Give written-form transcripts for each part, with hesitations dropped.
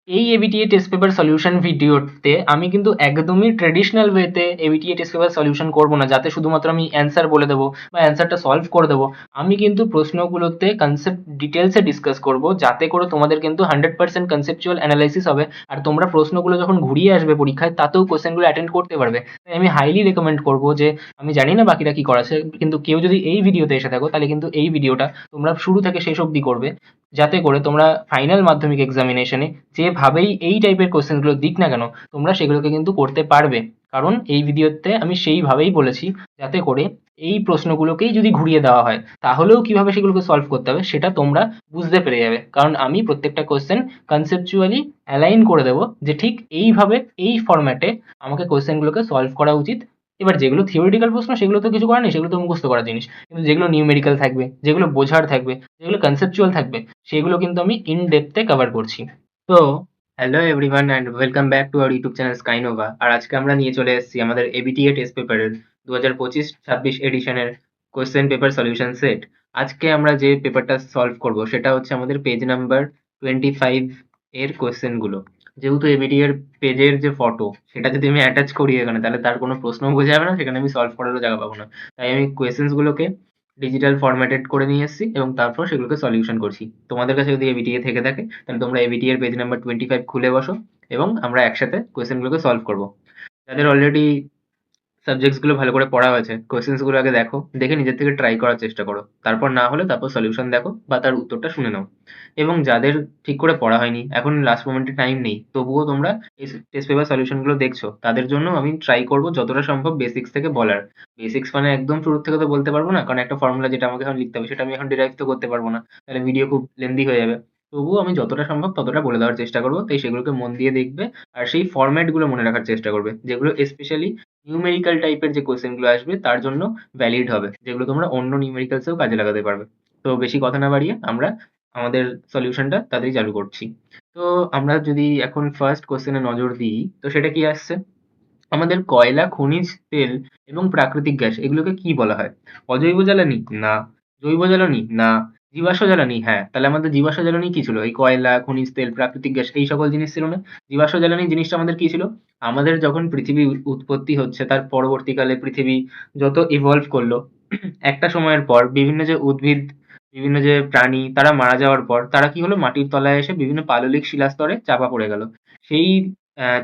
এই ABTA test paper solution ভিডিওতে আমি কিন্তু একদমই ট্রেডিশনাল ওয়েতে এবিটিএ টেস্ট পেপার সলিউশন করব না, যাতে শুধুমাত্র আমি অ্যান্সার বলে দেবো বা অ্যান্সারটা সলভ করে দেবো। আমি কিন্তু প্রশ্নগুলোতে কনসেপ্ট ডিটেলসে ডিসকাস করব, যাতে করে তোমাদের কিন্তু 100% কনসেপচুয়াল অ্যানালাইসিস হবে, আর তোমরা প্রশ্নগুলো যখন ঘুরিয়ে আসবে পরীক্ষায় তাতেও কোশ্চেনগুলো অ্যাটেন্ড করতে পারবে। তাই আমি হাইলি রেকমেন্ড করব যে, আমি জানি না বাকিরা কি করাছে, কিন্তু কেউ যদি এই ভিডিওতে এসে থাকো তাহলে কিন্তু এই ভিডিওটা তোমরা শুরু থেকে শেষ অবধি করবে, যাতে করে তোমরা ফাইনাল মাধ্যমিক এক্সামিনেশনে যেভাবেই এই টাইপের কোশ্চেনগুলো দিক না কেন তোমরা সেগুলোকে কিন্তু করতে পারবে। কারণ এই ভিডিওতে আমি সেইভাবেই বলেছি, যাতে করে এই প্রশ্নগুলোকেই যদি ঘুরিয়ে দেওয়া হয় তাহলেও কিভাবে সেগুলোকে সলভ করতে হবে সেটা তোমরা বুঝতে পেরে যাবে। কারণ আমি প্রত্যেকটা কোশ্চেন কনসেপচুয়ালি অ্যালাইন করে দেবো যে ঠিক এইভাবে এই ফরম্যাটে আমাকে কোশ্চেনগুলোকে সলভ করা উচিত। এবার যেগুলো থিওরিটিক্যাল প্রশ্ন সেগুলো তো কিছু করার নেই, সেগুলো তো মুখস্থ করার জিনিস, কিন্তু যেগুলো নিউমেরিক্যাল থাকবে, যেগুলো বোঝার থাকবে, যেগুলো কনসেপচুয়াল থাকবে, সেগুলো কিন্তু আমি ইন ডেপথে কভার করছি। তো hello everyone and welcome back to our YouTube channel Skynova. আর আজকে আমরা নিয়ে চলে এসেছি আমাদের এবিটিএ টেস্ট পেপারের 2025-26 এডিশনের কোশ্চেন পেপার সলিউশন সেট। আজকে আমরা যে পেপারটা সলভ করব সেটা হচ্ছে আমাদের পেজ নাম্বার 25 এর কোশ্চেনগুলো। যেহেতু এবিটিএ এর পেজের যে ফটো সেটা যদি আমি অ্যাটাচ করি এখানে, তাহলে তার কোনো প্রশ্ন বোঝা যাবে না, সেখানে আমি সলভ করারও জায়গা পাবো না। তাই আমি কোয়েশ্চেন্সগুলোকে ডিজিটাল ফরম্যাটেড করে নিয়ে এসেছি এবং তারপর সেগুলোকে সলিউশন করছি। তোমাদের কাছে যদি এবিটিএ থেকে থাকে তাহলে তোমরা এবিটিএ এর পেজ নাম্বার 25 খুলে বসো এবং আমরা একসাথে কোয়েশ্চেনগুলোকে সলভ করব। যাদের অলরেডি সাবজেক্টস গুলো ভালো করে পড়া হয়েছে, কোয়েশ্চেন্স গুলো আগে দেখো, দেখে নিজের থেকে ট্রাই করার চেষ্টা করো, তারপর না হলে তারপর সলিউশন দেখো বা তার উত্তরটা শুনে নাও। এবং যাদের ঠিক করে পড়া হয়নি, এখন লাস্ট মোমেন্টে টাইম নেই, তবুও তোমরা এই টেস্ট পেপার সলিউশন গুলো দেখছো, তাদের জন্য আমি ট্রাই করব যতটা সম্ভব বেসিক্স থেকে বলার। বেসিক্স মানে একদম শুরু থেকে তো বলতে পারবো না, কারণ একটা ফর্মুলা যেটা আমাকে এখন লিখতে হবে সেটা আমি এখন ডিরাইভ তো করতে পারবো না, তাহলে ভিডিও খুব লেন্দি হয়ে যাবে। তবুও আমি যতটা সম্ভব ততটা বলে দেওয়ার চেষ্টা করবো, তাই সেগুলোকে মন দিয়ে দেখবে আর সেই ফরম্যাট গুলো মনে রাখার চেষ্টা করবে, যেগুলো স্পেশালি নিউমেরিক্যাল টাইপের যে কোশ্চেন গুলো আসবে তার জন্য ভ্যালিড হবে, যেগুলো তোমরা অন্য নিউমেরিক্যালসেও কাজে লাগাতে পারবে। তো বেশি কথা না বাড়িয়ে আমরা আমাদের সলিউশনটা তাড়াতাড়ি চালু করছি। তো আমরা যদি এখন ফার্স্ট কোশ্চেনে নজর দিই, তো সেটা কি আসছে? আমাদের কয়লা, খনিজ তেল এবং প্রাকৃতিক গ্যাস এগুলোকে কি বলা হয়? অজৈব জ্বালানি? না। জৈব জ্বালানি? না। জীবাশ্ম জ্বালানি? হ্যাঁ। তাহলে আমাদের জীবাশ্ম জ্বালানি কি ছিল? এই কয়লা, খনিজ তেল, প্রাকৃতিক গ্যাস এই সকল জিনিস ছিল না? জীবাশ্ম জ্বালানি জিনিসটা আমাদের কি ছিল? আমাদের যখন পৃথিবী উৎপত্তি হচ্ছে তার পরবর্তীকালে পৃথিবী যত ইভলভ করলো, একটা সময়ের পর বিভিন্ন যে উদ্ভিদ, বিভিন্ন যে প্রাণী তারা মারা যাওয়ার পর তারা কি হলো, মাটির তলায় এসে বিভিন্ন পাললিক শিলাস্তরে চাপা পড়ে গেল। সেই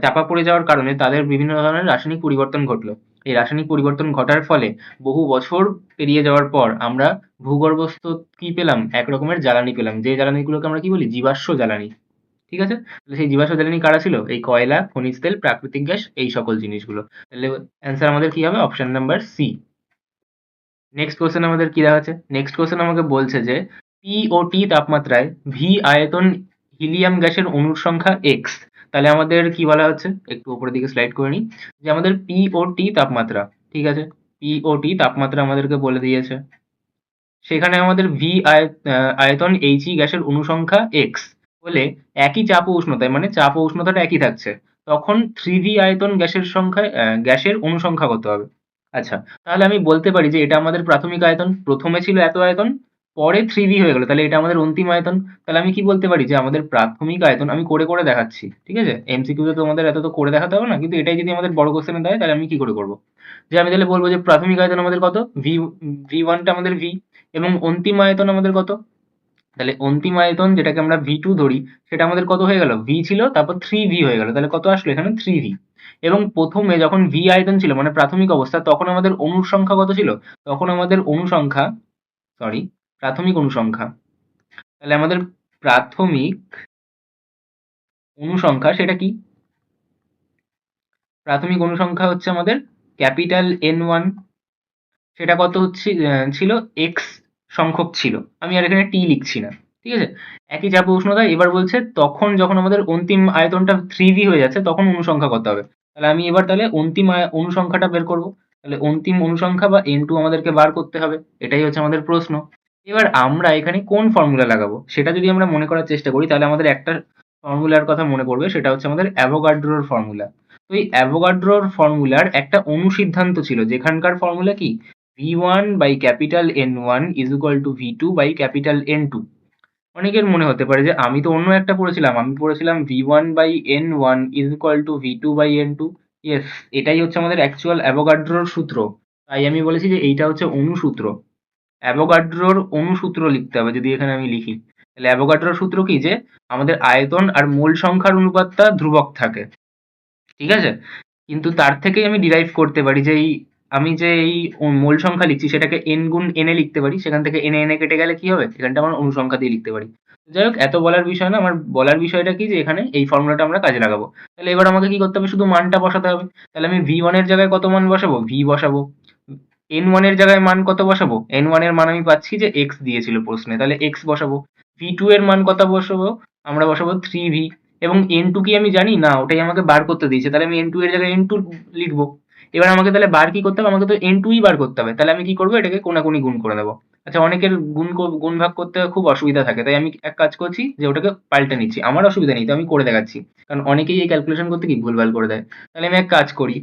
চাপা পড়ে যাওয়ার কারণে তাদের বিভিন্ন ধরনের রাসায়নিক পরিবর্তন ঘটলো। এই রাসায়নিক পরিবর্তন ঘটার ফলে বহু বছর পেরিয়ে যাওয়ার পর আমরা ভূগর্ভস্থ কি পেলাম? এক রকমের জ্বালানি পেলাম, যে জ্বালানিগুলোকে আমরা কি বলি? জীবাশ্ম জ্বালানি। ঠিক আছে? তাহলে সেই জীবাশ্ম জ্বালানি কারা ছিল? এই কয়লা, খনিজ তেল, প্রাকৃতিক গ্যাস এই সকল জিনিসগুলো। তাহলে অ্যান্সার আমাদের কি হবে? Option number C. Next question আমাদের কি দেওয়া আছে? নেক্সট কোশ্চেন আমাকে বলছে যে পি ও টি তাপমাত্রায় ভি আয়তন হিলিয়াম গ্যাসের অণুর সংখ্যা এক্স। তাহলে আমাদের কি বলা হচ্ছে? একটু উপরের দিকে স্লাইড করে নিই, যে আমাদের পি ও টি তাপমাত্রা, ঠিক আছে, পি ও টি তাপমাত্রা আমাদেরকে বলে দিয়েছে। সেখানে আমাদের ভি আয়তন এইচই গ্যাসের অনুসংখ্যা এক্স হলে একই চাপ ও উষ্ণতায়, মানে চাপ ও উষ্ণতাটা একই থাকছে, তখন থ্রি ভি আয়তন গ্যাসের সংখ্যায় গ্যাসের অনুসংখ্যা কত হবে? আচ্ছা, তাহলে আমি বলতে পারি যে এটা আমাদের প্রাথমিক আয়তন, প্রথমে ছিল এত আয়তন, পরে থ্রি ভি হয়ে গেল, তাহলে এটা আমাদের অন্তিম আয়তন। তাহলে আমি কি বলতে পারি যে আমাদের প্রাথমিক আয়তন, আমি করে করে দেখাচ্ছি, ঠিক আছে, এমসিকিউতে তো আমাদের এত তো করে দেখাতে হবে না, কিন্তু এটাই যদি আমাদের বড় কোশ্চেনে দেয় তাহলে আমি কি করে করবো? যে আমি তাহলে বলবো যে প্রাথমিক আয়তন আমাদের কত? ভি, ভি ওয়ানটা আমাদের ভি, এবং অন্তিম আয়তন আমাদের কত? তাহলে অন্তিম আয়তন যেটাকে আমরা ভি টু ধরি, সেটা আমাদের কত হয়ে গেল? ভি ছিল, তারপর থ্রি ভি হয়ে গেল, তাহলে কত আসলো এখানে? Three V. এবং প্রথমে যখন ভি আয়তন ছিল মানে প্রাথমিক অবস্থা, তখন আমাদের অণুর সংখ্যা কত ছিল? তখন আমাদের অনুসংখ্যা, সরি, প্রাথমিক অনুসংখ্যা, তাহলে আমাদের প্রাথমিক অনুসংখ্যা সেটা কি? প্রাথমিক অনুসংখ্যা হচ্ছে আমাদের ক্যাপিটাল এন ওয়ান। সেটা কত হচ্ছে? ছিল এক্স সংখ্যক ছিল, আমি আর এখানে টি লিখছি না, ঠিক আছে। একই চাপ ও উষ্ণতা। এবার বলছে তখন যখন আমাদের অন্তিম আয়তনটা থ্রি ভি হয়ে যাচ্ছে তখন অনুসংখ্যা কত হবে? তাহলে আমি এবার তাহলে অন্তিম অনুসংখ্যাটা বের করব। তাহলে অন্তিম অনুসংখ্যা বা এন টু আমাদেরকে বার করতে হবে, এটাই হচ্ছে আমাদের প্রশ্ন। এবার আমরা এখানে কোন ফর্মুলা লাগাবো সেটা যদি আমরা মনে করার চেষ্টা করি, তাহলে আমাদের একটা ফর্মুলার কথা মনে পড়বে, সেটা হচ্ছে আমাদের অ্যাভোগাড্রোর ফর্মুলা। তো এই অ্যাভোগাড্রোর ফর্মুলার একটা অনুসিদ্ধান্ত ছিল, যেখানকার ফর্মুলা কি? V one by capital N one is equal to V two by capital N two. অনেকের মনে হতে পারে যে আমি তো অন্য একটা পড়েছিলাম, আমি পড়েছিলাম v1/n1 is equal two v2/n2। Yes, এটাই হচ্ছে আমাদের অ্যাকচুয়াল অ্যাভোগাড্রোর সূত্র। তাই আমি বলেছি যে এইটা হচ্ছে অনুসূত্র। অ্যাভোগাড্রোর অনুসূত্র লিখতে হবে যদি এখানে আমি লিখি। তাহলে অ্যাভোগাড্রোর সূত্র কি, যে আমাদের আয়তন আর মোল সংখ্যার অনুপাতটা ধ্রুবক থাকে, ঠিক আছে? কিন্তু তার থেকেই আমি ডিরাইভ করতে পারি যে আমি যে মোল সংখ্যা লিখছি সেটাকে n গুণ n এ লিখতে পারি। সেখান থেকে n এ কেটে গেলে কি হবে? এখানটা আমার অনুসংখ্যা দিয়ে লিখতে পারি। যাই হোক, এত বলার বিষয় না। আমার বলার বিষয়টা কি, যে এখানে এই ফর্মুলাটা আমরা কাজে লাগাবো। তাহলে এবার আমাকে কি করতে হবে? শুধু মানটা বসাতে হবে। তাহলে আমি v1 এর জায়গায় কত মান বসাবো? v বসাবো। n1 এর জায়গায় মান কত বসাবো? n1 এর মান আমি পাচ্ছি যে x দিয়েছিল প্রশ্নে, তাহলে x বসাবো। v2 এর মান কত বসাবো? আমরা বসাবো 3v। এবং n2 কি আমি জানি? না, ওটাই আমাকে বার করতে দিয়েছে। তাহলে আমি n2 এর জায়গায় n2 লিখবো। এবার আমাকে তাহলে বার কি করতে হবে? আমাকে তো n2 ই বার করতে হবে। তাহলে আমি কি করবো? এটাকে কোনাকুনি গুণ করে দেবো। আচ্ছা, অনেকের গুণ ভাগ করতে খুব অসুবিধা থাকে, তাই আমি এক কাজ করছি যে ওটাকে পাল্টে নিচ্ছি। আমার অসুবিধা নেই, তো আমি করে দেখাচ্ছি। কারণ অনেকেই এই ক্যালকুলেশন করতে কি ভুলভাল করে দেয়। তাহলে আমি এক কাজ করি,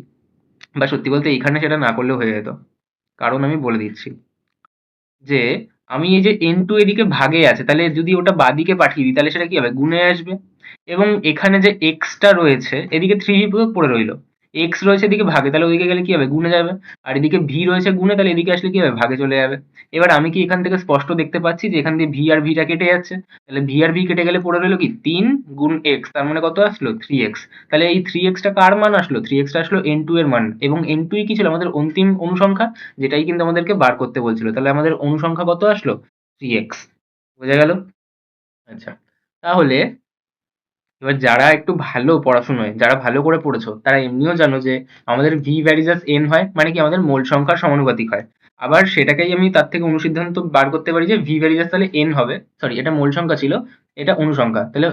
বা সত্যি বলতে এখানে সেটা না করলেও হয়ে যেত। কারণ আমি বলে দিচ্ছি যে আমি এই যে n2 এদিকে ভাগে আছে, তাহলে যদি ওটা বাঁদিকে পাঠিয়ে দিই তাহলে সেটা কি হবে? গুণে আসবে। এবং এখানে যে x টা রয়েছে এদিকে 3v পড়ে রইলো। x রয়েছে এদিকে ভাগে, তাহলে ওদিকে গেলে কি হবে? গুণে যাবে। আর এদিকে v রয়েছে গুণে, তাহলে এদিকে আসলে কি হবে? ভাগে চলে যাবে। এবার আমি কি এখান থেকে স্পষ্ট দেখতে পাচ্ছি যে এখান দিয়ে v আর v টা কেটে যাচ্ছে। তাহলে v আর v কেটে গেলে পড়ে রইলো কি? 3 গুণ x, তার মানে কত আসলো? 3x। তাহলে এই 3x টা কার মান আসলো? 3x টা আসলো n2 এর মান। এবং n2 ই কি ছিল? আমাদের অন্তিম অনুসংখ্যা, যেটাই কিন্তু আমাদেরকে বার করতে বলছিল। তাহলে আমাদের অনুসংখ্যা কত আসলো? 3x। বোঝা গেল? আচ্ছা, তাহলে এবার যারা একটু ভালো পড়াশোনায়, যারা ভালো করে পড়েছো, তারা এমনিও জানো যে আমাদের v ভ্যারিজাস n হয়, মানে কি আমাদের মোল সংখ্যার সমানুপাতিক হয়। আবার সেটাকেই আমি তার থেকে অনুসিদ্ধান্ত বার করতে পারি যে v ভ্যারিজাস তাহলে n হবে। সরি, এটা মোল সংখ্যা ছিল, এটা অনুসংখ্যা। তাহলে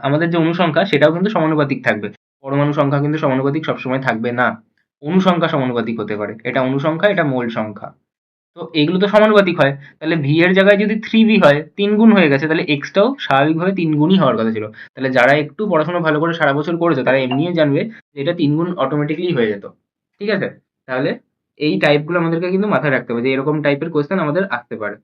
আমাদের যে অনুসংখ্যা সেটাও কিন্তু সমানুপাতিক থাকবে। পরমাণু সংখ্যা কিন্তু সমানুপাতিক সবসময় থাকবে না। অনুসংখ্যা সমানুপাতিক হতে পারে। এটা অনুসংখ্যা, এটা মোল সংখ্যা। তো এগুলো তো সমানুপাতিক হয়। তাহলে v এর জায়গায় যদি 3v হয়, 3 গুণ হয়ে গেছে, তাহলে x টাও স্বাভাবিকভাবে 3 গুণই হওয়ার কথা ছিল। তাহলে যারা একটু পড়াশোনা ভালো করে সারা বছর করেছে তারা এমনিই জানবে যে এটা 3 গুণ অটোমেটিক্যালি হয়ে যেত। ঠিক আছে? তাহলে এই টাইপগুলো আমাদেরকে কিন্তু মাথায় রাখতে হবে যে এরকম টাইপের কোয়েশ্চেন আমাদের আসতে পারে।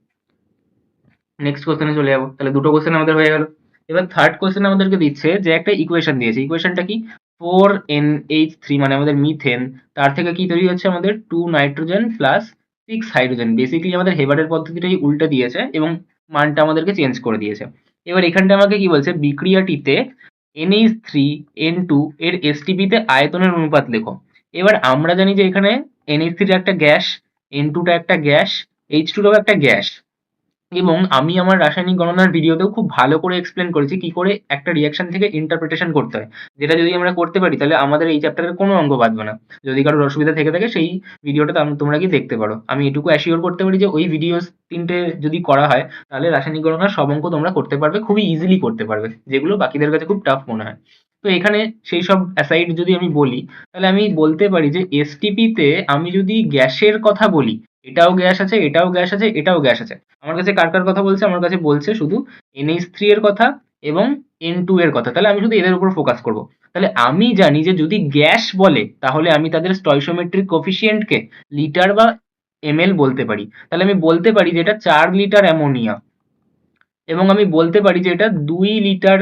নেক্সট কোয়েশ্চেনে চলে যাবো। তাহলে দুটো কোয়েশ্চেন আমাদের হয়ে গেল। এবার থার্ড কোয়েশ্চেন আমাদেরকে দিচ্ছে যে একটা ইকুয়েশন দিয়েছে। ইকুয়েশনটা কি? 4NH3 মানে আমাদের মিথেন, তার থেকে কি তৈরি হচ্ছে? আমাদের 2 নাইট্রোজেন প্লাস 6 হাইড্রোজেন। বেসিক্যালি আমাদের হেবারের পদ্ধতিটাই উল্টে দিয়েছে এবং মানটা আমাদেরকে চেঞ্জ করে দিয়েছে। এবার এখানটা আমাকে কি বলছে? বিক্রিয়াটিতে NH3N2 এর STP তে আয়তনের অনুপাত লেখো। এবার আমরা জানি যে এখানে NH3 একটা গ্যাস, N2 টা একটা গ্যাস, H2 টাও একটা গ্যাস। এবং আমি আমার রাসায়নিক গণনার ভিডিওতেও খুব ভালো করে এক্সপ্লেন করেছি কি করে একটা রিয়াকশন থেকে ইন্টারপ্রিটেশন করতে হয়, যেটা যদি আমরা করতে পারি তাহলে আমাদের এই চ্যাপ্টারের কোনো অঙ্গ বাদবে না। যদি কারোর অসুবিধা থেকে থাকে সেই ভিডিওটা তোমরা কি দেখতে পারো। আমি এটুকু অ্যাসিওর করতে পারি যে ওই ভিডিও তিনটে যদি করা হয় তাহলে রাসায়নিক গণনার সব অঙ্ক তোমরা করতে পারবে, খুবই ইজিলি করতে পারবে, যেগুলো বাকিদের কাছে খুব টাফ মনে হয়। তো এখানে সেই সব অ্যাসাইড যদি আমি বলি, তাহলে আমি বলতে পারি যে এসটিপি তে আমি যদি গ্যাসের কথা বলি, এটাও গ্যাস আছে, এটাও গ্যাস আছে, এটাও গ্যাস আছে। আমার কাছে কার কার কথা বলছে? আমার কাছে বলছে শুধু NH3 এর কথা এবং N2 এর কথা। তাহলে আমি শুধু এদের উপর ফোকাস করব। তাহলে আমি জানি যে যদি গ্যাস বলে তাহলে আমি তাদের স্টয়চিওমেট্রিক কোফিসিয়েন্টকে লিটার বা ml বলতে পারি। তাহলে আমি বলতে পারি যে এটা 4 লিটার অ্যামোনিয়া, এবং আমি বলতে পারি যে এটা 2 লিটার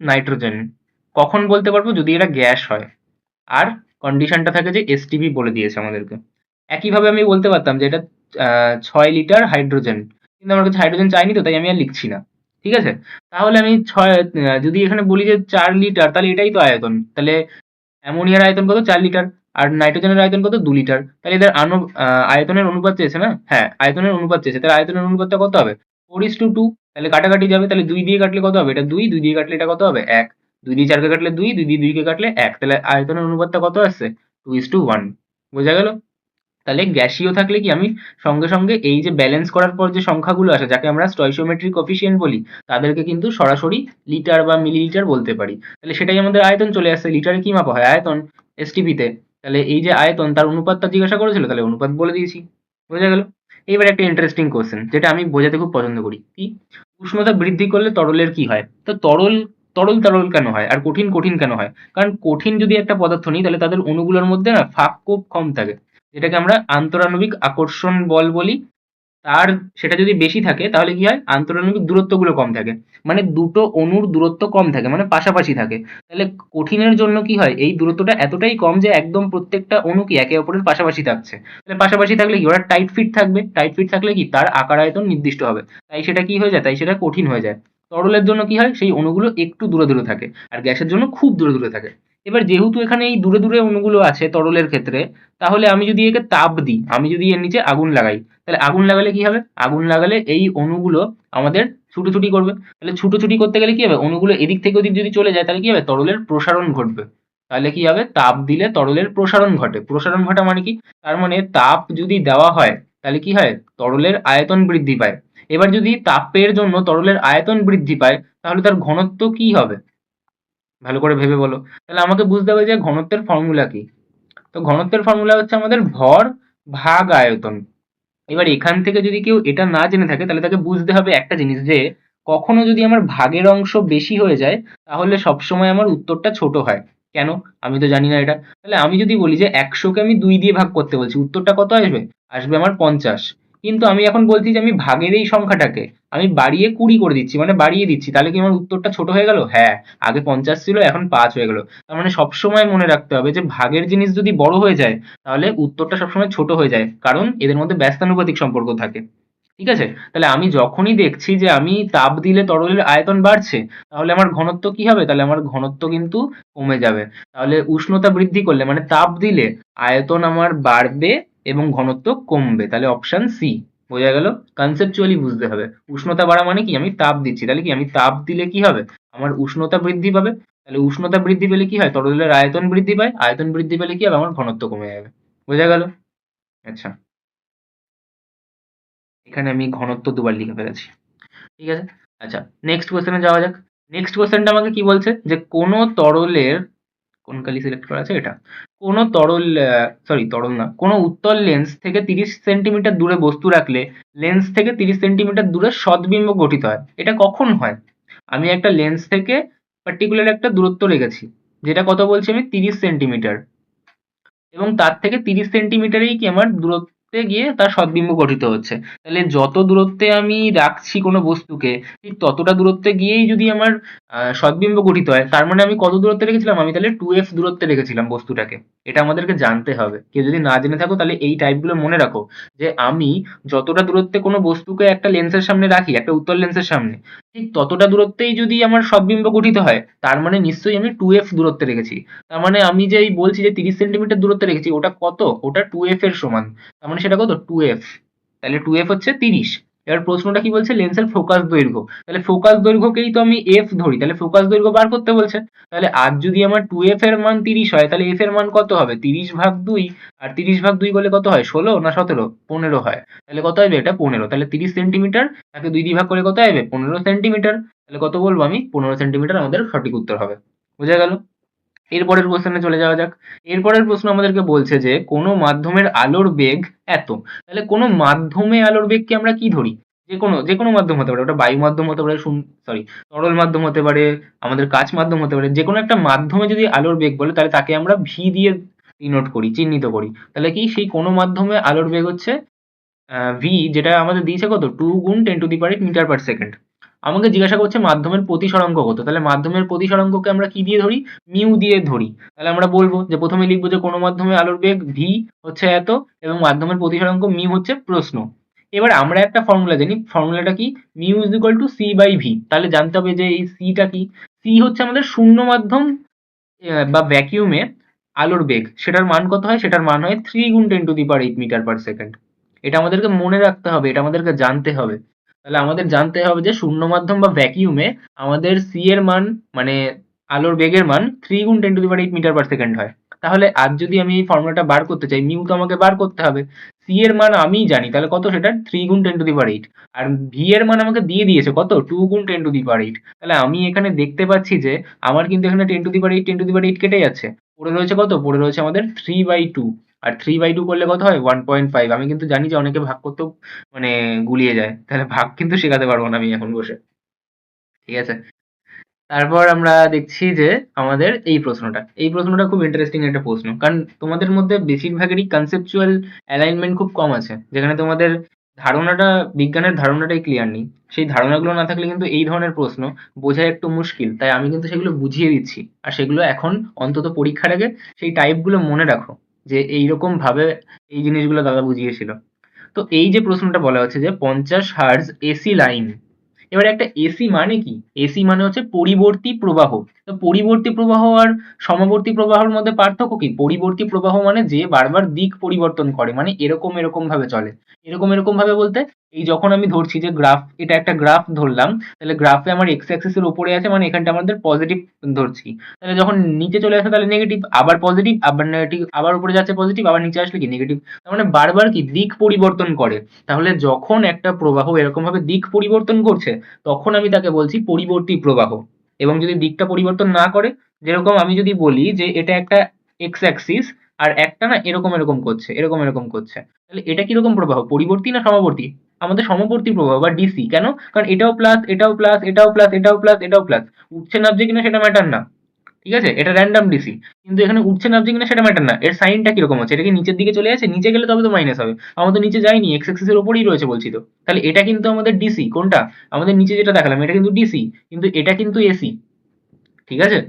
নাইট্রোজেন। কখন বলতে পারবো? যদি এটা গ্যাস হয় আর কন্ডিশনটা থাকে যে এসটিপি বলে দিয়েছে আমাদেরকে। একইভাবে আমি বলতে পারতাম যে এটা 6 লিটার হাইড্রোজেন, কিন্তু আমার কাছে হাইড্রোজেন চাইনি, তো তাই আমি আর লিখছি না। ঠিক আছে? তাহলে আমি যদি এখানে বলি যে 4 লিটার, তাহলে এটাই তো আয়তন। তাহলে অ্যামোনিয়ার আয়তন কত? 4 লিটার। আর নাইট্রোজেনের আয়তন কত? 2 লিটার। তাহলে এদের আয়তনের অনুপাত চেয়েছে না? হ্যাঁ, আয়তনের অনুপাত চেয়েছে। তাহলে আয়তনের অনুপাতটা কত হবে? 4:2। তাহলে কাটাকাটি যাবে। তাহলে 2 দিয়ে কাটলে কত হবে? এটা 2, 2 দিয়ে কাটলে এটা কত হবে? 1। 2 দিয়ে 4 কে কাটলে 2, 2 দিয়ে 2 কে কাটলে 1। তাহলে আয়তনের অনুপাতটা কত আসছে? 2:1। বোঝা গেল? তাহলে গ্যাসীয় থাকলে কি আমি সঙ্গে সঙ্গে এই যে ব্যালেন্স করার পর যে সংখ্যাগুলো আসে, যাকে আমরা স্টয়চিওমেট্রিক কোফিসিয়েন্ট বলি, তাদেরকে কিন্তু সরাসরি লিটার বা মিলিলিটার বলতে পারি। তাহলে সেটাই আমাদের আয়তন চলে আসছে। লিটারে কি মাপা হয়? আয়তন। এসটিপি তে। তাহলে এই যে আয়তন, তার অনুপাতটা জিজ্ঞাসা করেছিল, তাহলে অনুপাত বলে দিয়েছি। বোঝা গেল? এবার একটা ইন্টারেস্টিং কোশ্চেন যেটা আমি বোঝাতে খুব পছন্দ করি। কি? উষ্ণতা বৃদ্ধি করলে তরলের কি হয়? তো তরল তরল তরল কেন হয় আর কঠিন কঠিন কেন হয়? কারণ কঠিন যদি একটা পদার্থ নিই তাহলে তাদের অণুগুলোর মধ্যে না ফাঁক খুব কম থাকে, যেটাকে আমরা আন্তরাণবিক আকর্ষণ বল বলি। তার সেটা যদি বেশি থাকে তাহলে কি হয়, আন্তরাণবিক দূরত্বগুলো কম থাকে, মানে দুটো অণুর দূরত্ব কম থাকে, মানে পাশাপাশি থাকে। তাহলে কঠিনের জন্য কি হয়, এই দূরত্বটা এতটাই কম যে একদম প্রত্যেকটা অণু কি একে অপরের পাশাপাশি থাকছে। তাহলে পাশাপাশি থাকলে কি, ওরা টাইট ফিট থাকবে, টাইট ফিট থাকলে কি তার আকার আয়তন নির্দিষ্ট হবে, তাই সেটা কি হয়ে যায়, তাই সেটা কঠিন হয়ে যায়। তরলের জন্য কি হয়, সেই অণুগুলো একটু দূরে দূরে থাকে, আর গ্যাসের জন্য খুব দূরে দূরে থাকে। এবার যেহেতু এখানে এই দূরে দূরে অণুগুলো আছে তরলের ক্ষেত্রে, তাহলে আমি যদি একে তাপ দিই, আমি যদি এর নিচে আগুন লাগাই, তাহলে আগুন লাগালে কি হবে, আগুন লাগালে এই অণুগুলো আমাদের ছুটোছুটি করবে। তাহলে ছুটোছুটি করতে গেলে কি হবে, অণুগুলো এদিক থেকে ওদিক যদি চলে যায় তাহলে কি হবে, তরলের প্রসারণ ঘটবে। তাহলে কি হবে, তাপ দিলে তরলের প্রসারণ ঘটে। প্রসারণ ঘটা মানে কি, তার মানে তাপ যদি দেওয়া হয় তাহলে কি হয়, তরলের আয়তন বৃদ্ধি পায়। এবার যদি তাপের জন্য তরলের আয়তন বৃদ্ধি পায়, তাহলে তার ঘনত্ব কি হবে, ভালো করে ভেবে বলো। তাহলে আমাকে বুঝতে হবে যে ঘনত্বের ফর্মুলা কি। তো ঘনত্বের ফর্মুলা হচ্ছে আমাদের ভর ভাগ আয়তন। এবার এখান থেকে যদি কেউ এটা না জেনে থাকে তাহলে তাকে বুঝতে হবে একটা জিনিস, যে কখনো যদি আমার ভাগের অংশ বেশি হয়ে যায় তাহলে সবসময় আমার উত্তরটা ছোট হয়। কেন, আমি তো জানি না এটা। তাহলে আমি যদি বলি যে 100-কে আমি 2 দিয়ে ভাগ করতে বলছি, উত্তরটা কত আসবে, আসবে আমার 50। কিন্তু আমি এখন বলছি যে আমি ভাগের এই সংখ্যাটাকে আমি বাড়িয়ে 20 করে দিচ্ছি, মানে বাড়িয়ে দিচ্ছি, তাহলে কি আমার উত্তরটা ছোট হয়ে গেল? হ্যাঁ, আগে 50 ছিল এখন 5 হয়ে গেল। তার মানে সবসময় মনে রাখতে হবে যে ভাগের জিনিস যদি বড় হয়ে যায় তাহলে উত্তরটা সবসময় ছোট হয়ে যায়, কারণ এদের মধ্যে ব্যস্তানুপাতিক সম্পর্ক থাকে। ঠিক আছে? তাহলে আমি যখনই দেখছি যে আমি তাপ দিলে তরলের আয়তন বাড়ছে, তাহলে আমার ঘনত্ব কি হবে, তাহলে আমার ঘনত্ব কিন্তু কমে যাবে। তাহলে উষ্ণতা বৃদ্ধি করলে মানে তাপ দিলে আয়তন আমার বাড়বে এবং ঘনত্ব কমবে। তাহলে অপশন সি। বোঝা গেল? কনসেপচুয়ালি বুঝতে হবে। উষ্ণতা বাড়া মানে কি, আমি তাপ দিচ্ছি, তাহলে কি আমি তাপ দিলে কি হবে, আমার উষ্ণতা বৃদ্ধি পাবে। তাহলে উষ্ণতা বৃদ্ধি পেলে কি হয়, তরলের আয়তন বৃদ্ধি পায়, আয়তন বৃদ্ধি পেলে কি হবে, আমার ঘনত্ব কমে যাবে। বোঝা গেল? আচ্ছা, এখানে আমি ঘনত্ব দুবার লিখে ফেলেছি। ঠিক আছে? আচ্ছা, নেক্সট কোয়েশ্চেনে যাওয়া যাক। নেক্সট কোয়েশ্চেনটা আমাকে কি বলছে, যে কোনো তরলের, কোন কালি সিলেক্ট করা আছে, এটা। কোনো তরল, সরি তরল না, কোনো উত্তল লেন্স থেকে 30 সেন্টিমিটার দূরে বস্তু রাখলে লেন্স থেকে 30 সেন্টিমিটার দূরে সদ্বিম্ব গঠিত হয়। এটা কখন হয়, আমি একটা লেন্স থেকে পার্টিকুলার একটা দূরত্ব রেখেছি, যেটা কত বলছি আমি, 30 সেন্টিমিটার, এবং তার থেকে 30 সেন্টিমিটারেই কি আমার দূরত্বে গিয়ে তার সদ্বিম্ব গঠিত হচ্ছে। তাহলে যত দূরত্বে আমি রাখছি কোনো বস্তুকে, ঠিক ততটা দূরত্বে গিয়েই যদি আমার সদ্বিম্ব গঠিত হয়, তার মানে আমি কত দূরত্বে রেখেছিলাম, আমি তাহলে 2f দূরত্বে রেখেছিলাম বস্তুটাকে। এটা আমাদেরকে জানতে হবে। কেউ যদি না জেনে থাকো তাহলে এই টাইপগুলো মনে রাখো, যে আমি যতটা দূরত্বে কোনো বস্তুকে একটা লেন্সের সামনে রাখি, একটা উত্তল লেন্সের সামনে, ঠিক ততটা দূরত্বেই যদি আমার সদ্বিম্ব গঠিত হয়, তার মানে নিশ্চয়ই আমি 2f দূরত্বে রেখেছি। তার মানে আমি যে এই বলছি যে 30 সেন্টিমিটার দূরত্বে রেখেছি, ওটা কত, ওটা 2f এর সমান। তার মানে সেটা কত, 2f। তাহলে 2f হচ্ছে 30। এবার প্রশ্নটা কি বলছে, লেন্সের ফোকাস দৈর্ঘ্য। তাহলে ফোকাস দৈর্ঘ্যকেই তো আমি f ধরি, তাহলে ফোকাস দৈর্ঘ্য বার করতে বলছে। তাহলে আজ যদি আমার 2f এর মান 30 হয়, তাহলে f এর মান কত হবে, 30/2। আর 30/2 করলে কত হয়, 16 না 17, 15 হয়। তাহলে কত হবে, এটা 15। তাহলে 30 সেন্টিমিটার তাকে 2 দিয়ে ভাগ করে কত আসবে, 15 সেন্টিমিটার। তাহলে কত বলবো আমি, 15 সেন্টিমিটার আমাদের সঠিক উত্তর হবে। বোঝা গেল? এরপরের কোশ্চেনে চলে যাওয়া যাক। এরপরের প্রশ্ন আমাদেরকে বলছে যে কোনো মাধ্যমের আলোর বেগ এত। তাহলে কোনো মাধ্যমে আলোর বেগকে আমরা কি ধরি, যে কোনো মাধ্যম হতে পারে, ওটা বায়ু মাধ্যম হতে পারে, সরি তরল মাধ্যম হতে পারে, আমাদের কাচ মাধ্যম হতে পারে, যে কোনো একটা মাধ্যমে যদি আলোর বেগ বলে তাহলে তাকে আমরা ভি দিয়ে ডিনোট করি, চিহ্নিত করি। তাহলে কি, সেই কোনো মাধ্যমে আলোর বেগ হচ্ছে ভি, যেটা আমাদের দিয়েছে কত, 2 × 10⁻⁸ মিটার পার সেকেন্ড। আমাকে জিজ্ঞাসা করছে মাধ্যমের প্রতিসরাঙ্ক কত, তাহলে মাধ্যমের প্রতিসরাঙ্ককে আমরা কি দিয়ে ধরি, মিউ দিয়ে ধরি। তাহলে আমরা বলবো যে প্রথমে লিখবো যে কোনো মাধ্যমে আলোর বেগ ভি হচ্ছে এত, এবং মাধ্যমের প্রতিসরাঙ্ক মিউ হচ্ছে প্রশ্ন। এবার আমরা একটা ফর্মুলা জানি, ফর্মুলাটা কি, mu is equal to C by V. তাহলে জানতে হবে যে এই সিটা কি। সি হচ্ছে আমাদের শূন্য মাধ্যম বা ভ্যাকিউমে আলোর বেগ, সেটার মান কত হয়, সেটার মান হয় 3 × 10⁸ মিটার পার সেকেন্ড। এটা আমাদেরকে মনে রাখতে হবে, এটা আমাদেরকে জানতে হবে। তাহলে আমাদের জানতে হবে যে শূন্য মাধ্যম বা ভ্যাকিউমে আমাদের সি এর মান, মানে আলোর বেগের মান 3 × 10⁸ মিটার পার সেকেন্ড হয়। তাহলে আজ যদি আমি এই ফর্মুলাটা বার করতে চাই, মিউ তো আমাকে বার করতে হবে। সি এর মান আমিই জানি, তাহলে কত, সেটা 3 × 10⁸। আর ভি এর মান আমাকে দিয়ে দিয়েছে কত, 2 × 10⁸। তাহলে আমি এখানে দেখতে পাচ্ছি যে আমার কিন্তু এখানে 10⁸ কেটে যাচ্ছে। পড়ে রয়েছে কত, পড়ে রয়েছে আমাদের 3/2। আর 3/2 করলে কত হয়, 1.5। আমি কিন্তু জানি যে অনেকে ভাগ করতেও মানে গুলিয়ে যায়, তাহলে ভাগ কিন্তু শেখাতে পারবো না আমি এখন বসে। ঠিক আছে? তারপর আমরা দেখছি যে আমাদের এই প্রশ্নটা খুব ইন্টারেস্টিং একটা প্রশ্ন, কারণ তোমাদের মধ্যে বেশিরভাগেরই কনসেপচুয়াল অ্যালাইনমেন্ট খুব কম আছে, যেখানে তোমাদের ধারণাটা, বিজ্ঞানের ধারণাটাই ক্লিয়ার নেই। সেই ধারণাগুলো না থাকলে কিন্তু এই ধরনের প্রশ্ন বোঝা একটু মুশকিল। তাই আমি কিন্তু সেগুলো বুঝিয়ে দিচ্ছি। আর সেগুলো এখন অন্তত পরীক্ষার আগে সেই টাইপগুলো মনে রাখো যে এইরকম ভাবে এই জিনিসগুলো দাদা বুঝিয়েছিল। তো এই যে প্রশ্নটা বলা হচ্ছে যে 50 হার্জ এসি লাইন, এবারে একটা এসি মানে কি? এসি মানে হচ্ছে পরিবর্তী প্রবাহ। তো পরিবর্তী প্রবাহ আর সমবর্তী প্রবাহের মধ্যে পার্থক্য কি? পরিবর্তী প্রবাহ মানে যে বারবার দিক পরিবর্তন করে, মানে এরকম এরকম ভাবে চলে। এরকম এরকম ভাবে বলতে, এই যখন আমি ধরছি যে গ্রাফ, এটা একটা গ্রাফ ধরলাম, তাহলে গ্রাফে আমার এক্স অ্যাক্সিস এর উপরে আছে, মানে এখানটা আমাদের পজিটিভ ধরছি। তাহলে যখন নিচে চলে আসে তাহলে নেগেটিভ, আবার পজিটিভ, আবার নেগেটিভ, আবার উপরে যাচ্ছে পজিটিভ, আবার নিচে আসলে কি নেগেটিভ। তার মানে বারবার কি দিক পরিবর্তন করে। তাহলে যখন একটা প্রবাহ এরকম ভাবে দিক পরিবর্তন করছে, তখন আমি তাকে বলছি পরিবর্তী প্রবাহ। এবং যদি দিকটা পরিবর্তন না করে, যেরকম আমি যদি বলি যে এটা একটা এক্স অ্যাক্সিস আর একটা না এরকম এরকম করছে, এরকম এরকম করছে, তাহলে এটা কিরকম প্রবাহ? পরিবর্তী না সমবর্তী? আমাদের সমবর্তী প্রবাহ বা ডিসি। কেন? কারণ এটাও প্লাস, এটাও প্লাস, এটাও প্লাস, এটাও প্লাস, এটাও প্লাস। উঠছে নামছে কিনা সেটা ম্যাটার না, ঠিক আছে, এটা র্যান্ডম ডিসি। কিন্তু এখানে উঠছে নামছে কিনা সেটা ম্যাটার না, এর সাইনটা কিরকম হচ্ছে, এটা কি নিচের দিকে চলে যাচ্ছে? নিচে গেলে তবে তো মাইনাস হবে। আমার তো নিচে যায়নি, এক্স অ্যাক্সিস এর উপরেই রয়েছে বলছি তো। তাহলে এটা কিন্তু আমাদের ডিসি। কোনটা? আমাদের নিচে যেটা দেখালাম এটা কিন্তু ডিসি, কিন্তু এটা কিন্তু এসি। ঠিক আছে?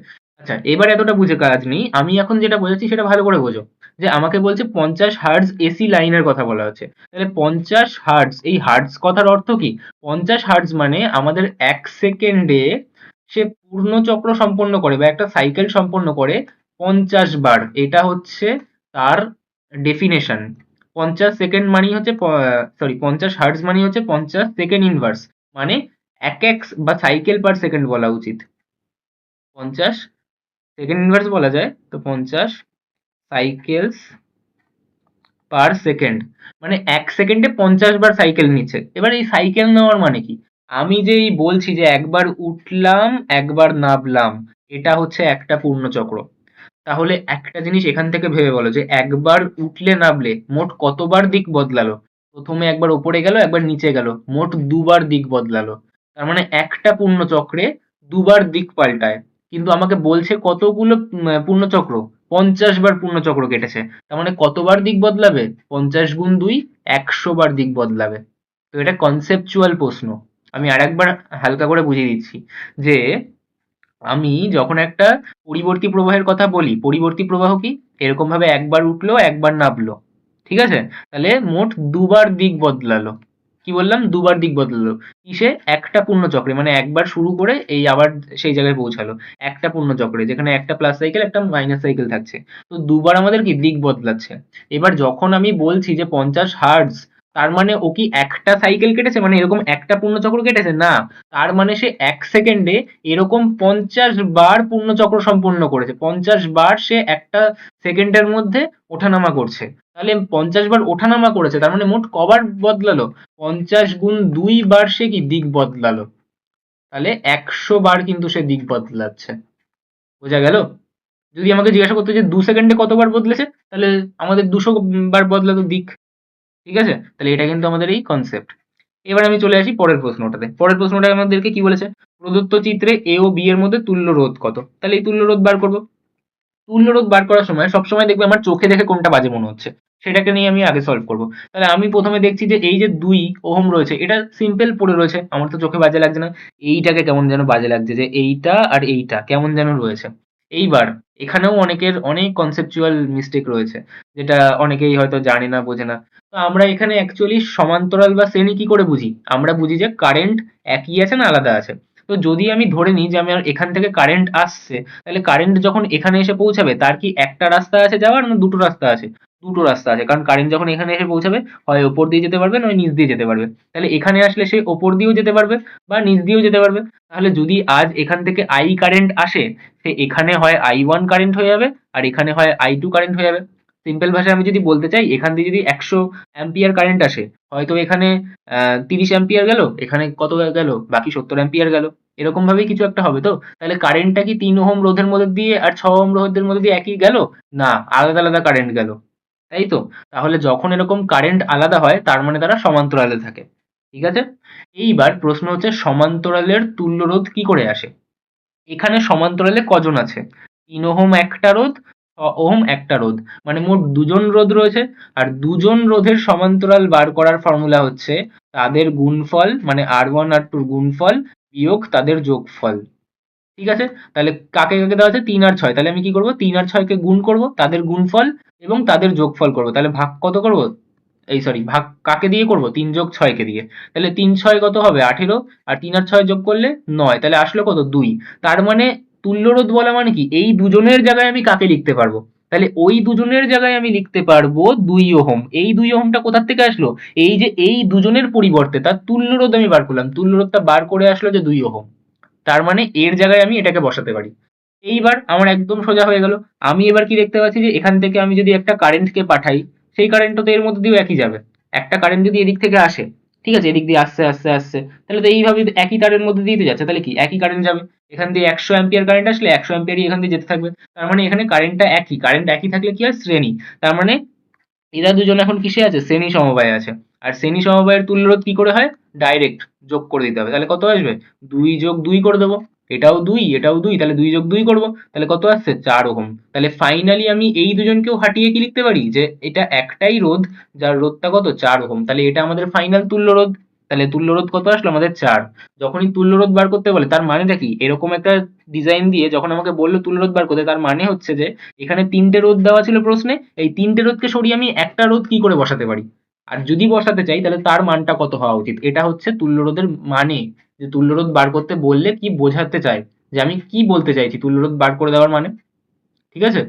আচ্ছা, এবার এতটা বুঝে কাজ নেই। আমি এখন যেটা বোঝাচ্ছি সেটা ভালো করে বোঝো। যে আমাকে বলছে 50 হার্টজ এসি লাইনের কথা বলা হচ্ছে। তাহলে 50 হার্টজ, এই হার্টজ কথার অর্থ কি? 50 হার্টজ মানে আমাদের 1 সেকেন্ডে সে পূর্ণ চক্র সম্পন্ন করে বা একটা সাইকেল সম্পন্ন করে 50 বার। এটা হচ্ছে তার ডেফিনেশন। 50 সেকেন্ড মানেই হচ্ছে সরি 50 হার্টজ মানেই হচ্ছে 50 সেকেন্ড ইনভার্স। মানে 1 বা সাইকেল পার সেকেন্ড বলা উচিত। 50 সেকেন্ড ইনভার্স বলা যায়, তো 50 সাইকেলস পার সেকেন্ড মানে 1 সেকেন্ডে 50 বার সাইকেল নিচ্ছে। এবার এই সাইকেল নেওয়ার মানে কি? আমি যে এই বলছি যে একবার উঠলাম একবার নামলাম, এটা হচ্ছে একটা পূর্ণচক্র। তাহলে একটা জিনিস এখান থেকে ভেবে বলো যে একবার উঠলে নামলে মোট কতবার দিক বদলালো? প্রথমে একবার ওপরে গেল, একবার নিচে গেল, মোট দুবার দিক বদলালো। তার মানে একটা পূর্ণচক্রে দুবার দিক পাল্টায়। কিন্তু আমাকে বলছে কতগুলো পূর্ণচক্র? 50 বার পূর্ণচক্র কেটেছে। তার মানে কতবার দিক বদলাবে? 50 গুণ 2 100 বার দিক বদলাবে। তো এটা কনসেপচুয়াল প্রশ্ন। আমি আরেকবার হালকা করে বুঝিয়ে দিচ্ছি যে আমি যখন একটা পরিবর্তী প্রবাহের কথা বলি, পরিবর্তী প্রবাহ কি? এরকম ভাবে একবার উঠলো একবার নামলো, ঠিক আছে? তাহলে মোট দুবার দিক বদলালো। কি বললাম? দুবার দিক বদলালো। কিসে? একটা পূর্ণচক্রে, মানে একবার শুরু করে এই আবার সেই জায়গায় পৌঁছালো। একটা পূর্ণচক্রে যেখানে একটা প্লাস সাইকেল একটা মাইনাস সাইকেল থাকছে। তো দুবার আমাদের কি দিক বদলাচ্ছে। এবার যখন আমি বলছি যে 50 হার্টজ, তার মানে ও কি একটা সাইকেল কেটেছে, মানে এরকম একটা পূর্ণচক্র কেটেছে? না, তার মানে সে 1 সেকেন্ডে এরকম 50 বার পূর্ণচক্র সম্পূর্ণ করেছে। 50 বার সে একটা সেকেন্ডের মধ্যে ওঠানামা করছে। তাহলে 50 বার ওঠানামা করেছে, তার মানে মোট কবার বদলালো? 50 গুণ 2 বার সে কি দিক বদলালো। তাহলে 100 বার কিন্তু সে দিক বদলাচ্ছে। বোঝা গেল? যদি আমাকে জিজ্ঞাসা করতো যে 2 সেকেন্ডে কতবার বদলেছে, তাহলে আমাদের 200 বার বদলাতো দিক। ঠিক আছে? তাহলে এটা কিন্তু আমাদের এই কনসেপ্ট। এবার আমি চলে আসি পরের প্রশ্নটাতে। পরের প্রশ্নটা আমাদেরকে কি বলেছে? প্রদত্ত চিত্রে এ ও বি এর মধ্যে তুল্য রোধ কত? তাহলে এই তুল্য রোধ বার করব। তুল্য রোধ বার করার সময় সবসময় দেখবে আমার চোখে দেখে কোনটা বাজে মনে হচ্ছে, সেটাকে নিয়ে আমি আগে সলভ করব। তাহলে আমি প্রথমে দেখছি যে এই যে 2 ওহম রয়েছে, এটা সিম্পল পড়ে রয়েছে, আমার তো চোখে বাজে লাগছে না। এইটাকে কেমন যেন বাজে লাগছে, যে এইটা আর এইটা কেমন যেন রয়েছে। এইবার এখানেও অনেকের অনেক কনসেপচুয়াল মিস্টেক রয়েছে, যেটা অনেকেই হয়তো জানে না, বোঝে না। তো আমরা এখানে অ্যাকচুয়ালি সমান্তরাল বা শ্রেণী কি করে বুঝি? আমরা বুঝি যে কারেন্ট একই আছে না আলাদা আছে। তো যদি আমি ধরে নিই যে আমার এখান থেকে কারেন্ট আসছে, তাহলে কারেন্ট যখন এখানে এসে পৌঁছাবে তার কি একটা রাস্তা আছে যাওয়ার, না দুটো রাস্তা আছে? দুটো রাস্তা আছে, কারণ কারেন্ট যখন এখানে এসে পৌঁছাবে হয় ওপর দিয়ে যেতে পারবে নয় নিচ দিয়ে যেতে পারবে। তাহলে এখানে আসলে সে ওপর দিয়েও যেতে পারবে বা নিচ দিয়েও যেতে পারবে। তাহলে যদি আজ এখান থেকে আই কারেন্ট আসে, সে এখানে হয় i1 কারেন্ট হয়ে যাবে আর এখানে হয় i2 কারেন্ট হয়ে যাবে। সিম্পল ভাষায় আমি যদি বলতে চাই, এখান দিয়ে যদি 100 অ্যাম্পিয়ার কারেন্ট আসে, হয়তো এখানে 30 অ্যাম্পিয়ার গেল, এখানে কত গেল, বাকি 70 অ্যাম্পিয়ার গেল। এরকম ভাবেই কিছু একটা হবে তো। তাহলে কারেন্টটা কি 3 ওহম রোধের মধ্যে দিয়ে আর 6 ওহম রোধের মধ্যে দিয়ে একই গেল? না, আলাদা আলাদা কারেন্ট গেল, তাই তো? তাহলে যখন এরকম কারেন্ট আলাদা হয় তার মানে তারা সমান্তরালে থাকে। ঠিক আছে? এইবার প্রশ্ন হচ্ছে সমান্তরালের তুল্য রোধ কি করে আসে? এখানে সমান্তরালে কজন আছে? 3 ওহম একটা রোধ, ওহম একটা রোধ, মানে মোট দুজন রোধ রয়েছে। আর দুজন রোধের সমান্তরাল বার করার ফর্মুলা হচ্ছে তাদের গুণফল, মানে R1 R2 গুণফল বিয়োগ তাদের যোগফল। ঠিক আছে, তাহলে কাকে কাকে দেওয়া আছে 3 আর 6, তাহলে আমি কি করব 3 আর 6 কে গুণ করব, তাদের গুণফল এবং তাদের যোগফল করব। তাহলে ভাগ কত করব, এই সরি ভাগ কাকে দিয়ে করব, 3 যোগ 6 কে দিয়ে। তাহলে 3 6 কত হবে 18, আর 3 আর 6 যোগ করলে 9, তাহলে আসলো কত 2। তার মানে তুল্য রোধ বলা মানে কি, এই দুজনের জায়গায় আমি কাকে লিখতে পারবো, তাহলে ওই দুজনের জায়গায় আমি লিখতে পারবো 2 ওহম। এই 2 ওহমটা কোথার থেকে আসলো, এই যে এই দুজনের পরিবর্তে তার তুল্য রোধ আমি বার করলাম, তুল্য রোধটা বার করে আসলো যে 2 ওহম। তার মানে এর জায়গায় আমি এটাকে বসাতে পারি। এইবার আমার একদম সোজা হয়ে গেল। আমি এবার কি দেখতে পাচ্ছি যে এখান থেকে আমি যদি একটা কারেন্টকে পাঠাই, সেই কারেন্টটা তো এর মধ্যে দিয়েও একই যাবে। একটা কারেন্ট যদি এদিক থেকে আসে, ঠিক আছে, এদিক দিয়ে আসছে আসছে আসছে, তাহলে তো এইভাবে একই তারের মধ্যে দিয়ে তো যাচ্ছে, তাহলে কি একই কারেন্ট যাবে। এখান দিয়ে 100 অ্যাম্পিয়ার কারেন্ট আসলে 100 অ্যাম্পিয়ারই এখান দিয়ে যেতে থাকবে। তার মানে এখানে কারেন্টটা একই, কারেন্ট একই থাকলে কি হয় শ্রেণী। তার মানে এরা দুজন এখন কিসে আছে, শ্রেণী সমবায়ে আছে। আর শ্রেণী সমবায়ের তুল্যরোধ কি করে হয়, ডাইরেক্ট যোগ করে দিতে হবে। তাহলে কত আসবে, 2 যোগ 2 করে দেবো, এটাও 2 এটাও 2, তাহলে 2 যোগ 2 করবো, তাহলে কত আসছে 4 ওহম। তাহলে ফাইনালি আমি এই দুজনকেও হাঁটিয়ে কি লিখতে পারি, যে এটা একটাই রোধ যার রোধটা কত 4 ওহম, তাহলে এটা আমাদের ফাইনাল তুল্য রোধ। তাহলে তুল্য রোধ কত আসলো আমাদের 4। যখনই তুল্য রোধ বার করতে বলে তার মানেটা কি, এরকম একটা ডিজাইন দিয়ে যখন আমাকে বললো তুল্য রোধ বার করতে, তার মানে হচ্ছে যে এখানে 3টে রোধ দেওয়া ছিল প্রশ্নে, এই 3টে রোধকে সরিয়ে আমি একটা রোধ কি করে বসাতে পারি। আর যদি বসাতে চাই তাহলে তার মানটা কত হওয়া উচিত, এটা হচ্ছে তুল্য রোধের মানে, যে তুল্য রোধ বার করতে বললে কি বোঝাতে চায়, যে আমি কি বলতে চাইছি তুল্য রোধ বার করে দেওয়ার মানে। ঠিক আছে,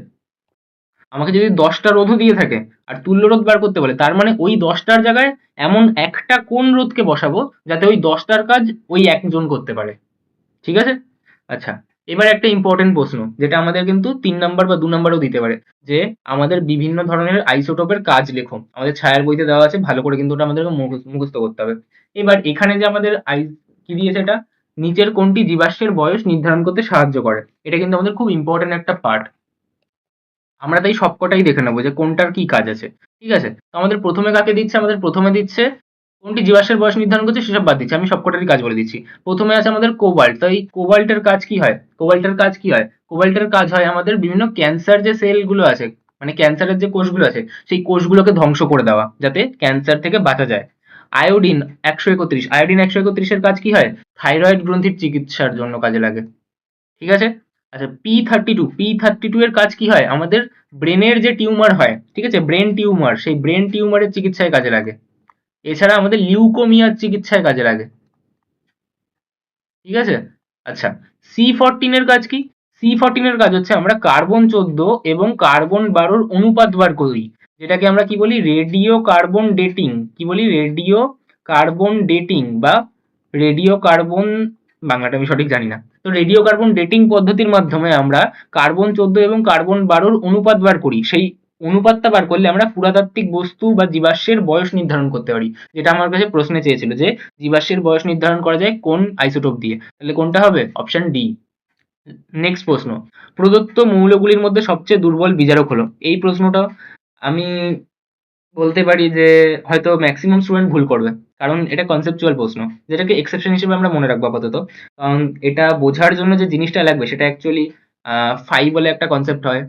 আমাকে যদি 10টা রোধও দিয়ে থাকে আর তুল্য রোধ বার করতে বলে, তার মানে ওই 10টার জায়গায় এমন একটা কোন রোধকে বসাবো যাতে ওই 10টার কাজ ওই একজন করতে পারে। ঠিক আছে, আচ্ছা, এবার একটা ইম্পর্টেন্ট প্রশ্ন যেটা আমাদের কিন্তু 3 নাম্বার বা 2 নাম্বারও দিতে পারে, যে আমাদের বিভিন্ন ধরনের আইসোটোপের কাজ লেখো। আমাদের ছায়ার বইতে দেওয়া আছে, ভালো করে কিন্তু ওটা আমাদেরকে মুখস্থ করতে হবে। এবার এখানে যে আমাদের কি দিয়েছে, এটা নিচের কোনটি জীবাশ্মের বয়স নির্ধারণ করতে সাহায্য করে, এটা কিন্তু আমাদের খুব ইম্পর্টেন্ট একটা পার্ট। আমরা তাই সবকটাই দেখে নেবো যে কোনটার কি কাজ আছে। ঠিক আছে, তো আমাদের প্রথমে কাকে দিচ্ছে, আমাদের প্রথমে দিচ্ছে কোনটি জীবাশ্মের বয়স নির্ধারণ করছে সেসব বাদ দিচ্ছে, আমি সবকটারই কাজ বলে দিচ্ছি। প্রথমে আছে আমাদের কোবাল্ট, তো এই কোবাল্টের কাজ কি হয়, কোবাল্টের কাজ কি হয়, কোবাল্টের কাজ হয় আমাদের বিভিন্ন ক্যান্সার যে সেলগুলো আছে, মানে ক্যান্সারের যে কোষগুলো আছে সেই কোষগুলোকে ধ্বংস করে দেওয়া যাতে ক্যান্সার থেকে বাঁচা যায়। আয়োডিন 131, আয়োডিন 131-এর কাজ কি হয়, থাইরয়েড গ্রন্থির চিকিৎসার জন্য কাজে লাগে। ঠিক আছে, আচ্ছা P32 এর কাজ কি হয়, আমাদের ব্রেনের যে টিউমার হয়, ঠিক আছে, ব্রেন টিউমার, সেই ব্রেন টিউমারের চিকিৎসায় কাজে লাগে। এছাড়া আমাদের লিউকোমিয়ার চিকিৎসায় কাজে লাগে। ঠিক আছে, আচ্ছা C14 এর কাজ কি, C14 এর কাজ হচ্ছে আমরা কার্বন 14 এবং কার্বন 12 অনুপাত বার করি, যেটাকে আমরা কি বলি রেডিও কার্বন ডেটিং, কি বলি রেডিও কার্বন ডেটিং বা রেডিও কার্বন, বাংলাটা আমি সঠিক জানি না। তো রেডিও কার্বন ডেটিং পদ্ধতির মাধ্যমে আমরা কার্বন 14 এবং কার্বন 12 অনুপাত বার করি। সেই অনুপাতটা বার করলে আমরা পুরাতাত্ত্বিক বস্তু বা জীবাশ্মের বয়স নির্ধারণ করতে পারি, যেটা আমার কাছে প্রশ্নে চেয়েছিল যে জীবাশ্মের বয়স নির্ধারণ করা যায় কোন আইসোটোপ দিয়ে, তাহলে কোনটা হবে, অপশন ডি। নেক্সট প্রশ্ন, প্রদত্ত মৌলগুলির মধ্যে সবচেয়ে দুর্বল বিজারক হলো, এই প্রশ্নটা আমি বলতে পারি যে হয়তো ম্যাক্সিমাম স্টুডেন্ট ভুল করবে, কারণ এটা কনসেপচুয়াল প্রশ্ন, যেটাকে এক্সেপশন হিসেবে আমরা মনে রাখবো আপাতত। কারণ এটা বোঝার জন্য যে জিনিসটা লাগবে সেটা অ্যাকচুয়ালি ফাই বলে একটা কনসেপ্ট হয়,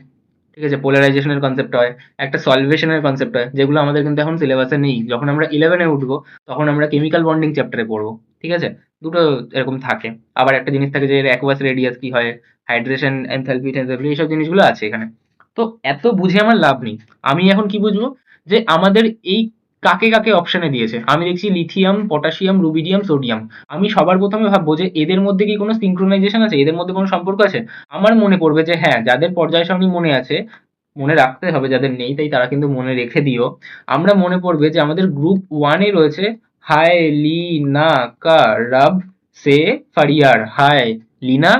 ঠিক আছে, পোলারাইজেশনের কনসেপ্ট হয়, একটা সলভেশনের কনসেপ্ট হয়, যেগুলো আমাদের কিন্তু এখন সিলেবাসে নেই। যখন আমরা 11-এ উঠবো তখন আমরা কেমিক্যাল বন্ডিং চ্যাপ্টারে পড়বো। ঠিক আছে, দুটো এরকম থাকে। আবার একটা জিনিস থাকে যে অ্যাকুয়াস রেডিয়াস কি হয়, হাইড্রেশন এনথালপি টেনথালপি, এইসব জিনিসগুলো আছে এখানে। তো এত বুঝে আমার লাভ নেই। আমি এখন কি বুঝবো, যে আমাদের এই কাকে কাকে অপশনে দিয়েছে, আমি দেখছি লিথিয়াম, পটাশিয়াম, রুবিডিয়াম, সোডিয়াম। আমি সবার প্রথমে ভাববো যে এদের মধ্যে কি কোনো সিঙ্ক্রোনাইজেশন আছে, এদের মধ্যে কোনো সম্পর্ক আছে। আমার মনে পড়বে যে হ্যাঁ, যাদের পর্যায় সারণী মনে আছে, মনে রাখতে হবে, যাদের নেই তাই তারা কিন্তু মনে রেখে দিও। আমরা মনে পড়বে যে আমাদের গ্রুপ 1-এ রয়েছে হায় লিনা কা রাব সে ফারিয়ার, হায় লিনা,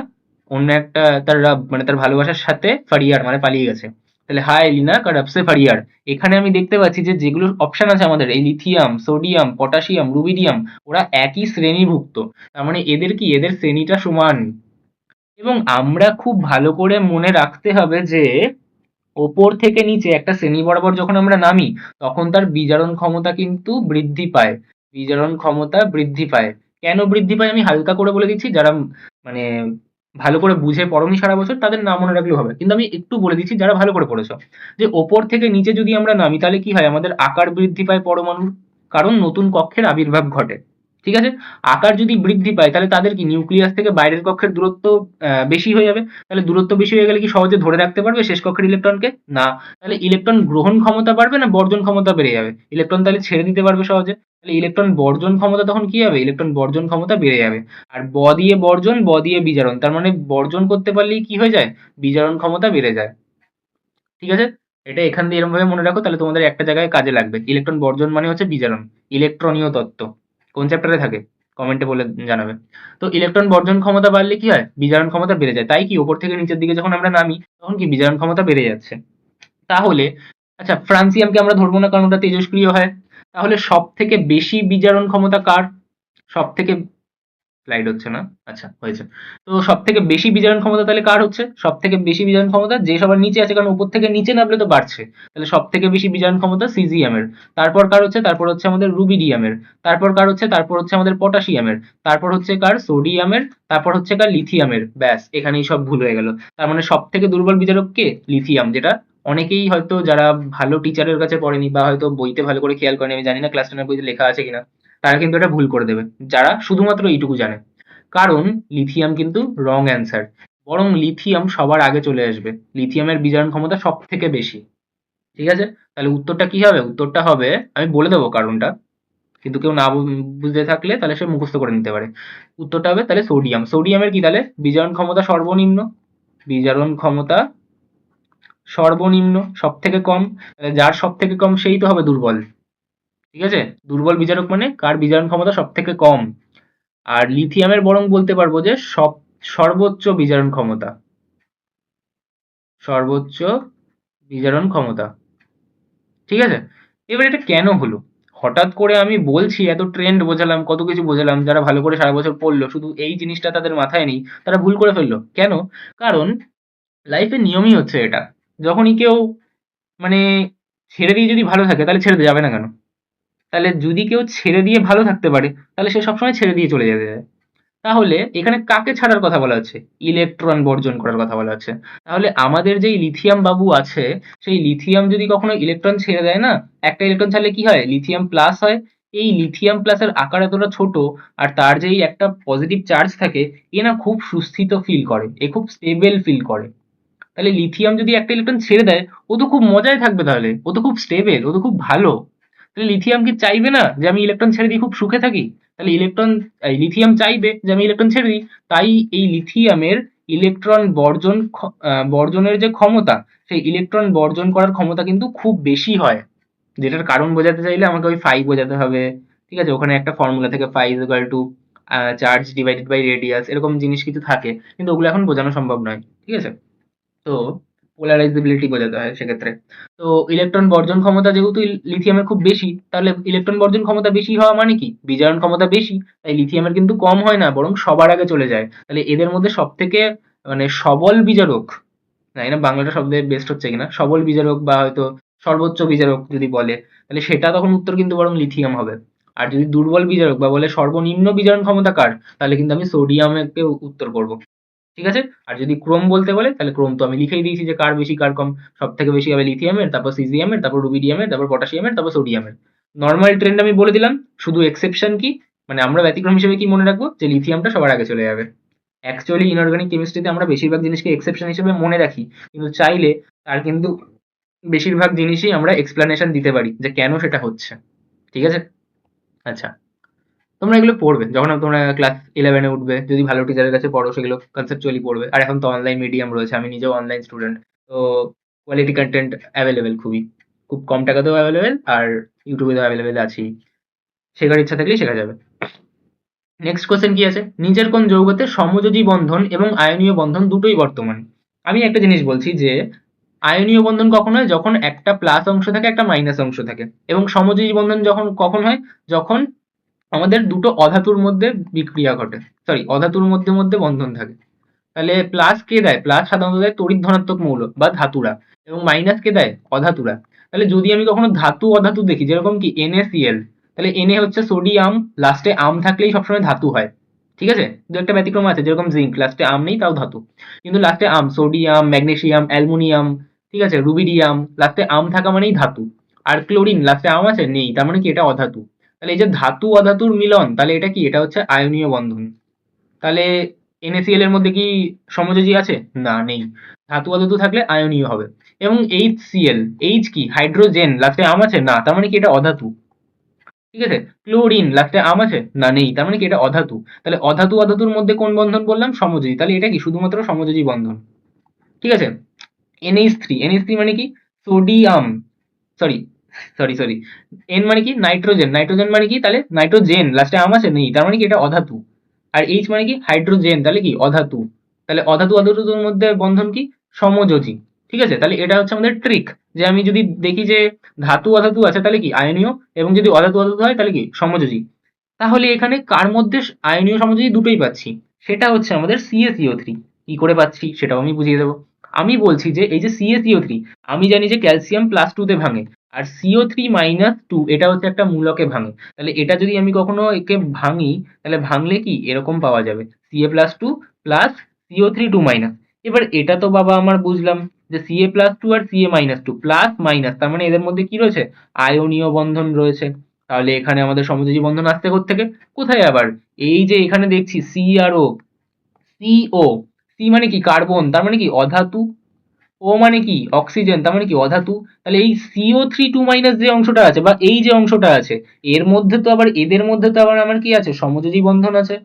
অন্য একটা তার রাব মানে তার ভালোবাসার সাথে, ফারিয়ার মানে পালিয়ে গেছে। তাহলে হায় লিনা কা রাব সে ফারিয়ার, এখানে আমি দেখতে পাচ্ছি যে যেগুলো অপশন আছে আমাদের, এই লিথিয়াম, সোডিয়াম, পটাশিয়াম, রুবিডিয়াম, ওরা একই শ্রেণীভুক্ত। তার মানে এদের কি, এদের শ্রেণীটা সমান। এবং আমরা খুব ভালো করে মনে রাখতে হবে যে ওপর থেকে নিচে একটা শ্রেণী বরাবর যখন আমরা নামি, তখন তার বিজারণ ক্ষমতা কিন্তু বৃদ্ধি পায়, বিজারণ ক্ষমতা বৃদ্ধি পায়। কেন বৃদ্ধি পায় আমি হালকা করে বলে দিচ্ছি, যারা মানে ভালো করে বুঝে পড়োনি সারা বছর তাদের না মনে রাখলেও হবে, কিন্তু আমি একটু বলে দিচ্ছি যারা ভালো করে পড়েছো, যে ওপর থেকে নিচে যদি আমরা নামি তাহলে কি হয়, আমাদের আকার বৃদ্ধি পায় পরমাণুর, কারণ নতুন কক্ষের আবির্ভাব ঘটে। ঠিক আছে, আকার যদি বৃদ্ধি পায় তাহলে তাদের কি নিউক্লিয়াস থেকে বাইরের কক্ষের দূরত্ব বেশি হয়ে যাবে, তাহলে দূরত্ব বেশি হয়ে গেলে কি সহজে ধরে রাখতে পারবে শেষ কক্ষের ইলেকট্রনকে? না। তাহলে ইলেকট্রন গ্রহণ ক্ষমতা বাড়বে না বর্জন ক্ষমতা বেড়ে যাবে? ইলেকট্রন তাহলে ছেড়ে দিতে পারবে সহজে, তাহলে ইলেকট্রন বর্জন ক্ষমতা তখন কি হবে, ইলেকট্রন বর্জন ক্ষমতা বেড়ে যাবে। আর দিয়ে বর্জন, দিয়ে বিজারণ, তার মানে বর্জন করতে পারলেই কি হয়ে যায়, বিজারণ ক্ষমতা বেড়ে যায়। ঠিক আছে, এটা এখান দিয়ে এরকম ভাবে মনে রাখো, তাহলে তোমাদের একটা জায়গায় কাজে লাগবে। ইলেকট্রন বর্জন মানে হচ্ছে বিজারণ, ইলেকট্রনীয় তত্ত্ব। কোন চ্যাপ্টারে থাকে কমেন্টে বলে জানাবে। তো ইলেকট্রন বর্জন ক্ষমতা বাড়লে কি হয়, বিজারণ ক্ষমতা বেড়ে যায়, তাই কি ওপর থেকে নিচের দিকে যখন আমরা নামি তখন কি বিজারণ ক্ষমতা বেড়ে যাচ্ছে। তাহলে আচ্ছা, ফ্রান্সিয়ামকে আমরা ধরবো না কারণ ওটা তেজস্ক্রিয় হয়, তাহলে সব থেকে বেশি বিজারণ ক্ষমতা কার, সব থেকে, স্লাইড হচ্ছে না, আচ্ছা হয়েছে। তো সব থেকে বেশি বিজারণ ক্ষমতা তাহলে কার হচ্ছে, সব থেকে বেশি বিজারণ ক্ষমতা যে সবার নিচে আছে, কারণ উপর থেকে নিচে নামলে তো বাড়ছে, তাহলে সব থেকে বেশি বিজারণ ক্ষমতা সিজিয়ামের। তারপর কার হচ্ছে, তারপর হচ্ছে আমাদের রুবিডিয়ামের। তারপর কার হচ্ছে, তারপর হচ্ছে আমাদের পটাশিয়ামের। তারপর হচ্ছে কার, সোডিয়ামের। তারপর হচ্ছে কার, লিথিয়ামের। ব্যাস, এখানেই সব ভুল হয়ে গেল। তার মানে সব থেকে দুর্বল বিজারক কে, লিথিয়াম, যেটা অনেকেই হয়তো যারা ভালো টিচারের কাছে পড়েনি বা হয়তো বইতে ভালো করে খেয়াল করেনি, আমি জানি না ক্লাস 10 বইতে লেখা আছে কিনা, তারা কিন্তু এটা ভুল করে দেবে, যারা শুধুমাত্র এইটুকু জানে। কারণ লিথিয়াম কিন্তু রং অ্যান্সার, বরং লিথিয়াম সবার আগে চলে আসবে, লিথিয়ামের বিজারণ ক্ষমতা সব থেকে বেশি। ঠিক আছে, তাহলে উত্তরটা কি হবে, উত্তরটা হবে, আমি বলে দেবো কারণটা, কিন্তু কেউ না বুঝতে থাকলে তাহলে সে মুখস্থ করে নিতে পারে। উত্তরটা হবে তাহলে সোডিয়াম। সোডিয়ামের কি তাহলে বিজারণ ক্ষমতা সর্বনিম্ন, বিজারণ ক্ষমতা সর্বনিম্ন, সব থেকে কম, তাহলে যার সব থেকে কম সেই তো হবে দুর্বল। ঠিক আছে, দুর্বল বিজারক মানে কার বিজারণ ক্ষমতা সব থেকে কম। আর লিথিয়ামের বরং বলতে পারবো যে সর্বোচ্চ বিজারণ ক্ষমতা, সর্বোচ্চ বিজারণ ক্ষমতা। ঠিক আছে, এবার এটা কেন হলো, হঠাৎ করে আমি বলছি এত ট্রেন্ড বোঝালাম, কত কিছু বোঝালাম, যারা ভালো করে সারা বছর পড়লো শুধু এই জিনিসটা তাদের মাথায় নেই, তারা ভুল করে ফেললো কেন, কারণ লাইফের নিয়মই হচ্ছে এটা, যখনই কেউ মানে ছেড়ে দিয়ে যদি ভালো থাকে তাহলে ছেড়ে দিয়ে যাবে না কেন, তাহলে যদি কেউ ছেড়ে দিয়ে ভালো থাকতে পারে তাহলে সে সবসময় ছেড়ে দিয়ে চলে যেতে চায়। তাহলে এখানে কাকে ছাড়ার কথা বলা হচ্ছে, ইলেকট্রন বর্জন করার কথা বলা হচ্ছে। তাহলে আমাদের যেই লিথিয়াম বাবু আছে, সেই লিথিয়াম যদি কখনো ইলেকট্রন ছেড়ে দেয় না, একটা ইলেকট্রন ছাড়লে কি হয়, লিথিয়াম প্লাস হয়। এই লিথিয়াম প্লাসের আকার এতটা ছোট, আর তার যেই একটা পজিটিভ চার্জ থাকে, এ না খুব সুস্থিত ফিল করে, এ খুব স্টেবল ফিল করে। তাহলে লিথিয়াম যদি একটা ইলেকট্রন ছেড়ে দেয়, ও তো খুব মজায় থাকবে, তাহলে ও তো খুব স্টেবল, ও তো খুব ভালো। তাহলে লিথিয়াম কি চাইবে না যে আমি ইলেকট্রন ছেড়ে দিয়ে খুব সুখে থাকি, তাহলে লিথিয়াম চাইবে যে আমি ইলেকট্রন ছেড়ে দিই। তাই এই লিথিয়ামের ইলেকট্রন বর্জনের যে ক্ষমতা, সেই ইলেকট্রন বর্জন করার ক্ষমতা কিন্তু খুব বেশি হয়। যেটার কারণ বোঝাতে চাইলে আমাকে ওই ফাই বোঝাতে হবে। ঠিক আছে, ওখানে একটা ফর্মুলা থেকে phi is equal to charge divided by radius, এরকম জিনিস কিছু থাকে, কিন্তু ওগুলো এখন বোঝানো সম্ভব নয়। ঠিক আছে, তো পোলারাইজেবিলিটি বোঝাতে হয় সেক্ষেত্রে। তো ইলেকট্রন বর্জন ক্ষমতা যেহেতু লিথিয়ামের খুব বেশি, তাহলে ইলেকট্রন বর্জন ক্ষমতা বেশি হওয়া মানে কি, বিজারণ ক্ষমতা বেশি, তাই লিথিয়ামের কিন্তু কম হয় না, বরং সবার আগে চলে যায়। তাহলে এদের মধ্যে সব থেকে মানে সবল বিজারক, জানি না বাংলাটা শব্দে বেস্ট হচ্ছে কিনা, সবল বিজারক বা হয়তো সর্বোচ্চ বিজারক যদি বলে, তাহলে সেটা তখন উত্তর কিন্তু বরং লিথিয়াম হবে। আর যদি দুর্বল বিজারক বা বলে সর্বনিম্ন বিজারণ ক্ষমতা কার, তাহলে কিন্তু আমি সোডিয়ামকে উত্তর করব। ঠিক আছে, আর যদি ক্রোম বলতে বলে তাহলে ক্রোম তো আমি লিখেই দিয়েছি যে কার বেশি কার কম, সব থেকে বেশি হবে লিথিয়ামের, তারপর সিজিয়ামের, তারপর রুবিডিয়ামের, তারপর পটাশিয়ামের, তারপর সোডিয়ামের। নর্মাল ট্রেন্ড আমি বলে দিলাম, শুধু এক্সেপশন কি, মানে আমরা ব্যতিক্রম হিসেবে কি মনে রাখবো, যে লিথিয়ামটা সবার আগে চলে যাবে। অ্যাকচুয়ালি ইনঅর্গানিক কেমিস্ট্রিতে আমরা বেশিরভাগ জিনিসকে এক্সেপশন হিসেবে মনে রাখি, কিন্তু চাইলে তার কিন্তু বেশিরভাগ জিনিসই আমরা এক্সপ্লানেশন দিতে পারি যে কেন সেটা হচ্ছে। ঠিক আছে, আচ্ছা, তোমরা এগুলো পড়বে যখন তোমরা ক্লাস 11-এ উঠবে, যদি ভালো টিচারের কাছে পড়ো সেগুলো কনসেপচুয়ালি পড়বে। আর এখন তো অনলাইন মিডিয়াম রয়েছে, আমি নিজেও অনলাইন স্টুডেন্ট, তো কোয়ালিটি কন্টেন্ট অ্যাভেলেবেল, খুব কম টাকাতেও অ্যাভেলেবেল, আর ইউটিউবে তো অ্যাভেলেবেল আছেই, শেখার ইচ্ছা থাকলেই শেখা যাবে। নেক্সট কোশ্চেন কি আছে, নিজের কোন যৌগতে সমযোজী বন্ধন এবং আয়নীয় বন্ধন দুটোই বর্তমান। আমি একটা জিনিস বলছি যে আয়নীয় বন্ধন কখন হয়, যখন একটা প্লাস অংশ থাকে একটা মাইনাস অংশ থাকে, এবং সমযোজী বন্ধন যখন কখন হয়, যখন আমাদের দুটো অধাতুর মধ্যে বিক্রিয়া ঘটে, সরি অধাতুর মধ্যে মধ্যে বন্ধন থাকে। তাহলে প্লাস কে দেয়, প্লাস সাধারণত দেয় তড়িৎ ধনাত্মক মৌল বা ধাতুরা, এবং মাইনাস কে দেয়, অধাতুরা। তাহলে যদি আমি কখনো ধাতু অধাতু দেখি, যেরকম কি NaCl, তাহলে Na হচ্ছে সোডিয়াম, লাস্টে আম থাকলেই সবসময় ধাতু হয়। ঠিক আছে, দু একটা ব্যতিক্রম আছে, যেরকম জিঙ্ক লাস্টে আম নেই তাও ধাতু, কিন্তু লাস্টে আম, সোডিয়াম, ম্যাগনেসিয়াম, অ্যালুমিনিয়াম, ঠিক আছে, রুবিডিয়াম, লাস্টে আম থাকা মানেই ধাতু। আর ক্লোরিন লাস্টে আম আছে নেই, তার মানে কি এটা অধাতু। তাহলে এই যে ধাতু অধাতুর মিলন, তাহলে এটা কি, এটা হচ্ছে আয়নীয় বন্ধন। তাহলে NaCl এর মধ্যে কি সমযোজী আছে? না, নেই। ধাতু অধাতু থাকলে আয়নীয় হবে। এবং HCl, এইচ কি, হাইড্রোজেন, লাস্টে আম আছে? না, তার মানে কি এটা অধাতু। ঠিক আছে, ক্লোরিন লাস্টে আম আছে? না, নেই, তার মানে কি এটা অধাতু। তাহলে অধাতু অধাতুর মধ্যে কোন বন্ধন বললাম? সমযোজী। তাহলে এটা কি শুধুমাত্র সমযোজী বন্ধন। ঠিক আছে। NH3 মানে কি, sodium, sorry sorry sorry, N মানে কি নাইট্রোজেন, নাইট্রোজেন মানে কি, তাহলে নাইট্রোজেন লাস্টে আম আছে? নেই, তার মানে কি এটা অধাতু। আর এইচ মানে কি হাইড্রোজেন, তাহলে কি অধাতু। তাহলে অধাতু অধাতুর মধ্যে বন্ধন কি, সমযোজী। ঠিক আছে, তাহলে এটা হচ্ছে আমাদের ট্রিক, যে আমি যদি দেখি যে ধাতু অধাতু আছে তাহলে কি আয়নীয়, এবং যদি অধাতু অধাতু হয় তাহলে কি সমযোজী। তাহলে এখানে কার মধ্যে আয়নীয় সমযোজী দুটোই পাচ্ছি, সেটা হচ্ছে আমাদের CaCO3। কি করে পাচ্ছি সেটাও আমি বুঝিয়ে দেবো। আমি বলছি যে এই যে CaCO3, আমি জানি যে ক্যালসিয়াম +2 তে ভাঙে, আর CO3-2 এটা হচ্ছে একটা মূলকে ভাঙে। তাহলে এটা যদি আমি কখনো একে ভাঙি, তাহলে ভাঙলে কি এরকম পাওয়া যাবে, Ca+2 প্লাস CO3 2-। এবার এটা তো বাবা আমার বুঝলাম যে Ca+2 আর Ca-2 প্লাস মাইনাস, তার মানে এদের মধ্যে কি রয়েছে, আয়নীয় বন্ধন রয়েছে। তাহলে এখানে আমাদের সমযোজী বন্ধন আসছে কোত্থেকে, কোথায় আবার, এই যে এখানে দেখছি সি আর ও, সিও, সি মানে কি কার্বন, তার মানে কি অধাতু, ও মানে কি অক্সিজেন, তার মানে কি অধাতু। তাহলে এই CO3 2- যে অংশটা আছে, বা এই যে অংশটা আছে, এর মধ্যে তো আবার, এদের মধ্যে তো আবার আমার কি আছে, সমযোজী বন্ধন আছে।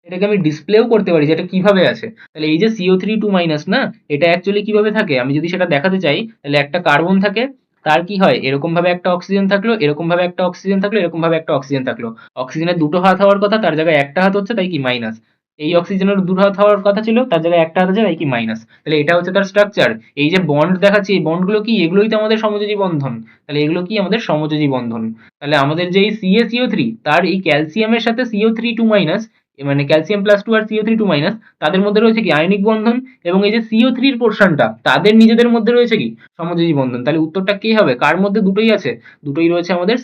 এটাকে আমি ডিসপ্লেও করতে পারি যে এটা কিভাবে আছে। তাহলে এই যে CO3 2- না, এটা অ্যাকচুয়ালি কিভাবে থাকে, আমি যদি সেটা দেখাতে চাই, তাহলে একটা কার্বন থাকে, তার কি হয়, এরকম ভাবে একটা অক্সিজেন থাকলো, এরকম ভাবে একটা অক্সিজেন থাকলো, এরকম ভাবে একটা অক্সিজেন থাকলো। অক্সিজেনের দুটো হাত হওয়ার কথা, তার জায়গায় একটা হাত হচ্ছে, তাই কি মাইনাস। এই অক্সিজেনের দুটো হাত হওয়ার কথা ছিল, তার জায়গায় একটা হাত আছে, তাই কি মাইনাস। তাহলে এটা হচ্ছে তার স্ট্রাকচার। এই যে বন্ড দেখাচ্ছি, এই বন্ডগুলো কি, এগুলোই তো আমাদের সমযোজী বন্ধন। তাহলে এগুলো কি আমাদের সমযোজী বন্ধন। তাহলে আমাদের যে এই CaCO3, তার এই ক্যালসিয়ামের সাথে CO3 2- মানে ক্যালসিয়াম+2 আর CO3 2- তাদের মধ্যে রয়েছে কি আয়নিক বন্ধন, এবং এই যে CO3 পোর্শনটা, তাদের নিজেদের মধ্যে রয়েছে কি সমযোজী বন্ধন। তাহলে উত্তরটা কি হবে, কার মধ্যে দুটোই আছে, দুটোই রয়েছে আমাদের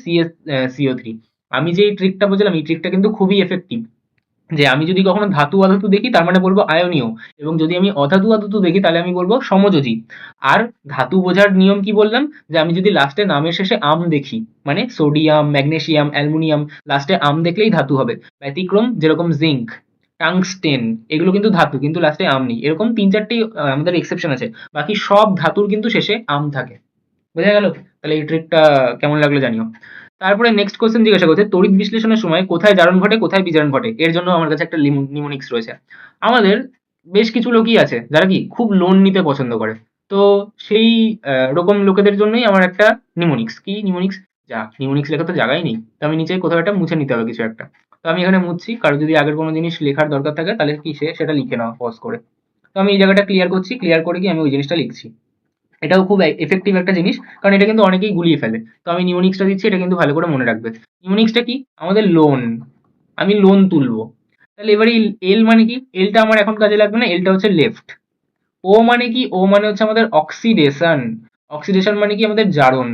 CO3। আমি যে এই ট্রিকটা বলছিলাম, এই ট্রিকটা কিন্তু খুবই এফেক্টিভ। যে আমি যদি কখনো ধাতু অধাতু দেখি, তার মানে বলবো আয়নীয়, এবং যদি আমি অধাতু অধাতু দেখি, তাহলে আমি বলবো সমযোজী। আর ধাতু বোঝার নিয়ম কি বললাম, যে আমি যদি লাস্টে নামের শেষে আম দেখি, মানে সোডিয়াম, ম্যাগনেসিয়াম, অ্যালুমিনিয়াম, লাস্টে আম দেখলেই ধাতু হবে। ব্যতিক্রম যেরকম জিঙ্ক, টাংস্টেন, এগুলো কিন্তু ধাতু, কিন্তু লাস্টে আম নেই। এরকম 3-4টি আমাদের এক্সেপশন আছে, বাকি সব ধাতুর কিন্তু শেষে আম থাকে। বোঝা গেল? তাহলে এই ট্রিকটা কেমন লাগলো জানিও। তারপরে নেক্সট কোশ্চেন জিজ্ঞাসা করছে, তড়িৎ বিশ্লেষণের সময় কোথায় জারণ ঘটে, কোথায় বিজারণ ঘটে। এর জন্য আমার কাছে একটা নিমোনিক্স রয়েছে। আমাদের বেশ কিছু লোকই আছে যারা কি খুব লোন নিতে পছন্দ করে। তো সেই রকম লোকেদের জন্যই আমার একটা নিমোনিক্স। কি নিমোনিক্স, যা নিমোনিক্স লেখা তো জায়গায় নেই, তো আমি নিচে কোথাও একটা মুছে নিতে হবে কিছু একটা। তো আমি এখানে মুছছি, কারো যদি আগের কোনো জিনিস লেখার দরকার থাকে, তাহলে কি সে সেটা লিখে নাও পজ করে। তো আমি এই জায়গাটা ক্লিয়ার করছি, ক্লিয়ার করে কি আমি ওই জিনিসটা লিখছি। এটাও খুব এফেক্টিভ একটা জিনিস, কারণ এটা কিন্তু অনেকেই গুলিয়ে ফেলে। তো আমি নিউনিক্সটা দিচ্ছি, এটা কিন্তু ভালো করে মনে রাখবে। নিউনিক্সটা কি, আমাদের লোন, আমি লোন তুলবো। তাহলে এবারে এল মানে কি, এলটা আমার এখন কাজে লাগবে না, এলটা হচ্ছে লেফট। ও মানে কি, ও মানে হচ্ছে আমাদের অক্সিডেশন, অক্সিডেশন মানে কি আমাদের জারণ।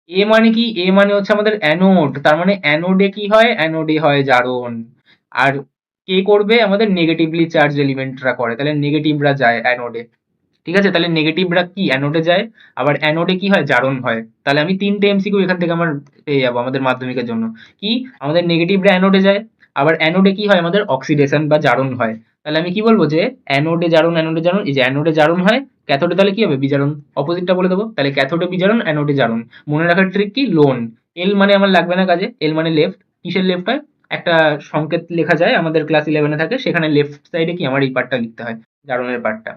এ মানে কি, এ মানে হচ্ছে আমাদের অ্যানোড, তার মানে অ্যানোডে কি হয়, অ্যানোডে হয় জারণ। আর কে করবে, আমাদের নেগেটিভলি চার্জ এলিমেন্টরা করে, তাহলে নেগেটিভরা যায় অ্যানোডে। ঠিক আছে, তাহলে নেগেটিভরা কি অ্যানোডে যায়, আবার অ্যানোডে কি হয়, জারণ হয়। তাহলে আমি 3টে এমসিকিউ এখান থেকে আমার পেয়ে যাবো আমাদের মাধ্যমিকের জন্য। কি, আমাদের নেগেটিভরা অ্যানোডে যায়, আবার অ্যানোডে কি হয়, আমাদের অক্সিডেশন বা জারণ হয়। তাহলে আমি কি বলবো, যে অ্যানোডে জারণ, অ্যানোডে জারণ, এই যে অ্যানোডে জারণ হয়, ক্যাথোডে তাহলে কি হবে, বিজারণ। অপোজিটটা বলে দেবো, তাহলে ক্যাথোডে বিজারণ, অ্যানোডে জারণ। মনে রাখার ট্রিক কি, লোন। এল মানে আমার লাগবে না কাজে, এল মানে লেফট। কিসের লেফট হয়, একটা সংকেত লেখা যায় আমাদের ক্লাস 11-এ থাকে, সেখানে লেফট সাইডে কি আমার এই পার্টটা লিখতে হয়, জারণের পার্টটা।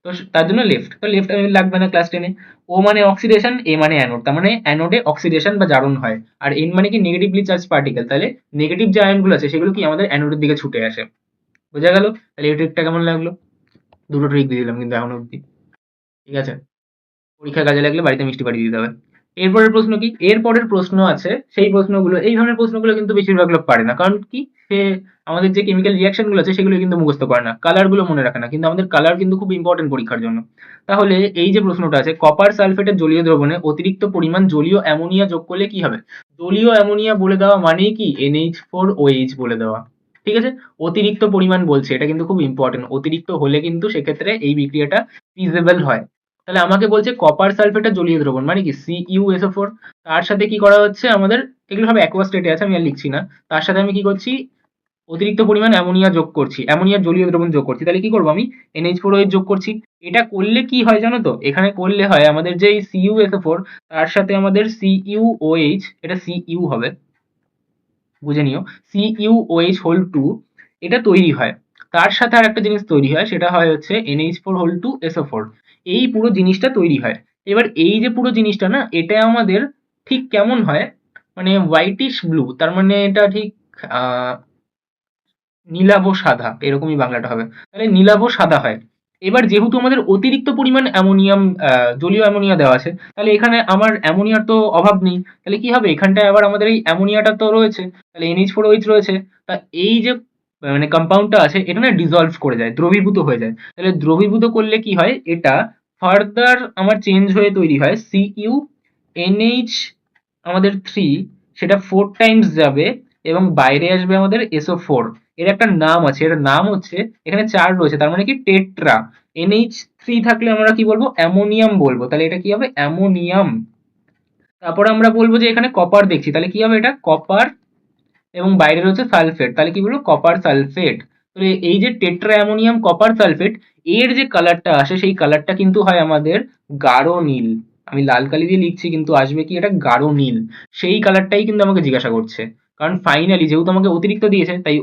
তো তার জন্য লেফট, তো লেফট আমি লাগবে না ক্লাস 10-এ। ও মানে অক্সিডেশন, এ মানে অ্যানোড, তার মানে অ্যানোডে অক্সিডেশন বা জারণ হয়। আর এন মানে কি নেগেটিভলি চার্জ পার্টিকেল, তাহলে নেগেটিভ যে আয়নগুলো আছে সেগুলো কি আমাদের অ্যানোডের দিকে ছুটে আসে। বোঝা গেল? তাহলে এই ট্রিকটা কেমন লাগলো, দুটো ট্রিক দিয়ে দিলাম কিন্তু এখন অব্দি। ঠিক আছে, পরীক্ষায় কাজে লাগলে বাড়িতে মিষ্টি পাঠিয়ে দিতে হবে। এরপরের প্রশ্ন কি, এরপরের প্রশ্ন আছে, সেই প্রশ্নগুলো, এই ধরনের প্রশ্নগুলো কিন্তু বেশিরভাগ লোক পারে না, কারণ কি, সে আমাদের যে কেমিক্যাল রিয়াকশন গুলো আছে সেগুলো কিন্তু মুখস্থ করে না, কালার গুলো মনে রাখে না, কিন্তু আমাদের কালার কিন্তু খুব ইম্পর্টেন্ট পরীক্ষার জন্য। তাহলে এই যে প্রশ্নটা আছে, কপার সালফেটের জলীয় দ্রবণে অতিরিক্ত পরিমাণ জলীয় অ্যামোনিয়া যোগ করলে কি হবে। জলীয় অ্যামোনিয়া বলে দেওয়া মানেই কি NH4OH বলে দেওয়া। ঠিক আছে? অতিরিক্ত পরিমাণ বলছে, এটা কিন্তু খুব ইম্পর্টেন্ট। অতিরিক্ত হলে কিন্তু সেক্ষেত্রে এই বিক্রিয়াটা ফিজিবল হয়। তাহলে আমাকে বলছে কপার সালফেটের জলীয় দ্রবণ মানে কি CuSO4, তার সাথে কি করা হচ্ছে আমাদের, এগুলো সব অ্যাকোয়া স্টেটে আছে আমি আর লিখছি না। তার সাথে আমি কি করছি, অতিরিক্ত পরিমাণ অ্যামোনিয়া যোগ করছি, অ্যামোনিয়ার জলীয় দ্রবণ যোগ করছি। তাহলে কি করবো আমি, NH4OH যোগ করছি। এটা করলে কি হয় জানো তো, এখানে করলে হয় আমাদের যে CuSO4 তার সাথে আমাদের CuOH, এটা Cu হবে, বুঝে নিও, CuOH হোল 2 এটা তৈরি হয়। তার সাথে আর একটা জিনিস তৈরি হয়, সেটা হয় হচ্ছে NH4 হোল 2 SO4। এই পুরো জিনিসটা তৈরি হয়। এবার এই যে পুরো জিনিসটা না, এটা আমাদের ঠিক কেমন হয়, মানে হোয়াইটিশ ব্লু, তার মানে এটা ঠিক আহ নীলাভ সাদা, এরকমই বাংলাটা হবে। তাহলে নীলাভ সাদা হয়। এবার যেহেতু আমাদের অতিরিক্ত পরিমাণ অ্যামোনিয়াম, জলীয় অ্যামোনিয়া দেওয়া আছে, তাহলে এখানে আমার অ্যামোনিয়ার তো অভাব নেই। তাহলে কি হবে, এখানটায় আবার আমাদের এই অ্যামোনিয়াটা তো রয়েছে, তাহলে NH4OH রয়েছে। তা এই যে মানে কম্পাউন্ডটা আছে, এটা না ডিসলভ করে যায়, দ্রবীভূত হয়ে যায়। তাহলে দ্রবীভূত করলে কি হয়, এটা ফার্দার আমার চেঞ্জ হয়ে তৈরি হয় CuNH আমাদের 3, সেটা 4 টাইমস যাবে এবং বাইরে আসবে আমাদের SO4। এর একটা নাম আছে, এর নাম হচ্ছে, এখানে 4 রয়েছে তার মানে কি টেট্রা। NH3 থাকলে আমরা কি বলবো, অ্যামোনিয়াম বলবো। তাহলে এটা কি হবে, অ্যামোনিয়াম। তারপরে আমরা বলবো যে এখানে কপার দেখছি, তাহলে কি হবে, এটা কপার এবং বাইরে রয়েছে সালফেট, তাহলে কি বলবো, কপার সালফেট। তো এই যে টেট্রা অ্যামোনিয়াম কপার সালফেট, এর যে কালারটা আসে সেই কালারটা কিন্তু হয় আমাদের গাঢ় নীল। আমি লাল কালি দিয়ে লিখছি কিন্তু আসবে কি, এটা গাঢ় নীল। সেই কালারটাই কিন্তু আমাকে জিজ্ঞাসা করছে, কারণ ফাইনালি যেহেতু আমাকে অতিরিক্ত দিয়েছে, তাই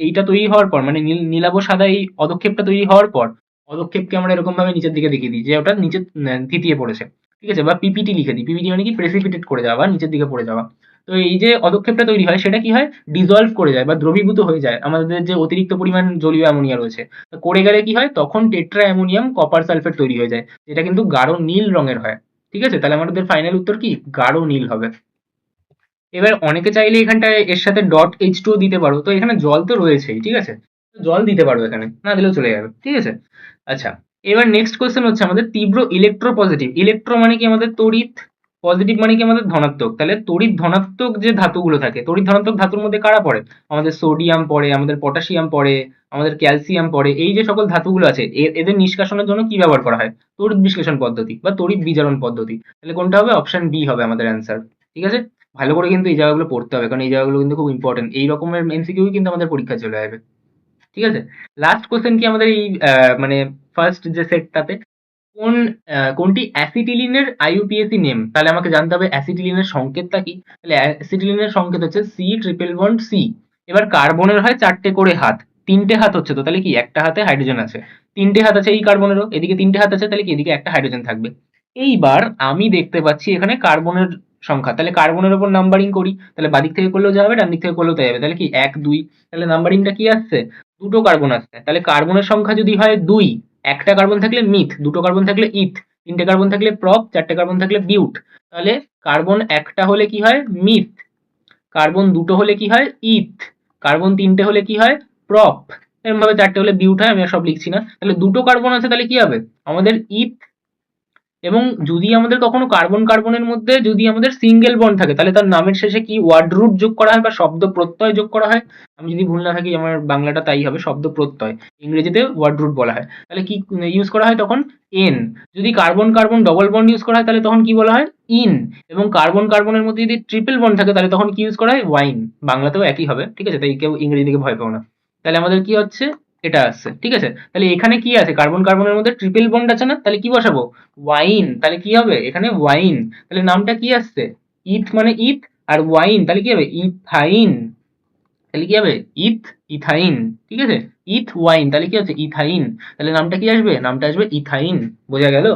এইটা তৈরি হওয়ার পর মানে নীলাভ সাদা এই অধক্ষেপটা তৈরি হওয়ার পর, পদক্ষেপকে আমরা এরকম ভাবে নিচের দিকে দেখিয়ে দিই যে ওটা নিচে থিতিয়ে পড়েছে। ঠিক আছে, বা পিপিটি লিখে দিই, পিপিটি মানে কি প্রেসিপিটেট করে যাওয়া বা নিচের দিকে পড়ে যাওয়া। তো এই যে অধক্ষেপটা তৈরি হয় সেটা কি হয়, ডিজলভ করে যায় বা দ্রবীভূত হয়ে যায় আমাদের যে অতিরিক্ত পরিমাণ জলীয় অ্যামোনিয়া রয়েছে। তো করে গেলে কি হয়, তখন টেট্রা অ্যামোনিয়াম কপার সালফেট তৈরি হয়ে যায়, যেটা কিন্তু গাঢ় নীল রঙের হয়। ঠিক আছে, তাহলে আমাদের ফাইনাল উত্তর কি, গাঢ় নীল হবে। এবার অনেকে চাইলে এখানটায় এর সাথে .H2 দিতে পারো, তো এখানে জল তো রয়েছেই, ঠিক আছে, জল দিতে পারো, এখানে না দিলেও চলে যাবে, ঠিক আছে। আচ্ছা, এবার নেক্সট কোয়েশ্চেন হচ্ছে আমাদের তীব্র ইলেকট্রো পজিটিভ। ইলেকট্রো মানে কি আমাদের তড়িৎ, পজিটিভ মানে কি আমাদের ধনাত্মক। তাহলে তড়িৎ ধনাত্মক যে ধাতুগুলো থাকে, তড়িৎ ধনাত্মক ধাতুর মধ্যে কারা পড়ে, আমাদের সোডিয়াম পড়ে, আমাদের পটাশিয়াম পড়ে, আমাদের ক্যালসিয়াম পড়ে। এই যে সকল ধাতুগুলো আছে এদের নিষ্কাশনের জন্য কি ব্যবহার করা হয়, তড়িৎ বিশ্লেষণ পদ্ধতি বা তড়িৎ বিজারণ পদ্ধতি। তাহলে কোনটা হবে, অপশন বি হবে আমাদের অ্যান্সার। ঠিক আছে, ভালো করে কিন্তু এই জায়গাগুলো পড়তে হবে, কারণ এই জায়গাগুলো কিন্তু খুব ইম্পর্টেন্ট। এই রকমের এমসিকিউ কিন্তু আমাদের পরীক্ষায় চলে আসবে। ঠিক আছে, লাস্ট কোশ্চেন কি আমাদের এই মানে ফার্স্ট যে সেটটাতে, কোনটি অ্যাসিটিলিনের আইইউপিএসি নেম। তাহলে আমাকে জানতে হবে অ্যাসিটিলিনের সংকেতটা কি। তাহলে অ্যাসিটিলিনের সংকেত হচ্ছে C∼C। এবার কার্বনের হয় 4টে করে হাত, 3টে হাত হচ্ছে, তো তাহলে কি একটা হাতে হাইড্রোজেন আছে, 3টে হাত আছে এই কার্বনেরও, এদিকে 3টে হাত আছে, তাহলে কি এদিকে একটা হাইড্রোজেন থাকবে। এইবার আমি দেখতে পাচ্ছি এখানে কার্বনের সংখ্যা, তাহলে কার্বনের উপর নাম্বারিং করি, তাহলে বাদিক থেকে করলেও যাবে ডান দিক থেকে করলেও তাই যাবে। তাহলে কি 1 2, তাহলে নাম্বারিংটা কি আসছে, দুটো কার্বন আসছে। তাহলে কার্বনের সংখ্যা যদি হয় 2, একটা কার্বন থাকলে মিথ, দুটো কার্বন থাকলে ইথ, 3টে কার্বন থাকলে প্রপ, 4টে কার্বন থাকলে বিউট। তাহলে কার্বন একটা হলে কি হয়, মিথ, কার্বন দুটো হলে কি হয়, ইথ, কার্বন 3টে হলে কি হয়, প্রপ, এরকম ভাবে 4টে হলে বিউট হয়। আমি আর সব লিখছি না। তাহলে দুটো কার্বন আছে, তাহলে কি হবে আমাদের ইথ। এবং যদি আমাদের কখনো কার্বন কার্বনের মধ্যে যদি আমাদের সিঙ্গেল বন্ড থাকে, তাহলে তার নামের শেষে কি ওয়ার্ড রুট যোগ করা হয় বা শব্দ প্রত্যয় যোগ করা হয়। আমি যদি ভুল না থাকি আমার বাংলাটা তাই হবে, শব্দ প্রত্যয়, ইংরেজিতে ওয়ার্ড রুট বলা হয়। তাহলে কি ইউজ করা হয় তখন, এন। যদি carbon carbon double bond use করা হয় তাহলে তখন কি বলা হয়, ইন। এবং কার্বন কার্বনের মধ্যে যদি ট্রিপল বন্ড থাকে তাহলে তখন কি ইউজ করা হয়, ওয়াইন। বাংলাতেও একই হবে, ঠিক আছে, তাই কেউ ইংরেজি দিকে ভয় পাও না। তাহলে আমাদের কি হচ্ছে, এটা আসছে, ঠিক আছে। তাহলে এখানে কি আছে, কার্বন কার্বনের মধ্যে ট্রিপল বন্ড আছে না, তাহলে কি বসাবো, ওয়াইন। তাহলে কি হবে এখানে, ওয়াইন। তাহলে নামটা কি আসছে, ইথ মানে ইথ, আর ওয়াইন তাহলে কি হবে, ইথাইন। তাহলে কি হবে, ইথ ইথাইন। ঠিক আছে, ইথ ওয়াইন তাহলে কি হচ্ছে, ইথাইন। তাহলে নামটা কি আসবে, নামটা আসবে ইথাইন। বোঝা গেল,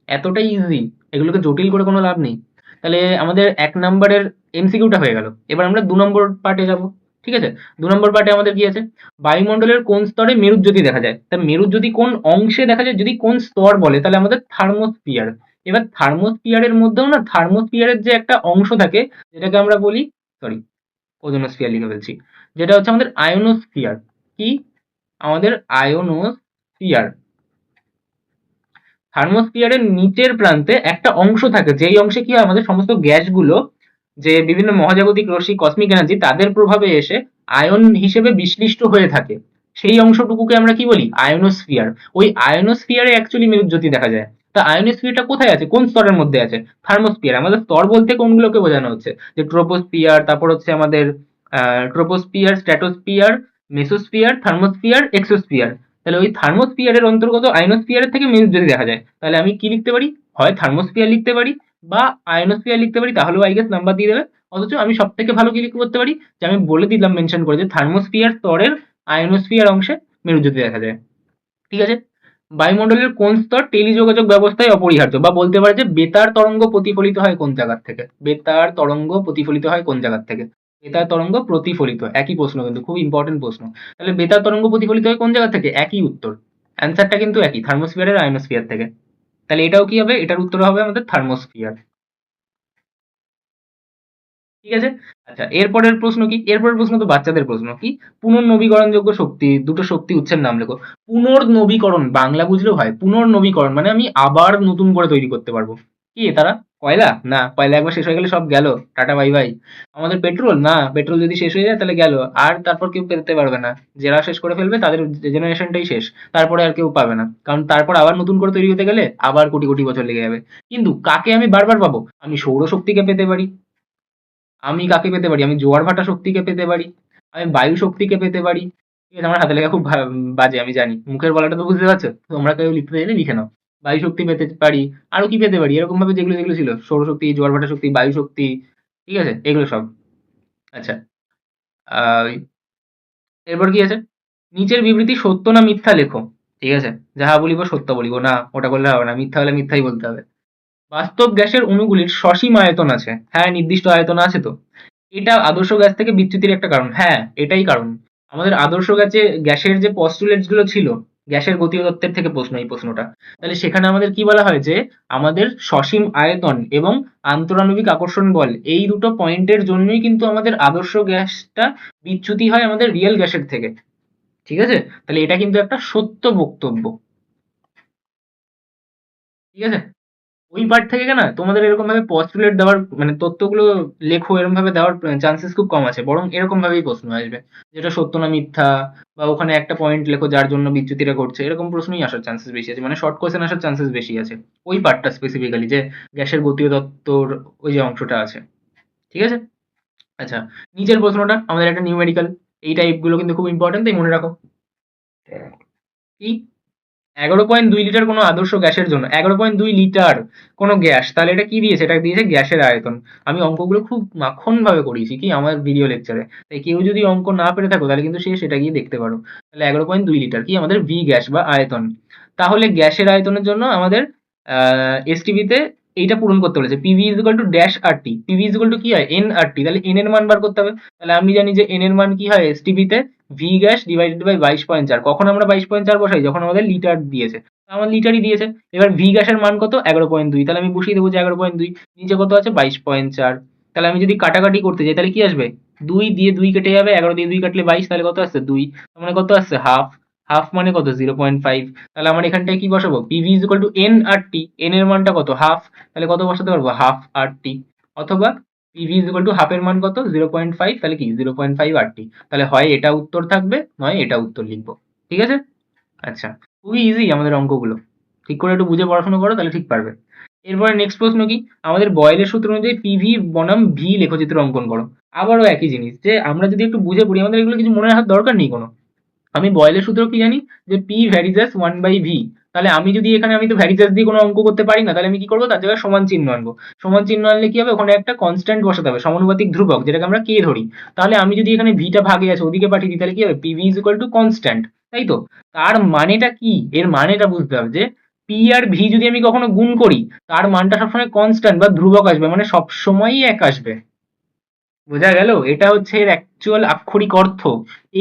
এতটাই ইজি, এগুলোকে জটিল করে কোনো লাভ নেই। তাহলে আমাদের 1 নম্বরের এমসিকিউটা হয়ে গেল। এবার আমরা 2 নম্বর পার্টে যাব। ঠিক আছে, 2 নম্বর পার্টে আমাদের কি আছে, বায়ুমণ্ডলের কোন স্তরে মেরুজ্যোতি দেখা যায়। তা মেরুজ্যোতি কোন অংশে দেখা যায়, যদি কোন স্তর বলে তাহলে আমাদের থার্মোস্ফিয়ার। এবার থার্মোস্ফিয়ারের মধ্যেও না, থার্মোস্ফিয়ারের যে একটা অংশ থাকে যেটাকে আমরা বলি, সরি ওজোনোস্ফিয়ার লিখে ফেলছি, যেটা হচ্ছে আমাদের আয়োনোস্ফিয়ার। কি, আমাদের আয়োনোস্ফিয়ার। থার্মোস্ফিয়ারের নিচের প্রান্তে একটা অংশ থাকে, যেই অংশে কি হয়, আমাদের সমস্ত গ্যাসগুলো, যে বিভিন্ন মহাজাগতিক রশ্মি কসমিক এনার্জি তাদের প্রভাবে এসে আয়ন হিসেবে বিশ্লিষ্ট হয়ে থাকে, সেই অংশটুকুকে আমরা কি বলি? আয়নোস্ফিয়ার। ওই আয়নোস্ফিয়ারে অ্যাকচুয়ালি মেরুজ্যোতি দেখা যায়। তা আয়নোস্ফিয়ারটা কোথায় আছে? কোন স্তরের মধ্যে আছে? থার্মোস্ফিয়ার। আমাদের স্তর বলতে কোনগুলোকে বোঝানো হচ্ছে? যে ট্রোপোস্ফিয়ার, তারপর হচ্ছে আমাদের troposphere, stratosphere, mesosphere, thermosphere, exosphere. তাহলে ওই থার্মোস্ফিয়ারের অন্তর্গত আয়নোস্ফিয়ারের থেকে মেরুজ্যোতি দেখা যায়। তাহলে আমি কি লিখতে পারি? হয় থার্মোস্ফিয়ার লিখতে পারি বা আয়নোস্ফিয়ার লিখতে পারি, তাহলেও আই গেস নাম্বার দিয়ে দেবে। অথচ আমি সব থেকে ভালো কি লিখতে করতে পারি, যে আমি বলে দিলাম মেনশন করে যে থার্মোস্ফিয়ার স্তরের আয়নোস্ফিয়ার অংশে মেরুজ্যোতি দেখা যায়। ঠিক আছে? বায়ুমণ্ডলের কোন স্তর টেলিযোগাযোগ ব্যবস্থায় অপরিহার্য, বা বলতে পারে যে বেতার তরঙ্গ প্রতিফলিত হয় কোন জায়গার থেকে? বেতার তরঙ্গ প্রতিফলিত হয় কোন জায়গার থেকে? বেতার তরঙ্গ প্রতিফলিত, একই প্রশ্ন কিন্তু খুব ইম্পর্টেন্ট প্রশ্ন। তাহলে বেতার তরঙ্গ প্রতিফলিত হয় কোন জায়গা থেকে? একই উত্তর, অ্যান্সারটা কিন্তু একই, থার্মোস্ফিয়ারের আয়নোস্ফিয়ার থেকে। তাহলে এটাও কি হবে? এটার উত্তর হবে আমাদের থার্মোস্ফিয়ার। ঠিক আছে? আচ্ছা, এরপরের প্রশ্ন কি? এরপরের প্রশ্ন তো বাচ্চাদের প্রশ্ন। কি? পুনর্নবীকরণযোগ্য শক্তি, দুটো শক্তি উৎসের নাম লেখো। পুনর্নবীকরণ বাংলা বুঝলেও হয়। পুনর্নবীকরণ মানে আমি আবার নতুন করে তৈরি করতে পারবো। কি তারা? কয়লা? না, কয়লা একবার শেষ হয়ে গেলে সব গেল, টাটা বাই বাই। আমাদের পেট্রোল? না, পেট্রোল যদি শেষ হয়ে যায় তাহলে গেল, আর তারপর কেউ পেতে পারবে না। যারা শেষ করে ফেলবে তাদের জেনারেশনটাই শেষ, তারপরে আর কেউ পাবে না, কারণ তারপর আবার নতুন করে তৈরি হতে গেলে আবার কোটি কোটি বছর লেগে যাবে। কিন্তু কাকে আমি বারবার পাবো? আমি সৌরশক্তিকে পেতে পারি। আমি কাকে পেতে পারি? আমি জোয়ার ভাটা শক্তিকে পেতে পারি, আমি বায়ু শক্তিকে পেতে পারি। ঠিক আছে? আমার হাতে লেখা খুব বাজে আমি জানি, মুখের বলাটা তো বুঝতে পারছো। তোমরা কেউ লিখতে চাইলে লিখে নাও। বায়ু শক্তি পেতে পারি। আরো কি পেতে পারি? এরকম ভাবে যেগুলো যেগুলো ছিল, সৌরশক্তি, জোয়ার ভাটা শক্তি, বায়ু শক্তি। ঠিক আছে? এগুলো সব। আচ্ছা, আহ এরপর কি আছে? নিচের বিবৃতি সত্য না মিথ্যা লেখো। ঠিক আছে? যাহা বলিব সত্য বলিব না, ওটা করলে হবে না, মিথ্যা হলে মিথ্যাই বলতে হবে। বাস্তব গ্যাসের অণুগুলির সসীম আয়তন আছে। হ্যাঁ, নির্দিষ্ট আয়তন আছে তো। এটা আদর্শ গ্যাস থেকে বিচ্যুতির একটা কারণ। হ্যাঁ, এটাই কারণ। আমাদের আদর্শ গ্যাসের যে পস্টুলেটস গুলো ছিল, গ্যাসের গতীয় তত্ত্বের থেকে প্রশ্ন, এই প্রশ্নটা। তাহলে সেখানে আমাদের কি বলা হয় যে আমাদের সসীম আয়তন এবং আন্তরাণবিক আকর্ষণ বল, এই দুটো পয়েন্টের জন্যই কিন্তু আমাদের আদর্শ গ্যাসটা বিচ্যুতি হয় আমাদের রিয়েল গ্যাসের থেকে। ঠিক আছে? তাহলে এটা কিন্তু একটা সত্য বক্তব্য। ঠিক আছে? ওই পার্ট থেকে না তোমাদের এরকম ভাবে পস্টুলেট দেওয়ার মানে তথ্যগুলো লেখো, এরকম ভাবে দেওয়ার চান্সেস খুব কম আছে, বরং এরকম ভাবেই প্রশ্ন আসবে, যেটা সত্য না মিথ্যা, বা ওখানে একটা পয়েন্ট লেখো যার জন্য বিচ্যুতিটা ঘটছে, এরকম প্রশ্নই আসার চান্সেস বেশি আছে, মানে শর্ট কোয়েশ্চেন আসার চান্সেস বেশি আছে ওই পার্টটা স্পেসিফিক্যালি, যে গ্যাসের গতীয় তত্ত্বর ওই যে অংশটা আছে। ঠিক আছে? আচ্ছা, নিচের প্রশ্নটা আমাদের একটা নিউমেরিক্যাল, এই টাইপগুলো কিন্তু খুব ইম্পর্টেন্ট, তাই মনে রাখো। কি? 11.2 লিটার কোনো আদর্শ গ্যাসের জন্য, 11.2 লিটার কোনো গ্যাস, তাহলে এটা কি দিয়েছে? এটা দিয়েছে গ্যাসের আয়তন। আমি অঙ্কগুলো খুব মাখন ভাবে করিয়েছি কি আমার ভিডিও লেকচারে, তাই কেউ যদি অঙ্ক না পেরে থাকো তাহলে কিন্তু সে সেটা গিয়ে দেখতে পারো। তাহলে 11.2 লিটার কি আমাদের ভি গ্যাস বা আয়তন। তাহলে গ্যাসের আয়তনের জন্য আমাদের এসটিভিতে এইটা পূরণ করতে বলেছে, PV is equal to dash R T. PV is equal to কি হয়? N R T. তাহলে এন এর মান বার করতে হবে। তাহলে আমি জানি যে এন এর মান কি হয় এসটিভিতে? V gas divided by 22.4। কখন আমরা 22.4 বসাই? যখন আমাদের লিটার দিয়েছে, আমার লিটারই দিয়েছে। এবার ভি গ্যাসের মান কত? 11.2। তাহলে আমি বসিয়ে দেবো যে 11.2, নিচে কত আছে? 22.4। তাহলে আমি যদি কাটাকাটি করতে যাই তাহলে কি আসবে? 2 দিয়ে 2 কেটে যাবে, 11 দিয়ে 2 কাটলে 22, তাহলে কত আসছে? 2। মানে কত আসছে? হাফ। হাফ মানে কত? 0.5। তাহলে আমার এখানটায় কি বসাবো? PV is equal to N R T. N এর মানটা কত? হাফ। তাহলে কত বসাতে পারবো? Half R T. অথবা PV is equal to half এর মান কত? 0.5। তাহলে কি? 0.5 আর টি। তাহলে হয় এটা উত্তর থাকবে, নয় এটা উত্তর লিখবো। ঠিক আছে? আচ্ছা, খুবই ইজি আমাদের অঙ্কগুলো। ঠিক করে একটু বুঝে পড়াশোনা করো, তাহলে ঠিক পারবে। এরপরে নেক্সট প্রশ্ন কি? আমাদের বয়েলের সূত্র অনুযায়ী পিভি বনাম ভি লেখচিত্র অঙ্কন করো। আবারও একই জিনিস, যে আমরা যদি একটু বুঝে পড়ি, আমাদের এগুলো কিছু মনে রাখার দরকার নেই কোনো। আমি বয়েলের সূত্র কি জানি? যে পি ভ্যারিজাস 1/v। তাহলে আমি যদি এখানে, আমি তো ভ্যারিজাস দিয়ে কোনো অঙ্ক করতে পারি না, তাহলে আমি কি করবো? তার জায়গায় সমান চিহ্ন আনবো। সমান চিহ্ন আনলে কি হবে? ওখানে একটা কনস্ট্যান্ট বসাতে হবে, সমানুপাতিক ধ্রুবক, যেটাকে আমরা কে ধরি। তাহলে আমি যদি এখানে ভিটা ভাগে আছে ওদিকে পাঠিয়ে দিই, তাহলে কি হবে? PV is equal to constant. তাই তো? তার মানেটা কি? এর মানেটা বুঝতে হবে যে পি আর ভি যদি আমি কখনো গুণ করি, তার মানটা সবসময় কনস্ট্যান্ট বা ধ্রুবক আসবে, মানে সবসময়ই এক আসবে। বোঝা গেল? এটা হচ্ছে এর অ্যাকচুয়াল আক্ষরিক অর্থ।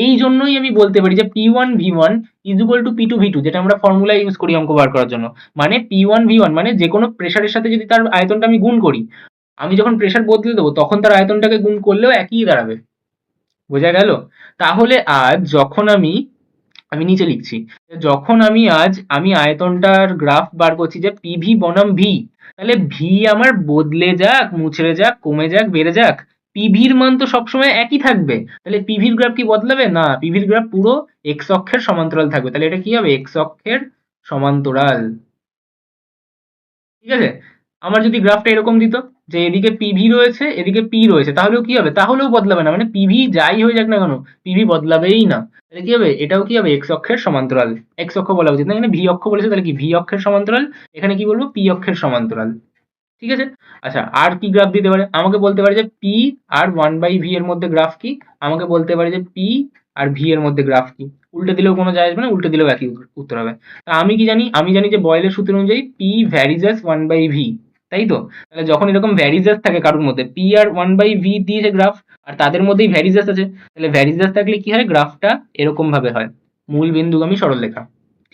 এই জন্যই আমি বলতে পারি যে P one V one is equal to P two V two, যেটা আমরা ফর্মুলা ইউজ করি অঙ্ক বার করার জন্য। মানে পি ওয়ান ভি ওয়ান মানে যে কোনো প্রেশারের সাথে যদি তার আয়তনটা আমি গুণ করি, আমি যখন প্রেশার বদলে দেবো তখন তার আয়তনটাকে গুণ করলেও একই দাঁড়াবে। বোঝা গেল? তাহলে আজ যখন আমি, আমি নিচে লিখছি, যখন আমি আয়তনটার গ্রাফ বার করছি যে পিভি বনাম ভি, তাহলে ভি আমার বদলে যাক, মুছড়ে যাক, কমে যাক, বেড়ে যাক, পিভির মান তো সবসময় একই থাকবে, তাহলে পিভির গ্রাফ কি বদলাবে? না, পিভির গ্রাফ পুরো এক্স অক্ষের সমান্তরাল থাকবে, তাহলে এটা কি হবে? এক্স অক্ষের সমান্তরাল। ঠিক আছে? আমার যদি গ্রাফটা এরকম দিত যে এদিকে পিভি রয়েছে, এদিকে পি রয়েছে, তাহলেও কি হবে? তাহলেও বদলাবে না, মানে পিভি যাই হয়ে যাক না কেন, পিভি বদলাবেই না। তাহলে কি হবে? এটাও কি হবে? এক্স অক্ষের সমান্তরাল। এক্স অক্ষ বলা উচিত না, এখানে ভি অক্ষ বলেছে, তাহলে কি ভি অক্ষের সমান্তরাল, এখানে কি বলবো? পি অক্ষের সমান্তরাল। ঠিক আছে? আচ্ছা, আর কি গ্রাফ দিতে পারে? আমাকে বলতে পারে যে পি আর 1/v এর মধ্যে গ্রাফ কি? আমাকে বলতে পারে যে পি আর ভি এর মধ্যে গ্রাফ কি? উল্টে দিলেও কোনো যায় আসবে না, উল্টে দিলেও একই উত্তর হবে। তা আমি কি জানি? আমি জানি যে বয়েলের সূত্র অনুযায়ী পি ভ্যারিজ অ্যাজ 1/v, তাই তো? তাহলে যখন এরকম ভ্যারিজেস থাকে কারোর মধ্যে, পি আর 1/v দিয়েছে গ্রাফ, আর তাদের মধ্যেই ভ্যারিজেস আছে, তাহলে ভ্যারিজেস থাকলে কি হয়? গ্রাফটা এরকম ভাবে হয়, মূল বিন্দুগামী সরলরেখা।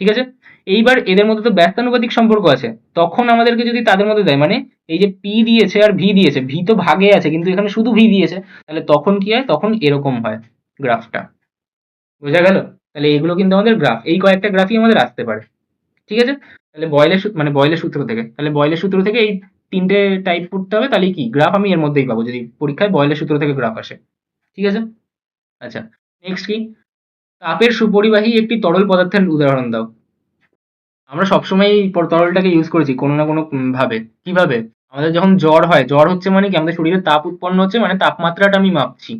ঠিক আছে? এইবার এদের মধ্যে তো ব্যস্তানুপাতিক সম্পর্ক আছে, তখন আমাদেরকে যদি তাদের মধ্যে দেয়, মানে এই যে পি দিয়েছে আর ভি দিয়েছে, ভি তো ভাগে আছে কিন্তু এখানে শুধু ভি দিয়েছে, তাহলে তখন কি হয়? তখন এরকম হয় গ্রাফটা। বোঝা গেল? তাহলে এগুলো কিন্তু আমাদের গ্রাফ, এই কয়েকটা গ্রাফই আমাদের আসতে পারে। ঠিক আছে? তাহলে মানে বয়েলের সূত্র থেকে, তাহলে বয়েলের সূত্র থেকে এই তিনটে টাইপ করতে হবে, তাহলে কি গ্রাফ আমি এর মধ্যেই পাবো যদি পরীক্ষায় বয়েলের সূত্র থেকে গ্রাফ আসে। ঠিক আছে? আচ্ছা, নেক্সট কি? তাপের সুপরিবাহী একটি তরল পদার্থের উদাহরণ দাও। আমরা সবসময় এই তরলটাকে ইউজ করেছি কোনো না কোনো ভাবে। কিভাবে? আমাদের যখন জ্বর হয়, জ্বর হচ্ছে মানে কি? আমাদের শরীরে তাপ উৎপন্ন হচ্ছে, মানে তাপমাত্রাটা আমি মাপছি।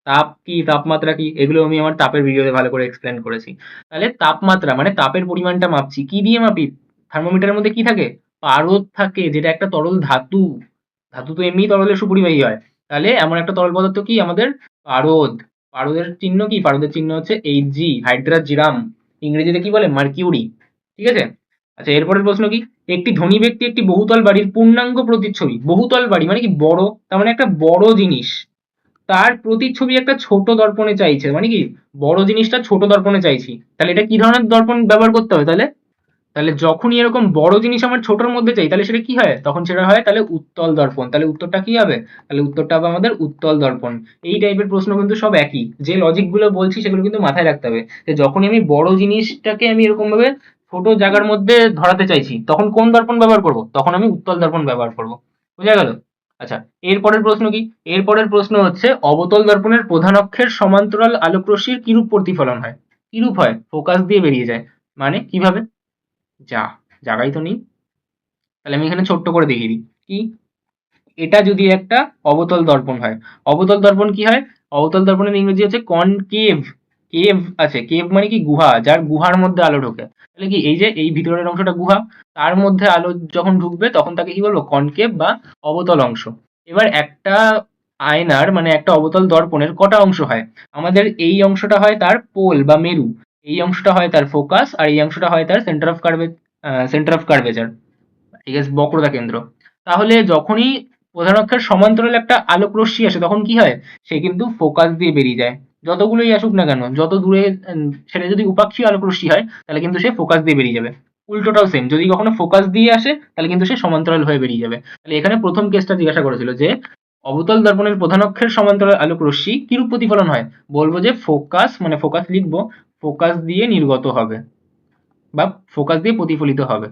তাপ কি, তাপমাত্রা কি, এগুলো আমি আমার তাপের ভিডিওতে ভালো করে এক্সপ্লেন করেছি। তাহলে তাপমাত্রা মানে তাপের পরিমাণটা মাপছি, কি দিয়ে মাপি? থার্মোমিটারের মধ্যে কি থাকে? পারদ থাকে, যেটা একটা তরল ধাতু। ধাতু তো এমনিই তরলের সুপরিবাহী হয়, তাহলে এমন একটা তরল পদার্থ কি আমাদের? পারদ। পারদের চিহ্ন কি? পারদের চিহ্ন হচ্ছে Hg, হাইড্রাজিরাম। ইংরেজিতে কি বলে? মার্কিউরি। ঠিক আছে? আচ্ছা, এরপরের প্রশ্ন কি? একটি ধনী ব্যক্তি একটি বহুতল বাড়ির পূর্ণাঙ্গ প্রতিচ্ছবি, বহুতল বাড়ি মানে কি? বড়, তার মানে একটা বড় জিনিস, তার প্রতিচ্ছবি একটা ছোট দর্পণে চাইছে, মানে কি? বড় জিনিসটা ছোট দর্পণে চাইছি, তাহলে এটা কি ধরনের দর্পণ ব্যবহার করতে হবে? তাহলে তাহলে যখনই এরকম বড় জিনিস আমার ছোটর মধ্যে চাই, তাহলে সেটা কি হয়? তখন সেটা হয় তাহলে উত্তল দর্পণ। তাহলে উত্তরটা কি হবে? তাহলে উত্তরটা হবে আমাদের উত্তল দর্পণ। এই টাইপের প্রশ্ন কিন্তু সব একই, যে লজিক গুলো বলছি সেগুলো কিন্তু মাথায় রাখতে হবে, যে যখনই আমি বড় জিনিসটাকে আমি এরকম ভাবে ছোট জায়গার মধ্যে ধরাতে চাইছি, তখন কোন দর্পণ ব্যবহার করব? তখন আমি উত্তল দর্পণ ব্যবহার করব। বুঝা গেল? আচ্ছা, এরপরের প্রশ্ন কি? এরপরের প্রশ্ন হচ্ছে অবতল দর্পণের প্রধান অক্ষের সমান্তরাল আলোক রশ্মির কিরূপ প্রতিফলন হয়? কিরূপ হয়? ফোকাস দিয়ে বেরিয়ে যায়, মানে কিভাবে? যা, জায়গাই তো নেই। তাহলে আমি এখানে ছোট্ট করে দেখিয়ে দিই। কি? এটা যদি একটা অবতল দর্পণ হয়, অবতল দর্পণ কি হয়? অবতল দর্পণের ইংরেজি হচ্ছে কনকেভ। কেভ আছে, কেভ মানে কি? গুহা, যার গুহার মধ্যে আলো ঢোকে। তাহলে কি এই যে এই ভিতরের অংশটা গুহা, তার মধ্যে আলো যখন ঢুকবে তখন তাকে কি বলবো? কনকেভ বা অবতল অংশ। এবার একটা আয়নার মানে একটা অবতল দর্পণের কটা অংশ হয়? আমাদের এই অংশটা হয় তার পোল বা মেরু, এই অংশটা হয় তার ফোকাস, আর এই অংশটা হয় তার সেন্টার অফ কার্ভেচার। ঠিক আছে? বক্রতা কেন্দ্র। তাহলে যখনই প্রধান অক্ষের সমান্তরাল একটা আলোক রশ্মি আসে, তখন কি হয়? সে কিন্তু ফোকাস দিয়ে বেরিয়ে যায়। যতগুলোই আসুক না কেন, যত দূরে সেটা যদি উপাক্ষীয় আলোক রশ্মি হয়, তাহলে কিন্তু সে ফোকাস দিয়ে বেরিয়ে যাবে। উল্টোটাও সেম, যদি কখনো ফোকাস দিয়ে আসে তাহলে কিন্তু সে সমান্তরাল হয়ে বেরিয়ে যাবে। তাহলে এখানে প্রথম কেসটা জিজ্ঞাসা করেছিল যে অবতল দর্পণের প্রধান অক্ষের সমান্তরাল আলোক রশ্মি কিরূপ প্রতিফলন হয়? বলবো যে ফোকাস, মানে ফোকাস লিখবো, ফোকাস দিয়ে নির্গত হবে বা ফোকাস দিয়ে প্রতিফলিত হবে।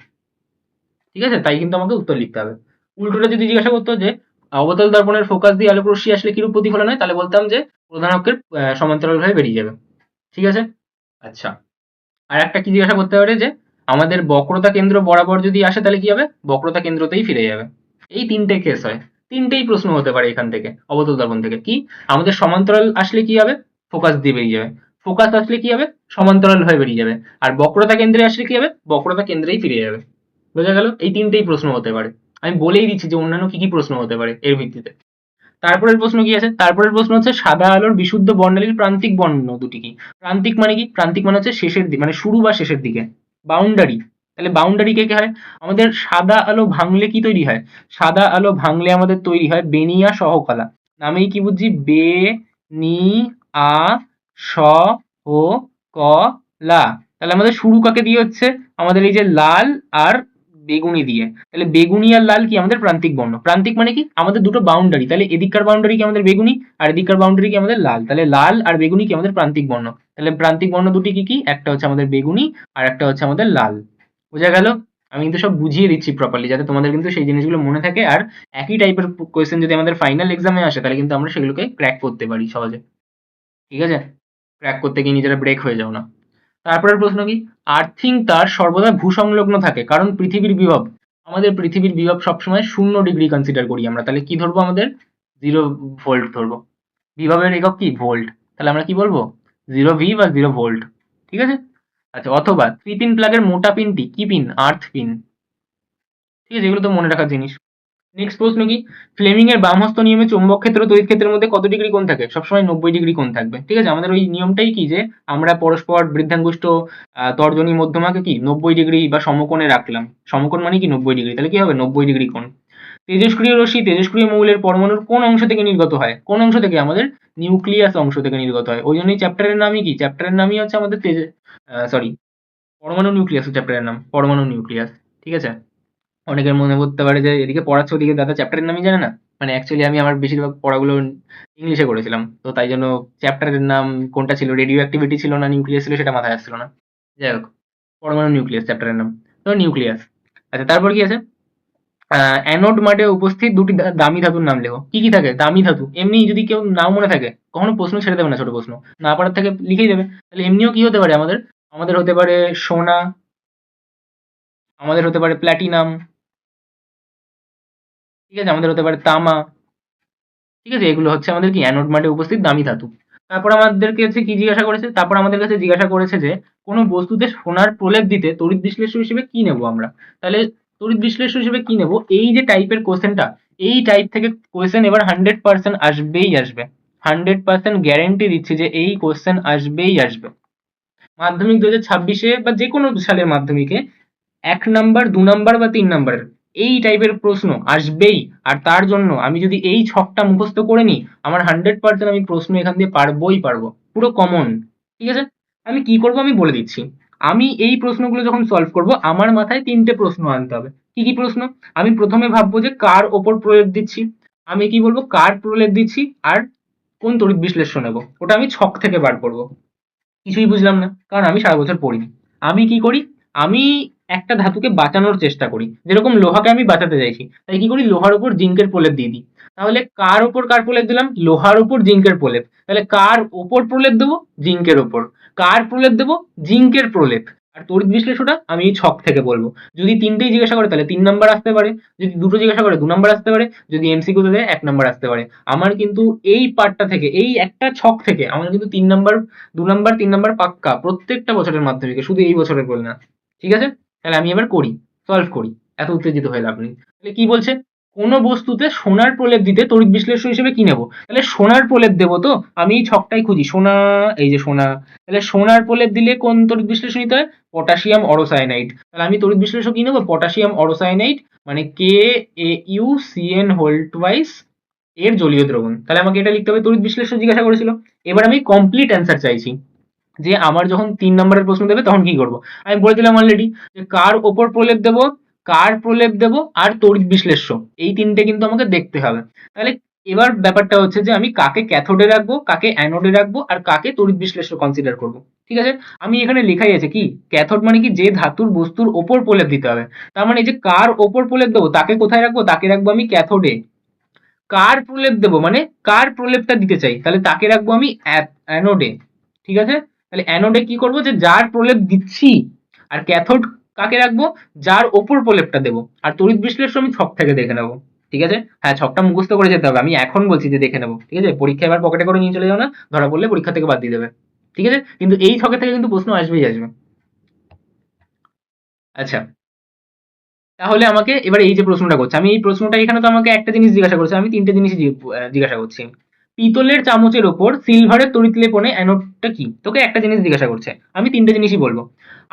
ঠিক আছে? তাই কিন্তু আমাকে উত্তর লিখতে হবে। উল্টোটা যদি জিজ্ঞাসা করতো যে অবতল দর্পণের ফোকাস দিয়ে আলোক রশ্মি আসলে কিরূপ প্রতিফলন হয়, তাহলে বলতাম যে প্রধান অক্ষের সমান্তরাল হয়ে বেরিয়ে যাবে। ঠিক আছে? আচ্ছা, আর একটা কি জিজ্ঞাসা করতে পারে যে আমাদের বক্রতা কেন্দ্র বরাবর যদি আসে তাহলে কি হবে? বক্রতা কেন্দ্রতেই ফিরে যাবে। এই তিনটে কেস হয়, তিনটেই প্রশ্ন হতে পারে এখান থেকে, অবতল দর্পণ থেকে। কি? আমাদের সমান্তরাল আসলে কি হবে? ফোকাস দিয়ে বেরিয়ে যাবে। ফোকাস আসলে কি হবে? সমান্তরাল হয়ে বেরিয়ে যাবে। আর বক্রতা কেন্দ্রে আসলে কি হবে? বক্রতা কেন্দ্রেই ফিরে যাবে। বোঝা গেল? এই তিনটেই প্রশ্ন হতে পারে। আমি বলেই দিচ্ছি যে অন্যান্য কি কি প্রশ্ন হতে পারে এর ভিত্তিতে। তারপরের প্রশ্ন কি আছে? তারপরের প্রশ্ন হচ্ছে সাদা আলোর বিশুদ্ধ বর্ণালীর প্রান্তিক বর্ণ দুটি কি? প্রান্তিক মানে কি? প্রান্তিক মানে হচ্ছে শেষের দিকে, মানে শুরু বা শেষের দিকে। বাউন্ডারি। তাহলে বাউন্ডারি কে কে হয়? আমাদের সাদা আলো ভাঙলে কি তৈরি হয়? সাদা আলো ভাঙলে আমাদের তৈরি হয় বেনিয়া সহকলা। নামেই কি বুঝছি? বে, নি, আ, স, ও, ক, লা। তাহলে আমাদের শুরু কাকে দিয়ে হচ্ছে? আমাদের এই যে লাল আর বেগুনি দিয়ে। তাহলে বেগুনি আর লাল কি? আমাদের প্রান্তিক বর্ণ। প্রান্তিক মানে কি? আমাদের দুটো বাউন্ডারি, তাহলে এদিককার বাউন্ডারি কি? আমাদের বেগুনি, আর এদিককার বাউন্ডারি কি? আমাদের লাল। তাহলে লাল আর বেগুনি কি? আমাদের প্রান্তিক বর্ণ। তাহলে প্রান্তিক বর্ণ দুটি কি কি? একটা হচ্ছে আমাদের বেগুনি আর একটা হচ্ছে আমাদের লাল। বোঝা গেল? আমি কিন্তু সব বুঝিয়ে দিচ্ছি প্রপারলি, যাতে তোমাদের কিন্তু সেই জিনিসগুলো মনে থাকে, আর একই টাইপের কোয়েশ্চেন যদি আমাদের ফাইনাল এক্সামে আসে তাহলে কিন্তু আমরা সেগুলোকে ক্র্যাক করতে পারি সহজে। ঠিক আছে? ক্র্যাক করতে গিয়ে নিজেরা ব্রেক হয়ে যাও না। তারপরের প্রশ্ন কি? আর্থিং তার সর্বদা ভূসংলগ্ন থাকে কারণ পৃথিবীর বিভব, আমাদের পৃথিবীর বিভব সবসময় 0 ডিগ্রি কনসিডার করি আমরা, তাহলে কি ধরবো আমাদের? 0 ভোল্ট ধরবো। বিভবের একক কি? ভোল্ট। তাহলে আমরা কি বলবো? 0 ভি বা 0 ভোল্ট। ঠিক আছে? আচ্ছা, অথবা 3 পিন প্লাগের মোটা পিনটি কি পিন? আর্থ পিন। ঠিক আছে, এগুলো তো মনে রাখার জিনিস। নেক্সট প্রশ্ন কি? ফ্লেমিং এর বামহস্ত নিয়মে চৌম্বক ক্ষেত্র ও তড়িৎ ক্ষেত্রের মধ্যে কত ডিগ্রি কোণ থাকে? সবসময় 90 ডিগ্রি কোণ থাকবে। ঠিক আছে, আমাদের ওই নিয়মটাই কি, যে আমরা পরস্পর বৃদ্ধাঙ্গুষ্ঠ তর্জনী মধ্যমাকে কি 90 ডিগ্রি বা সমকোণে রাখলাম। সমকোণ মানে কি 90 ডিগ্রি, তাহলে কি হবে? 90 ডিগ্রি কোণ। তেজস্ক্রিয় রশ্মি তেজস্ক্রিয় মৌলের পরমাণুর কোন অংশ থেকে নির্গত হয়? কোন অংশ থেকে? আমাদের নিউক্লিয়াস অংশ থেকে নির্গত হয়। ওই জন্যই চ্যাপ্টারের নামই কি? চ্যাপ্টারের নামই হচ্ছে আমাদের সরি, পরমাণু নিউক্লিয়াস চ্যাপ্টারের নাম, পরমাণু নিউক্লিয়াস। ঠিক আছে? অনেকের মনে করতে পারে যে এদিকে পড়াচ্ছে ওদিকে দাদা চ্যাপ্টারের নামই জানে না। মানে অ্যাকচুয়ালি আমি আমার বেশিরভাগ পড়াগুলো ইংলিশে করেছিলাম, তো তাই জন্য চ্যাপ্টারের নাম কোনটা ছিল, রেডিও অ্যাক্টিভিটি ছিল না নিউক্লিয়াস ছিল, সেটা মাথায় আসছিল না। যাই হোক, পরমাণু নিউক্লিয়াস চ্যাপ্টারের নাম, তো নিউক্লিয়াস। আচ্ছা, তারপর কি আছে? অ্যানোড মাঠে উপস্থিত দুটি দামি ধাতুর নাম লেখো। কি কি থাকে দামি ধাতু? এমনি যদি কেউ নাও মনে থাকে, কখনো প্রশ্ন ছেড়ে দেবে না, ছোট প্রশ্ন না পারার থেকে লিখেই দেবে। তাহলে এমনিও কি হতে পারে আমাদের? আমাদের হতে পারে সোনা, আমাদের হতে পারে প্ল্যাটিনাম, ঠিক আছে, আমাদের হতে পারে তামা। ঠিক আছে, এগুলো হচ্ছে আমাদের কি অ্যানোড মাঠে উপস্থিত দামি ধাতু। তারপর আমাদেরকে হচ্ছে কি জিজ্ঞাসা করেছে? তারপর আমাদের কাছে জিজ্ঞাসা করেছে যে কোনো বস্তুতে সোনার প্রলেপ দিতে তড়িৎ বিশ্লেষ্য হিসেবে কি নেব আমরা? তাহলে তড়িৎ বিশ্লেষ্য হিসেবে কি নেব? এই যে টাইপের কোশ্চেনটা, এই টাইপ থেকে কোশ্চেন এবার 100% আসবেই আসবে। 100% গ্যারেন্টি দিচ্ছি যে এই কোশ্চেন আসবেই আসবে। মাধ্যমিক 2026-এ বা যে কোনো সালের মাধ্যমিকে 1 নাম্বার, 2 নাম্বার বা 3 নাম্বারের এই টাইপের প্রশ্ন আসবেই। আর তার জন্য আমি যদি এই ছকটা মুখস্থ করে নিই, আমার 100% আমি প্রশ্ন এখান দিয়ে পারবোই পারবো, পুরো কমন। ঠিক আছে? আমি কি করব আমি বলে দিচ্ছি। আমি এই প্রশ্নগুলো যখন সলভ করব, আমার মাথায় 3টে প্রশ্ন আনতে হবে। কি কি প্রশ্ন? আমি প্রথমে ভাববো যে কার ওপর প্রয়োগ দিচ্ছি, আমি কি বলবো কার প্রলেপ দিচ্ছি, আর কোন তড়িৎ বিশ্লেষ্য নেব, ওটা আমি ছক থেকে বার করব। কিছুই বুঝলাম না, কারণ আমি সারা বছর পড়িনি। আমি কি করি? আমি একটা ধাতুকে বাঁচানোর চেষ্টা করি, যেরকম লোহাকে আমি বাঁচাতে চাইছি, তাই কি করি? লোহার উপর জিঙ্কের প্রলেপ দিয়ে দিই। তাহলে কার ওপর কার প্রলেপ দিলাম? লোহার উপর জিঙ্কের প্রলেপ। তাহলে কার ওপর প্রলেপ দেবো? জিঙ্কের ওপর। কার প্রলেপ দেবো? জিঙ্কের প্রলেপ। আর তড়িৎ বিশ্লেষণটা আমি এই ছক থেকে বলবো। যদি তিনটেই জিজ্ঞাসা করে তাহলে 3 নাম্বার আসতে পারে, যদি দুটো জিজ্ঞাসা করে 2 নাম্বার আসতে পারে, যদি এমসিকিউতে দেয় 1 নাম্বার আসতে পারে। আমার কিন্তু এই পার্টটা থেকে, এই একটা ছক থেকে আমার কিন্তু 3 নাম্বার, 2 নাম্বার, 3 নাম্বার পাক্কা প্রত্যেকটা বছরের মাধ্যমিকে, শুধু এই বছরের বলে না। ঠিক আছে? তাহলে আমি এবার করি, সলভ করি, এত উত্তেজিত হয়ে লাভ নেই। তাহলে কি বলছে? কোন বস্তুতে সোনার প্রলেপ দিতে তড়িৎ বিশ্লেষ্য হিসেবে কি নেব? তাহলে সোনার প্রলেপ দেবো, তো আমি এই ছকটাই খুঁজি, সোনা, এই যে সোনা। তাহলে সোনার প্রলেপ দিলে কোন তড়িৎ বিশ্লেষ্য নিতে হয়? পটাশিয়াম অরোসায়ানাইড। তাহলে আমি তড়িৎ বিশ্লেষ্য কি নেবো? পটাশিয়াম অরোসায়ানাইড, মানে KAuCN2 এর জলীয় দ্রবণ। তাহলে আমাকে এটা লিখতে হবে, তড়িৎ বিশ্লেষ্য জিজ্ঞাসা করেছিল। এবার আমি কমপ্লিট অ্যান্সার চাইছি, যে আমার যখন 3 নাম্বারের প্রশ্ন দেবে তখন কি করব। আমি বলে দিলাম অলরেডি যে কার ওপর প্রলেপ দেব, কার প্রলেপ দেব, আর তড়িৎ বিশ্লেষ্য, এই তিনটে কিন্তু আমাকে দেখতে হবে। তাহলে এবার ব্যাপারটা হচ্ছে যে আমি কাকে ক্যাথোডে রাখবো, কাকে অ্যানোডে রাখবো, আর কাকে তড়িৎ বিশ্লেষ্য কনসিডার করব। ঠিক আছে? আমি এখানে লেখাই আছে কি, ক্যাথোড মানে কি, যে ধাতুর বস্তুর ওপর প্রলেপ দিতে হবে। তার মানে এই যে কার ওপর প্রলেপ দেবো তাকে কোথায় রাখবো? তাকে রাখবো আমি ক্যাথোডে। কার প্রলেপ দেবো মানে কার প্রলেপটা দিতে চাই, তাহলে তাকে রাখবো আমি অ্যানোডে। ঠিক আছে? তাহলে অ্যানোডে কি করবো, যে যার প্রলেপ দিচ্ছি। আর ক্যাথোড কাকে রাখবো? যার ওপর প্রলেপটা দেবো। আর তড়িৎ বিশ্লেষ্য আমি ছক থেকে দেখে নেবো। ঠিক আছে? হ্যাঁ, ছকটা মুখস্থ করে যেতে হবে, আমি এখন বলছি যে দেখে নেবো। ঠিক আছে? পরীক্ষা এবার পকেটে করে নিয়ে চলে যাও না, ধরা পড়লে পরীক্ষা থেকে বাদ দিয়ে দেবে। ঠিক আছে? কিন্তু এই ছকে থেকে কিন্তু প্রশ্ন আসবেই আসবে। আচ্ছা, তাহলে আমাকে এবার এই যে প্রশ্নটা করছে, আমি এই প্রশ্নটা এখানে তো আমাকে একটা জিনিস জিজ্ঞাসা করছে, আমি তিনটে জিনিস জিজ্ঞাসা করছি। পিতলের চামচের ওপর সিলভারের তড়িৎ লেপনে অ্যানোডটা কি? তোকে একটা জিনিস জিজ্ঞাসা করছে, আমি তিনটে জিনিসই বলবো।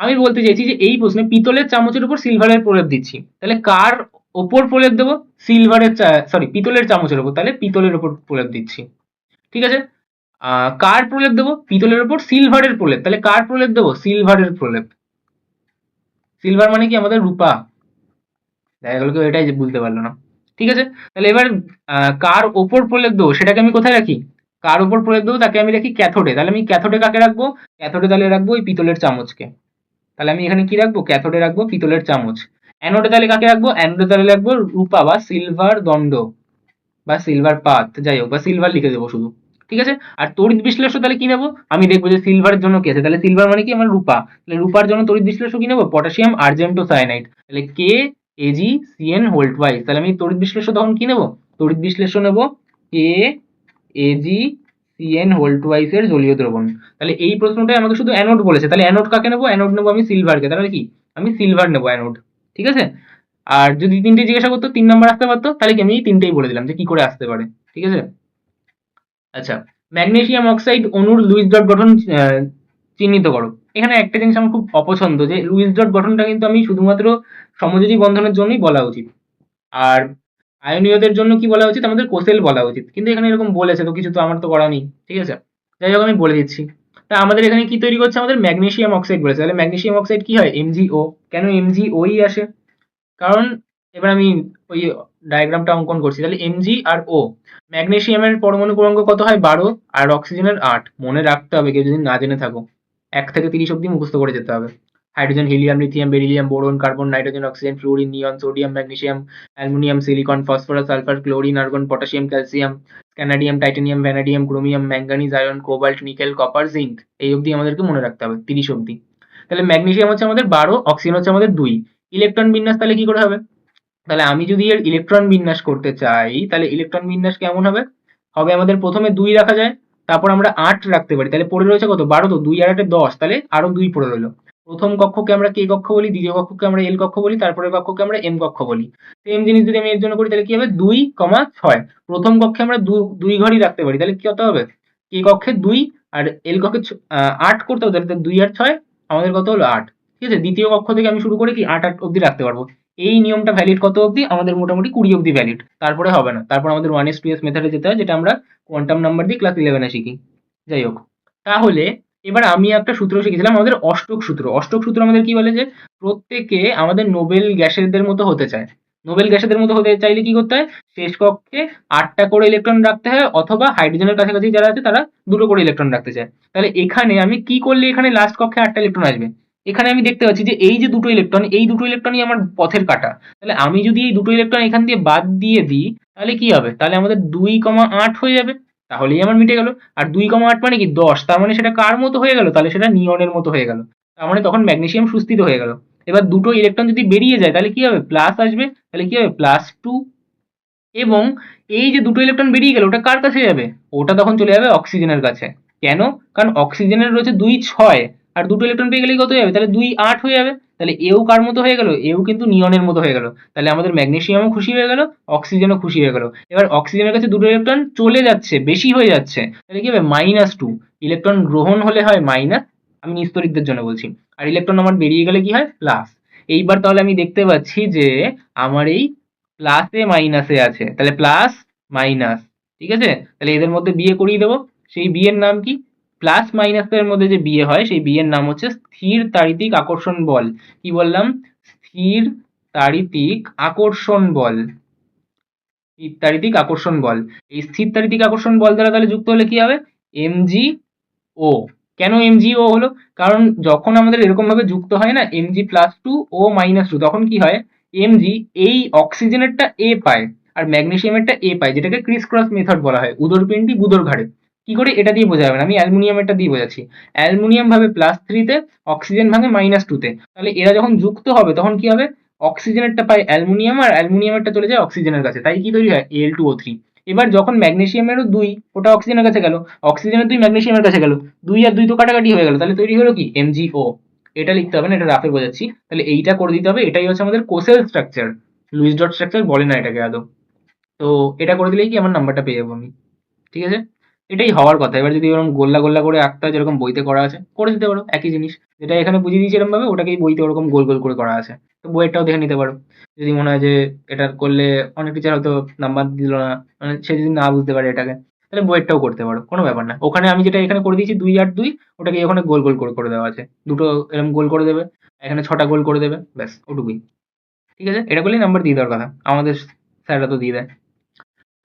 আমি বলতে চাইছি যে এই প্রশ্নে পিতলের চামচের উপর সিলভারের প্রলেপ দিচ্ছি, তাহলে কার ওপর প্রলেপ দেবো? সিলভারের, সরি, পিতলের চামচের ওপর, তাহলে পিতলের ওপর প্রলেপ দিচ্ছি। ঠিক আছে? কার প্রলেপ দেবো? পিতলের ওপর সিলভারের প্রলেপ, তাহলে কার প্রলেপ দেবো? সিলভারের প্রলেপ। সিলভার মানে কি? আমাদের রূপা। দেখা গেল কেউ এটাই যে বুঝতে পারলো না। ঠিক আছে? তাহলে এবার কার ওপর প্রলেপ দেবো সেটাকে আমি কোথায় রাখি? কার ওপর প্রলেপ দেবো তাকে আমি রাখি ক্যাথোডে। তাহলে আমি ক্যাথোডে কাকে রাখবো? ক্যাথোডে তাহলে রাখবো ওই পিতলের চামচকে। তাহলে আমি এখানে কি রাখবো? ক্যাথোডে রাখবো পিতলের চামচ। অ্যানোডে তাহলে কাকে রাখবো? অ্যানোডে তাহলে রাখবো রূপা বা সিলভার দণ্ড বা সিলভার পাত, যাই হোক, বা সিলভার লিখে দেবো শুধু। ঠিক আছে? আর তড়িৎ বিশ্লেষ্য তাহলে কি নেবো? আমি দেখবো যে সিলভারের জন্য কি আছে, তাহলে সিলভার মানে কি আমার রূপা, তাহলে রূপার জন্য তড়িৎ বিশ্লেষ্য কি নেবো? পটাশিয়াম আর্জেন্টো সায়ানাইড, তাহলে কে এজি সিএন হোল্ট ওয়াইজ, তাহলে আমি তড়িৎ বিশ্লেষ্য তখন কি নেবো? তড়িৎ বিশ্লেষ্য নেবো কে এজি সিএন হোল্ট ওয়াইজ এর জলীয় দ্রবণ। তাহলে এই প্রশ্নটাই আমাকে শুধু অ্যানোড বলেছে, তাহলে অ্যানোড কাকে নেবো? অ্যানোড নেবো আমি সিলভারকে, তাহলে কি আমি সিলভার নেবো অ্যানোড। ঠিক আছে? আর যদি তিনটে জিজ্ঞাসা করতো 3 নাম্বার আসতে পারতো, তাহলে কি আমি এই তিনটেই বলে দিলাম যে কি করে আসতে পারে। ঠিক আছে? আচ্ছা, ম্যাগনেসিয়াম অক্সাইড অণুর লুইস ডট গঠন চিহ্নিত করো। এখানে একটা জিনিস আমার খুব অপছন্দ, যে লুইস ডট গঠনটা কিন্তু আমি শুধুমাত্র সমযোজী বন্ধনের জন্যই বলা উচিত, আর আয়নীয়দের জন্য কি বলা উচিত? আমাদের কোসেল বলা উচিত, কিন্তু এখানে এরকম বলেছে তো কিছু তো আমার তো করা নেই। ঠিক আছে? যাই হোক, আমি বলে দিচ্ছি। তা আমাদের এখানে কি তৈরি করছে? আমাদের ম্যাগনেসিয়াম অক্সাইড বলেছে, তাহলে ম্যাগনেসিয়াম অক্সাইড কি হয়? এমজিও। কেন এমজিওই আসে? কারণ এবার আমি ওই ডায়াগ্রামটা অঙ্কন করছি, তাহলে এমজি আর ও, ম্যাগনেসিয়ামের পরমাণু ক্রমাঙ্ক কত হয়? 12, আর অক্সিজেনের 8। মনে রাখতে হবে, কেউ যদি না জেনে থাকো, 1 থেকে 30 অব্দি মুখস্থ করে যেতে হবে। Hydrogen, helium, lithium, beryllium, boron, carbon, nitrogen, oxygen, fluorine, neon, sodium, magnesium, aluminium, silicon, phosphorus, sulphur, chlorine, argon, potassium, calcium, scandium, titanium, vanadium, chromium, manganese, iron, cobalt, nickel, copper, zinc. এই অবধি আমাদেরকে মনে রাখতে হবে, 30 অব্দি। তাহলে ম্যাগনেসিয়াম হচ্ছে আমাদের 12, অক্সিজেন হচ্ছে আমাদের 2। ইলেকট্রন বিন্যাস তাহলে কি করে হবে? তাহলে আমি যদি এর ইলেকট্রন বিন্যাস করতে চাই, তাহলে ইলেকট্রন বিন্যাস কেমন হবে? হবে আমাদের প্রথমে 2 রাখা যায়, তারপর আমরা 8 রাখতে পারি, তাহলে পড়ে রয়েছে কত? 12, তো 2 আর 8 10, তাহলে আরো 2 পড়ে রইলো। প্রথম কক্ষকে আমরা কে কক্ষ বলি, দ্বিতীয় কক্ষকে আমরা এল কক্ষ বলি, তারপরের কক্ষকে আমরা এম কক্ষ বলি। সেম জিনিস যদি আমি এর জন্য করি, তাহলে কি হবে? 2,6। প্রথম কক্ষে আমরা দুই ঘরই রাখতে পারি, তাহলে কি কত হবে? কে কক্ষে 2 আর এল কক্ষে 8 করতে হবে, তাহলে 2 আর 6 আমাদের কত হলো? 8। ঠিক আছে? দ্বিতীয় কক্ষ থেকে আমি শুরু করে কি 8 অব্দি রাখতে পারবো। এই নিয়মটা ভ্যালিড কত অবধি? আমাদের মোটামুটি 20 অবধি ভ্যালিড, তারপরে হবে না, তারপর আমাদের 1s 2s মেথডে যেতে হয়, যেটা আমরা কোয়ান্টাম নাম্বার দিয়ে ক্লাস 11-এ শিখি। যাই হোক, তাহলে এবার আমি একটা সূত্র শিখেছিলাম, আমাদের অষ্টক সূত্র। অষ্টক সূত্র আমাদের কি বলে? যে প্রত্যেকে আমাদের নোবেল গ্যাসেদের মতো হতে চায়। নোবেল গ্যাসেদের মতো হতে চাইলে কি করতে হয়? শেষ কক্ষে 8টা করে ইলেকট্রন রাখতে হয়, অথবা হাইড্রোজেনের কাছাকাছি যারা আছে তারা 2টো করে ইলেকট্রন রাখতে চায়। তাহলে এখানে আমি কি করলে এখানে লাস্ট কক্ষে 8টা ইলেকট্রন আসবে? এখানে আমি দেখতে পাচ্ছি যে এই যে দুটো ইলেকট্রন, এই দুটো ইলেকট্রনই আমার পথের কাটা। তাহলে আমি যদি এই দুটো ইলেকট্রন এখান দিয়ে বাদ দিয়ে দিই, তাহলে কি হবে? তাহলে আমাদের 2,8 হয়ে যাবে, তাহলেই আমার মিটে গেল। আর 2,8 মানে কি? 10, তার মানে সেটা কার মতো হয়ে গেল? তাহলে সেটা নিয়নের মতো হয়ে গেল, তার মানে তখন ম্যাগনেসিয়াম সুস্থিত হয়ে গেল। এবার দুটো ইলেকট্রন যদি বেরিয়ে যায়, তাহলে কি হবে? প্লাস আসবে, তাহলে কি হবে? +2। এবং এই যে দুটো ইলেকট্রন বেরিয়ে গেল, ওটা কার কাছে যাবে? ওটা তখন চলে যাবে অক্সিজেনের কাছে। কেন? কারণ অক্সিজেনের রয়েছে 2,6, আর দুটো ইলেকট্রন পেয়ে গেলেই কত হয়ে যাবে? তাহলে 2,8 হয়ে যাবে। তাহলে এও কার মতো হয়ে গেল? এও কিন্তু নিয়নের মতো হয়ে গেল। তাহলে আমাদের ম্যাগনেসিয়ামও খুশি হয়ে গেল, অক্সিজেনও খুশি হয়ে গেল। এবার অক্সিজেনের কাছে দুটো ইলেকট্রন চলে যাচ্ছে, বেশি হয়ে যাচ্ছে, তাহলে কি হবে? -2। ইলেকট্রন গ্রহণ হলে হয় মাইনাস, আমি নিস্তড়িতদের জন্য বলছি, আর ইলেকট্রন আমার বেরিয়ে গেলে কি হয়? প্লাস। এইবার তাহলে আমি দেখতে পাচ্ছি যে আমার এই প্লাসে মাইনাসে আছে, তাহলে প্লাস মাইনাস। ঠিক আছে? তাহলে এদের মধ্যে বিয়ে করিয়ে দেবো। সেই বিয়ের নাম কি? প্লাস মাইনাসের মধ্যে যে বিয়ে হয়, সেই বিয়ের নাম হচ্ছে স্থির তাড়িতিক আকর্ষণ বল। কি বললাম? স্থির তাড়িতিক আকর্ষণ বল। স্থির তাড়িতিক আকর্ষণ বল। এই স্থির তাড়িতিক আকর্ষণ বল দ্বারা তাহলে যুক্ত হলে কি হবে? এমজি ও। কেন এমজিও হলো? কারণ যখন আমাদের এরকম ভাবে যুক্ত হয় না, Mg+2 ও -2, তখন কি হয়? এমজি এই অক্সিজেনেরটা এ পায়, আর ম্যাগনেসিয়ামেরটা এ পায়, যেটাকে ক্রিস ক্রস মেথড বলা হয়, উদরপিণ্ডি বুদর ঘাড়ে। কি করে? এটা দিয়ে বোঝা যাবে না, আমি অ্যালুমিনিয়ামেরটা দিয়ে বোঝাচ্ছি। অ্যালুমিনিয়াম ভাবে +3-তে, অক্সিজেন ভাঙে -2-তে। তাহলে এরা যখন যুক্ত হবে তখন কি হবে? অক্সিজেনেরটা পায় অ্যালুমিনিয়াম, আর অ্যালুমিনিয়ামেরটা চলে যায় অক্সিজেনের কাছে, তাই কি তৈরি হয়? Al2O3। এবার যখন ম্যাগনেসিয়ামেরও 2, ওটা অক্সিজেনের কাছে গেল, অক্সিজেনের 2 ম্যাগনেসিয়ামের কাছে গেল, 2 আর 2 তো কাটাকাটি হয়ে গেল, তাহলে তৈরি হলো কি? এমজিও। এটা লিখতে হবে না, এটা রাফে বোঝাচ্ছি। তাহলে এইটা করে দিতে হবে, এটাই হচ্ছে আমাদের কোসেল স্ট্রাকচার। লুইস ডট স্ট্রাকচার বলে না এটাকে আদৌ। তো এটা করে দিলেই কি আমার নাম্বারটা পেয়ে যাবো আমি। ঠিক আছে? এটাই হওয়ার কথা। এবার যদি ওরকম গোল্লা গোল্লা করে আঁকতে হয়, যেরকম বইতে করা আছে, করে দিতে পারো একই জিনিস। যেটা এখানে বুঝিয়ে দিয়েছি এরকম ভাবে, ওটাকেই বইতে ওরকম গোল গোল করে করা আছে। তো বইয়েরটাও দেখে নিতে পারো। যদি মনে হয় যে এটা করলে অনেক টিচার হয়তো নাম্বার দিল না, মানে সে যদি না বুঝতে পারে এটাকে, তাহলে বইয়েরটাও করতে পারো, কোনো ব্যাপার না। ওখানে আমি যেটা এখানে করে দিয়েছি 2 আর 2, ওটাকে ওখানে গোল গোল করে করে দেওয়া আছে। দুটো এরকম গোল করে দেবে, এখানে 6টা গোল করে দেবে, ব্যাস ওটুকুই। ঠিক আছে? এটা করলেই নাম্বার দিয়ে দেওয়ার কথা। আমাদের স্যাররা তো দিয়ে দেয়।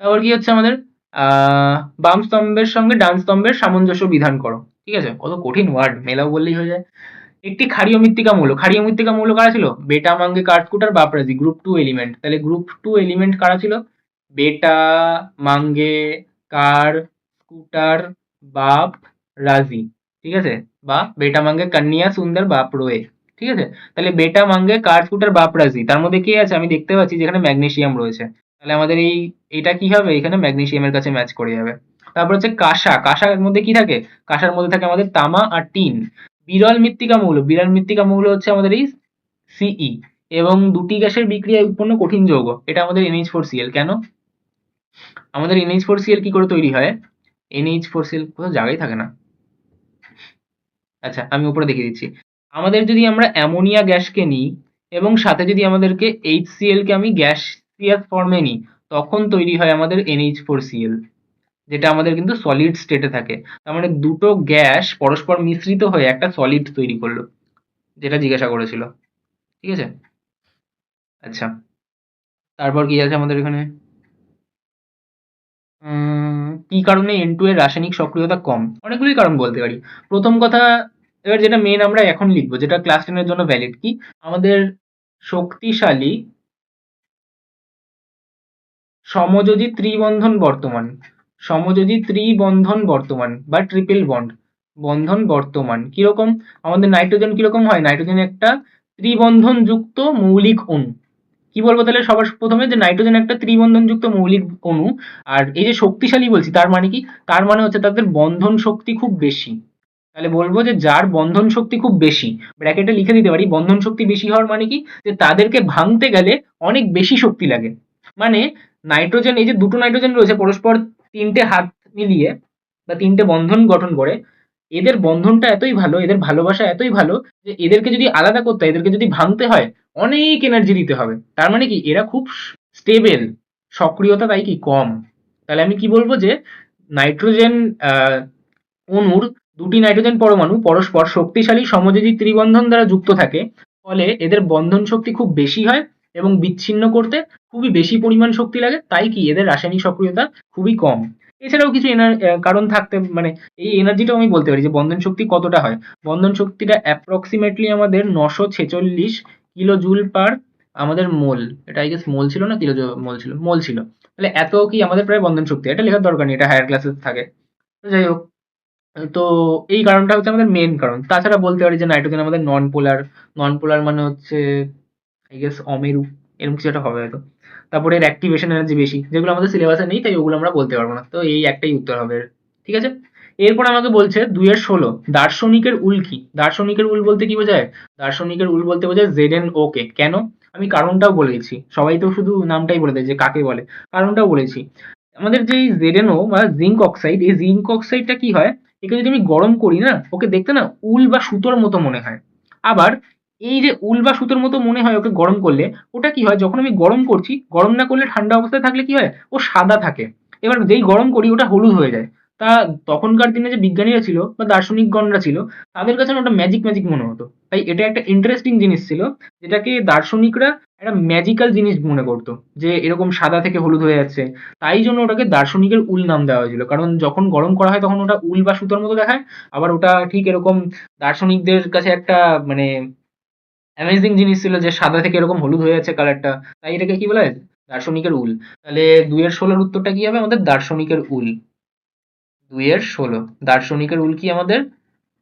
তারপর কি হচ্ছে আমাদের? আহ বাম স্তম্ভের সঙ্গে ডান স্তম্ভের সামঞ্জস্য বিধান করো। ঠিক আছে? কত কঠিন ওয়ার্ড, মেলাও বললেই হয়ে যায়। একটি ক্ষারীয় মৃত্তিকা মৌল। ক্ষারীয় মৃত্তিকা মৌল কারা ছিল? বেটা, মাঙ্গে, কার্বস্কুটার, বাপরাজি। Group 2 element. তাহলে গ্রুপ 2 এলিমেন্ট কারা ছিল? বেটা, মাঙ্গে, কার, স্কুটার, বাপ, রাজি। ঠিক আছে? বা বেটা, মাঙ্গে, কন্যা, সুন্দর, বাপ, রোয়ে। ঠিক আছে? তাহলে বেটা, মাঙ্গে, কার, স্কুটার, বাপ, রাজি। তার মধ্যে কে আছে? আমি দেখতে পাচ্ছি যেখানে ম্যাগনেসিয়াম রয়েছে। তাহলে আমাদের এটা কি হবে? এখানে ম্যাগনেসিয়ামের কাছে ম্যাচ করে যাবে। তারপর হচ্ছে কাঁসা। কাঁসার মধ্যে কি থাকে? কাঁসার মধ্যে থাকে আমাদের তামা আর টিন। বিরল মৃত্তিকা মৌল। বিরল মৃত্তিকা মৌল হচ্ছে আমাদের এই সিই এবং দুটি গ্যাসের বিক্রিয়ায় উৎপন্ন কঠিন যৌগ। এটা আমাদের NH4Cl। কেন? আমাদের NH4Cl কি করে তৈরি হয়? NH4Cl কোথাও জায়গায় থাকে না। আচ্ছা, আমি উপরে দেখিয়ে দিচ্ছি। আমাদের যদি আমরা অ্যামোনিয়া গ্যাসকে নিই এবং সাথে যদি আমাদেরকে HCl কে আমি গ্যাসিয়াস ফর্মে নিই, তখন তৈরি হয় আমাদের NH4Cl, যেটা আমাদের কিন্তু সলিড স্টেটে থাকে। তার মানে দুটো গ্যাস পরস্পর মিশ্রিত হয়ে একটা সলিড তৈরি করলো, যেটা জিজ্ঞাসা করেছিল। ঠিক আছে? আচ্ছা, তারপর কি আছে আমাদের এখানে? কি কারণে N2 এর রাসায়নিক সক্রিয়তা কম? অনেকগুলি কারণ বলতে পারি। প্রথম কথা, এবার যেটা মেন আমরা এখন লিখবো, যেটা ক্লাস 10 এর জন্য ভ্যালিড, কি আমাদের শক্তিশালী সমযোজী ত্রিবন্ধন বর্তমান। সমযোজী ত্রিবন্ধন বর্তমান বা ট্রিপল বন্ড বন্ধন বর্তমান কিরকম? আমাদের নাইট্রোজেন কিরকম হয়? নাইট্রোজেন একটা ত্রিবন্ধন যুক্ত মৌলিক অণু। কি বলবো তাহলে সবার প্রথমে? যে নাইট্রোজেন একটা ত্রিবন্ধন যুক্ত মৌলিক অণু। আর এই যে শক্তিশালী বলছি, তার মানে কি? তার মানে হচ্ছে তাদের বন্ধন শক্তি খুব বেশি। তাহলে বলবো যে যার বন্ধন শক্তি খুব বেশি, ব্র্যাকেটে লিখে দিতে পারি বন্ধন শক্তি বেশি হওয়ার মানে কি? যে তাদেরকে ভাঙতে গেলে অনেক বেশি শক্তি লাগে। মানে নাইট্রোজেন, এই যে দুটো নাইট্রোজেন রয়েছে পরস্পর তিনটে হাত মিলিয়ে বা তিনটে বন্ধন গঠন করে, এদের বন্ধনটা এতই ভালো, এদের ভালোবাসা এতই ভালো যে এদেরকে যদি আলাদা করতে হয়, এদেরকে যদি ভাঙতে হয়, অনেক এনার্জি দিতে হবে। তার মানে কি? এরা খুব স্টেবল, সক্রিয়তা তাই কি কম। তাহলে আমি কি বলবো? যে নাইট্রোজেন অণুর দুটি নাইট্রোজেন পরমাণু পরস্পর শক্তিশালী সমযোজী ত্রিবন্ধন দ্বারা যুক্ত থাকে, ফলে এদের বন্ধন শক্তি খুব বেশি হয় এবং বিচ্ছিন্ন করতে খুবই বেশি পরিমাণ শক্তি লাগে, তাই কি এদের রাসায়নিক সক্রিয়তা খুবই কম। এছাড়াও কিছু কারণ থাকতে, মানে এই এনার্জিটাও আমি বলতে পারি যে বন্ধন শক্তি কতটা হয়। বন্ধন শক্তিটা অ্যাপ্রক্সিমেটলি আমাদের 946 কিলো জুল পার আমাদের মোল। এটা আই গেস মোল ছিল না কিলো মোল ছিল? মোল ছিল। তাহলে এত কি আমাদের প্রায় বন্ধন শক্তি। এটা লেখার দরকার নেই, এটা হায়ার ক্লাসে থাকে। তো যাই হোক, তো এই কারণটা হচ্ছে আমাদের মেন কারণ। তাছাড়া বলতে পারি যে নাইট্রোজেন আমাদের নন পোলার। নন পোলার মানে হচ্ছে আই গেস অমেরু, এরকম কিছু একটা হবে হয়তো। তারপরে এর অ্যাক্টিভেশন এনার্জি বেশি, যেগুলো আমাদের সিলেবাসে নেই, তাই ওগুলো আমরা বলতে পারবো না। তো এই একটাই উত্তর হবে এর। ঠিক আছে? এরপর আমাকে বলছে 2-16 দার্শনিকের উল কি? দার্শনিকের উল বলতে কি বোঝায়? দার্শনিকের উল বলতে বোঝায় ZNO কে। কেন? আমি কারণটাও বলেছি। সবাই তো শুধু নামটাই বলে দেয় যে কাকে বলে, কারণটাও বলেছি। আমাদের যে ZNO বা জিঙ্ক অক্সাইড, এই জিঙ্ক অক্সাইডটা কি হয়? একে যদি আমি গরম করি না, ওকে দেখতে না উল বা সুতোর মতো মনে হয়। আবার এই যে উল বা সুতোর মতো মনে হয় ওকে গরম করলে, ওটা কি হয়? যখন আমি গরম করছি, গরম না করলে ঠান্ডা অবস্থায় থাকলে কি হয়? ও সাদা থাকে। এবার যেই গরম করি ওটা হলুদ হয়ে যায়। তা তখনকার দিনে যে বিজ্ঞানীরা ছিল বা দার্শনিকগণরা ছিল, তাদের কাছে না ওটা ম্যাজিক ম্যাজিক মনে হতো। তাই এটা একটা ইন্টারেস্টিং জিনিস ছিল, যেটাকে দার্শনিকরা একটা ম্যাজিক্যাল জিনিস মনে করতো, যে এরকম সাদা থেকে হলুদ হয়ে যাচ্ছে। তাই জন্য ওটাকে দার্শনিকের উল নাম দেওয়া হয়েছিল, কারণ যখন গরম করা হয় তখন ওটা উল বা সুতোর মতো দেখায়। আবার ওটা ঠিক এরকম দার্শনিকদের কাছে একটা, মানে অ্যামেজিং জিনিস ছিল যে সাদা থেকে এরকম হলুদ হয়ে যাচ্ছে কালারটা। তাই এটাকে কি বলা হয়? দার্শনিকের উল। তাহলে 2-16 উত্তরটা কি হবে আমাদের? দার্শনিকের উল। 2-16 দার্শনিকের উল কি আমাদের?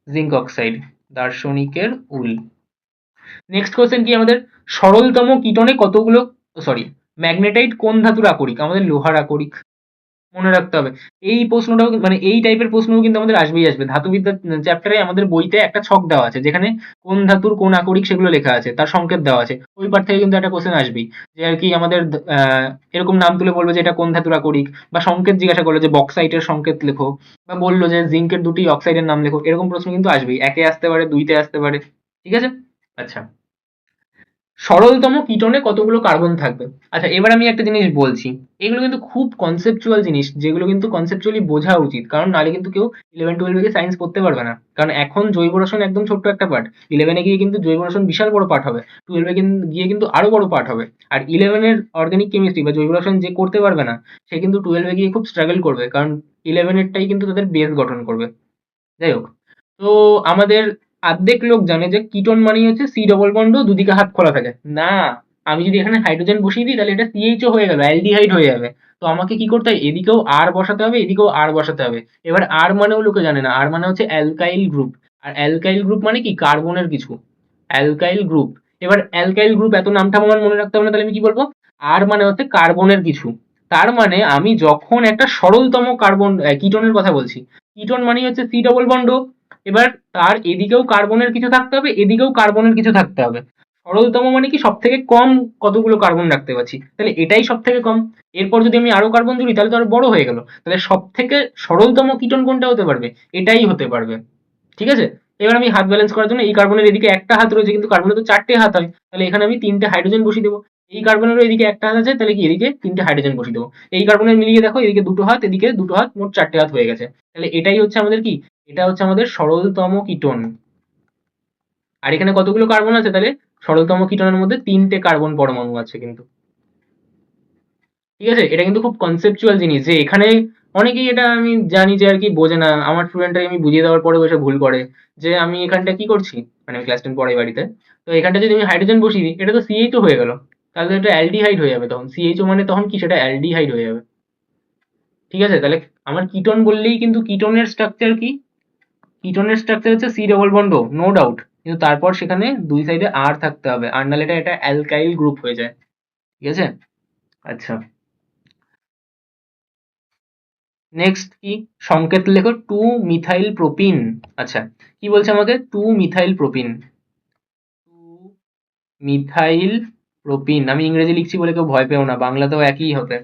Zinc oxide. দার্শনিকের উল। নেক্সট কোশ্চেন কি আমাদের? সরলতম কিটনে কতগুলো, সরি, ম্যাগনেটাইট কোন ধাতুর আকরিক? আমাদের লোহার আকরিক। মনে রাখতে হবে। এই প্রশ্নটাও মানে এই টাইপের প্রশ্নও কিন্তু আমাদের আসবেই আসবে। ধাতুবিদ্যা চ্যাপ্টারে আমাদের বইতে একটা ছক দেওয়া আছে, যেখানে কোন ধাতুর কোন আকরিক সেগুলো লেখা আছে, তার সংকেত দেওয়া আছে। ওই পার্ট থেকে কিন্তু একটা কোশ্চেন আসবেই, যে আর কি আমাদের এরকম নাম তুলে বলবে যে এটা কোন ধাতুর আকরিক, বা সংকেত জিজ্ঞাসা করলো যে বক্সাইটের সংকেত লেখো, বা বললো যে জিঙ্কের দুটি অক্সাইডের নাম লেখো। এরকম প্রশ্ন কিন্তু আসবেই, একে আসতে পারে, দুইতে আসতে পারে। ঠিক আছে? আচ্ছা, সরলতম কিটোনে কতগুলো কার্বন থাকবে? আচ্ছা, এবার আমি একটা জিনিস বলছি। এগুলো কিন্তু খুব কনসেপচুয়াল জিনিস, যেগুলো কিন্তু কনসেপচুয়ালি বোঝা উচিত, কারণ নাহলে কিন্তু কেউ 11-12 গিয়ে সায়েন্স পড়তে পারবে না। কারণ এখন জৈব রসায়ন একদম ছোট্ট একটা পার্ট, 11-এ গিয়ে কিন্তু জৈব রসায়ন বিশাল বড় পার্ট হবে, 12-এ গিয়ে কিন্তু আরো বড় পার্ট হবে। আর 11-এর অর্গানিক কেমিস্ট্রি বা জৈব রসায়ন যে করতে পারবে না, সে কিন্তু 12-এ গিয়ে খুব স্ট্রাগল করবে, কারণ 11-এরটাই কিন্তু তাদের বেস গঠন করবে। যাই হোক, তো আমাদের অর্ধেক লোক জানে যে কিটোন মানেই হচ্ছে সি ডবল বন্ড ও দুদিকে হাত খোলা থাকে। না, আমি যদি এখানে হাইড্রোজেন বসিয়ে দিই তাহলে এটা সিএইচও হয়ে গেল, অ্যালডিহাইড হয়ে যাবে। তো আমাকে কি করতে হয়, এদিকেও আর বসাতে হবে, এদিকেও আর বসাতে হবে। এবার আর মানেও লোকে জানে না, আর মানে হচ্ছে অ্যালকাইল গ্রুপ। আর অ্যালকাইল গ্রুপ মানে কি, কার্বনের কিছু অ্যালকাইল গ্রুপ। এবার অ্যালকাইল গ্রুপ এত নামটা আমার মনে রাখতে হবে না, তাহলে আমি কি বলবো, আর মানে হচ্ছে কার্বনের কিছু। তার মানে আমি যখন একটা সরলতম কার্বন কিটোনের কথা বলছি, কিটোন মানে হচ্ছে সি ডবল বন্ড। এবার তার এদিকেও কার্বনের কিছু থাকতে হবে, এদিকেও কার্বনের কিছু থাকতে হবে। সরলতম মানে কি, সব থেকে কম কতগুলো কার্বন রাখতে পারছি, তাহলে এটাই সব থেকে কম। এরপর যদি আমি আরো কার্বন জুড়ি তাহলে তো আরো বড় হয়ে গেল, তাহলে সব থেকে সরলতম কিটোন কোনটা হতে পারবে, এটাই হতে পারবে। ঠিক আছে। এবার আমি হাত ব্যালেন্স করার জন্য এই কার্বনের এদিকে একটা হাত রয়েছে, কিন্তু কার্বনের তো চারটে হাত হয়, তাহলে এখানে আমি তিনটে হাইড্রোজেন বসিয়ে দেবো। এই কার্বনেরও এদিকে একটা হাত আছে, তাহলে কি এদিকে তিনটে হাইড্রোজেন বসিয়ে দেবো। এই কার্বনের মিলিয়ে দেখো, এদিকে দুটো হাত, এদিকে দুটো হাত, মোট চারটে হাত হয়ে গেছে। তাহলে এটাই হচ্ছে আমাদের কি, এটা হচ্ছে আমাদের সরলতম কিটোন। আর এখানে কতগুলো কার্বন আছে, তাহলে সরলতম কিটোনের মধ্যে তিনটে কার্বন পরমাণু আছে কিন্তু। ঠিক আছে, এটা কিন্তু খুব কনসেপচুয়াল জিনিস, যে এখানে অনেকেই, এটা আমি জানি যে আর কি বোঝে না, আমার স্টুডেন্টরা আমি বুঝিয়ে দেওয়ার পরে বসে ভুল করে, যে আমি এখানটা কি করছি, মানে আমি ক্লাস 10 পড়াই বাড়িতে, তো এখানটা যদি আমি হাইড্রোজেন বসিয়ে দিই, এটা তো সিএইচও হয়ে গেল, তাহলে এটা অ্যালডিহাইড হয়ে যাবে, তখন সিএইচও মানে তখন কি, সেটা অ্যালডিহাইড হয়ে যাবে। ঠিক আছে, তাহলে আমার কিটোন বললেই কিন্তু কিটোনের স্ট্রাকচার কি, কিটোনের স্ট্রাকচার হচ্ছে C double bond, no doubt, কিন্তু তারপর সেখানে দুই সাইডে আর থাকতে হবে, আর নাহলে এটা এটা অ্যালকাইল গ্রুপ হয়ে যায়। ঠিক আছে। আচ্ছা, নেক্সট কি, সংকেত লেখো টু মিথাইল প্রোপিন। আচ্ছা, কি বলছে আমাকে, two methyl propene, two methyl propene. আমি ইংরেজি লিখছি বলে কেউ ভয় পেও না, বাংলাতেও একই হবে,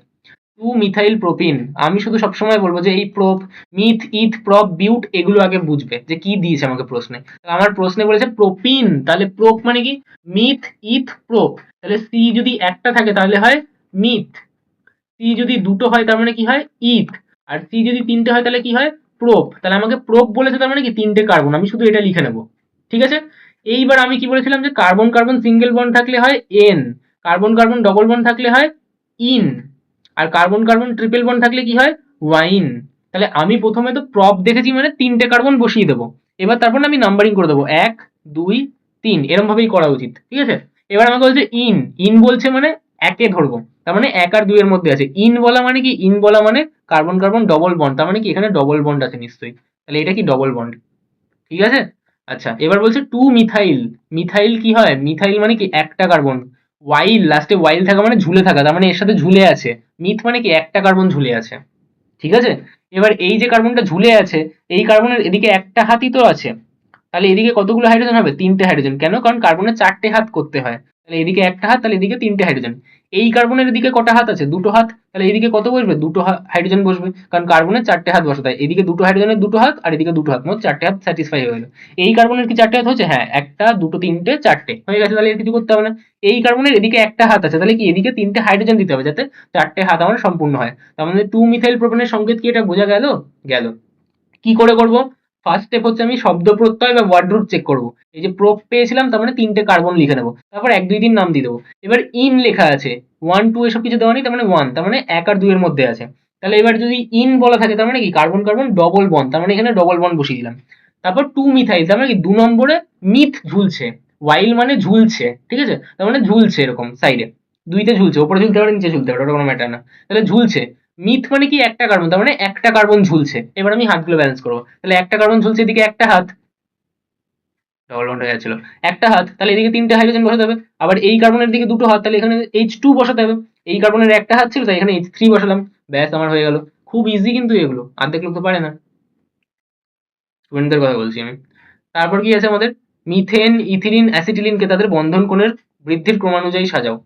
টু মিথাইল প্রোপিন। আমি শুধু সবসময় বলবো যে এই প্রোপ, মিথ, ইথ, প্রপ, বিউট, এগুলো আগে বুঝবে যে কি দিয়েছে আমাকে প্রশ্নে। আমার প্রশ্নে বলেছে প্রোপিন, তাহলে প্রোপ মানে কি, মিথ, ইথ, প্রোপ। তাহলে সি যদি একটা থাকে তাহলে হয় মিথ, সি যদি দুটো হয় তার মানে কি হয় ইথ, আর সি যদি তিনটে হয় তাহলে কি হয় প্রোপ। তাহলে আমাকে প্রোপ বলেছে, তার মানে কি তিনটে কার্বন, আমি শুধু এটা লিখে নেব। ঠিক আছে। এইবার আমি কি বলেছিলাম, যে কার্বন কার্বন সিঙ্গেল বন্ড থাকলে হয় ane, carbon carbon double bond থাকলে হয় ইন, আর কার্বন কার্বন ট্রিপল বন্ড থাকলে কি হয় ওয়াইন। তাহলে আমি প্রথমে তো প্রপ দেখেছি মানে তিনটে কার্বন বসিয়ে দেবো। এবার তারপর আমি নাম্বারিং করে দেবো, 1 2 3, এরম ভাবেই করা উচিত। ঠিক আছে। এবার আমাকে বলছে ইন, ইন বলছে মানে একে ধরবো, তার মানে 1 আর 2 এর মধ্যে আছে। ইন বলা মানে কি, ইন বলা মানে কার্বন কার্বন ডবল বন্ড, তার মানে কি এখানে ডবল বন্ড আছে নিশ্চয়ই, তাহলে এটা কি ডবল বন্ড। ঠিক আছে। আচ্ছা, এবার বলছে টু মিথাইল, মিথাইল কি হয়, মিথাইল মানে কি একটা কার্বন, ওয়াইল, লাস্টে ওয়াইল থাকা মানে ঝুলে থাকা, তার মানে এর সাথে ঝুলে আছে। মিথ মানে কি একটা কার্বন ঝুলে আছে। ঠিক আছে। এবার এই যে কার্বনটা ঝুলে আছে, এই কার্বনের এদিকে একটা হাতই তো আছে, তাহলে এদিকে কতগুলো হাইড্রোজেন হবে, তিনটে হাইড্রোজেন। কেন, কারণ কার্বনের চারটে হাত করতে হয়, তাহলে এদিকে একটা হাত, তাহলে এদিকে তিনটে হাইড্রোজেন। এই কার্বনের এদিকে কটা হাত আছে, দুটো হাত, তাহলে এদিকে কত বসবে, দুটো হাইড্রোজেন বসবে, কারণ কার্বনের চারটে হাত বসে, তাই এদিকে দুটো হাইড্রোজেনের দুটো হাত, আর এদিকে দুটো হাত, মোট চারটে হাত স্যাটিসফাই হয়ে গেল। এই কার্বনের কি চারটে হাত হচ্ছে, হ্যাঁ, একটা দুটো তিনটে চারটে হয়ে গেছে, তাহলে এর কিছু করতে হবে না। এই কার্বনের এদিকে একটা হাত আছে, তাহলে কি এদিকে তিনটে হাইড্রোজেন দিতে হবে, যাতে চারটে হাত আমার সম্পূর্ণ হয়। তার মানে টু মিথাইল প্রোপেনের সংকেত কি, এটা বোঝা গেল। গেল। কি করে করব, ফার্স্ট স্টেপ হচ্ছে আমি শব্দ প্রত্যয় বা ওয়ার্ড রুট চেক করব। এই যে প্রোপ পেয়েছিলাম, তার মানে তিনটে কার্বন লিখে নেবো, তারপর 1 2 3 নাম দিয়ে দেবো। এবার ইন লেখা আছে, 1 2 এসব কিছু দেওয়া নেই, তার মানে ওয়ান, তার মানে 1 আর 2 এর মধ্যে আছে। তাহলে এবার যদি ইন বলা থাকে, তার মানে কি কার্বন কার্বন ডবল বন্ড, তার মানে এখানে ডবল বন্ড বসিয়ে দিলাম। তারপর টু মিথাইল, তার মানে কি 2 নম্বরে মিথ ঝুলছে, ওয়াইল মানে ঝুলছে। ঠিক আছে, তার মানে ঝুলছে এরকম সাইডে, দুইতে ঝুলছে, ওপরে ঝুলতে পারে নিচে ঝুলতে পারে, ওটা কোনো ম্যাটার না, তাহলে ঝুলছে। মিথ মানে কি একটা কার্বন, তার মানে একটা কার্বন ঝুলছে। এবার আমি হাতগুলো ব্যালেন্স করবো, তাহলে একটা কার্বন ঝুলছে, এদিকে একটা হাত, ডবল বন্ড হয়ে যাচ্ছিল, একটা হাত, তাহলে এদিকে তিনটে হাইড্রোজেন বসাতে হবে। আবার এই কার্বনের দিকে দুটো হাত, তাহলে এখানে H2 বসাতে হবে। এই কার্বনের একটা হাত ছিল, তাই এখানে H3 বসালাম, ব্যাস আমার হয়ে গেল। খুব ইজি কিন্তু এগুলো, অর্ধেক লোক তো পারে না, স্টুডেন্টদের কথা বলছি আমি। তারপর কি আছে আমাদের, মিথেন, ইথিলিন, অ্যাসিটিলিনকে তাদের বন্ধন কোণের বৃদ্ধির ক্রমানুযায়ী সাজাও।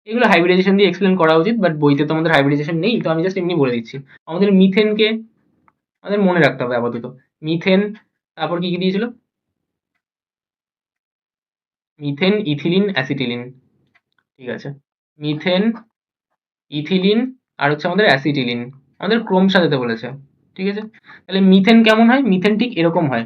এগুলো হাইব্রিডাইজেশন দিয়ে এক্সপ্লেন করা উচিত, বাট বইতে তো আমাদের হাইব্রিডাইজেশন নেই, তো আমি জাস্ট এমনি বলে দিচ্ছি। আমাদের মিথেনকে আমাদের মনে রাখতে হবে আপাতত, মিথেন, তারপর কি কি দিয়েছিল, মিথেন, ইথিলিন, অ্যাসিটিলিন। ঠিক আছে, মিথেন, ইথিলিন, আর হচ্ছে আমাদের অ্যাসিটিলিন, আমাদের ক্রম সাজাতে বলেছে। ঠিক আছে, তাহলে মিথেন কেমন হয়, মিথেন ঠিক এরকম হয়।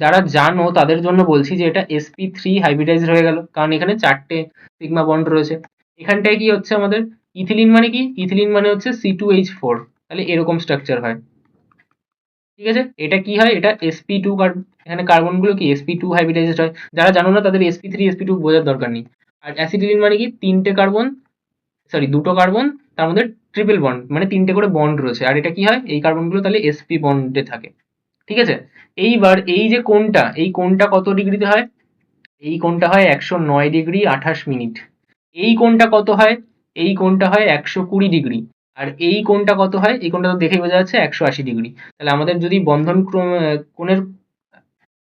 যারা জানো তাদের জন্য বলছি যে এটা sp3 হাইব্রিডাইজড হয়ে গেল, কারণ এখানে চারটে সিগমা বন্ড রয়েছে। এখানটায় কি হচ্ছে আমাদের, ইথিলিন মানে কি, ইথিলিন মানে হচ্ছে C2H4, তাহলে এরকম স্ট্রাকচার হয়। ঠিক আছে, এটা কি হয়, এটা sp2 এখানে কার্বনগুলো কি sp2 হাইব্রিডাইজড হয়। যারা জানো না তাদের sp3 sp2 বোঝার দরকার নেই। আর অ্যাসিটিলিন মানে কি, তিনটে কার্বন, সরি দুটো কার্বন, তার মধ্যে ট্রিপল বন্ড মানে তিনটে করে বন্ড রয়েছে। আর এটা কি হয়, এই কার্বনগুলো তাহলে sp বন্ডে থাকে। ঠিক আছে, এইবার এই যে কোণটা, এই কোণটা কত ডিগ্রিতে হয়, এই কোণটা হয় 109°28'। এই কোণটা কত হয়, এই কোণটা হয় 120°। আর এই কোণটা কত হয়, এই কোণটা তো দেখেই বোঝা যাচ্ছে 180°। তাহলে আমাদের যদি বন্ধন ক্রম কোণের,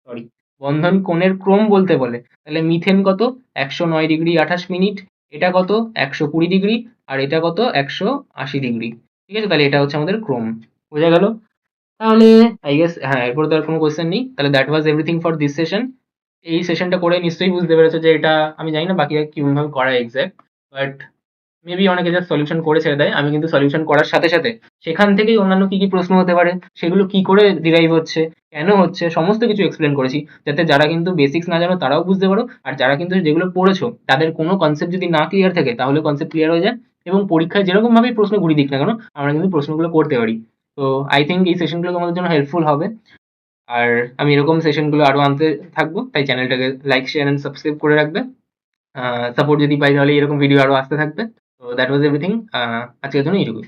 সরি, বন্ধন কোণের ক্রম বলতে বলে, তাহলে মিথেন কত, 109°28', এটা কত 120°, আর এটা কত 180°। ঠিক আছে, তাহলে এটা হচ্ছে আমাদের ক্রম। বোঝা গেল? তাহলে আই গেস হ্যাঁ, এরপর তো আর কোনো কোয়েশ্চেন নেই। তাহলে that was everything for this session. এই সেশনটা করে নিশ্চয়ই বুঝতে পেরেছো যে এটা, আমি জানি না বাকিরা কিভাবে করা এক্সাক্ট, বাট মেবি অনেকে জাস্ট সলিউশন করে ছেড়ে দেয়। আমি কিন্তু সলিউশন করার সাথে সাথে সেখান থেকেই অন্যান্য কি কি প্রশ্ন হতে পারে, সেগুলো কি করে ডিরাইভ হচ্ছে, কেন হচ্ছে, সমস্ত কিছু এক্সপ্লেন করেছি, যাতে যারা কিন্তু বেসিক্স না জানো তারাও বুঝতে পারো, আর যারা কিন্তু যেগুলো পড়েছো তাদের কোনো কনসেপ্ট যদি না ক্লিয়ার থাকে তাহলে কনসেপ্ট ক্লিয়ার হয়ে যায়, এবং পরীক্ষায় যেরকম ভাবে প্রশ্ন ঘুরিয়ে দিক না কেন আমরা কিন্তু প্রশ্নগুলো করতে পারি। তো আই থিঙ্ক এই সেশনগুলো তোমাদের জন্য হেল্পফুল হবে। আর আমি এরকম সেশনগুলো আরো আনতে থাকবো, তাই চ্যানেলটাকে লাইক শেয়ার এন্ড সাবস্ক্রাইব করে রাখবে। সাপোর্ট যদি পাই তাহলে এরকম ভিডিও আরো আসতে থাকবে। তো দ্যাট ওয়াজ এভরিথিং, আজকের জন্য এইটুকুই।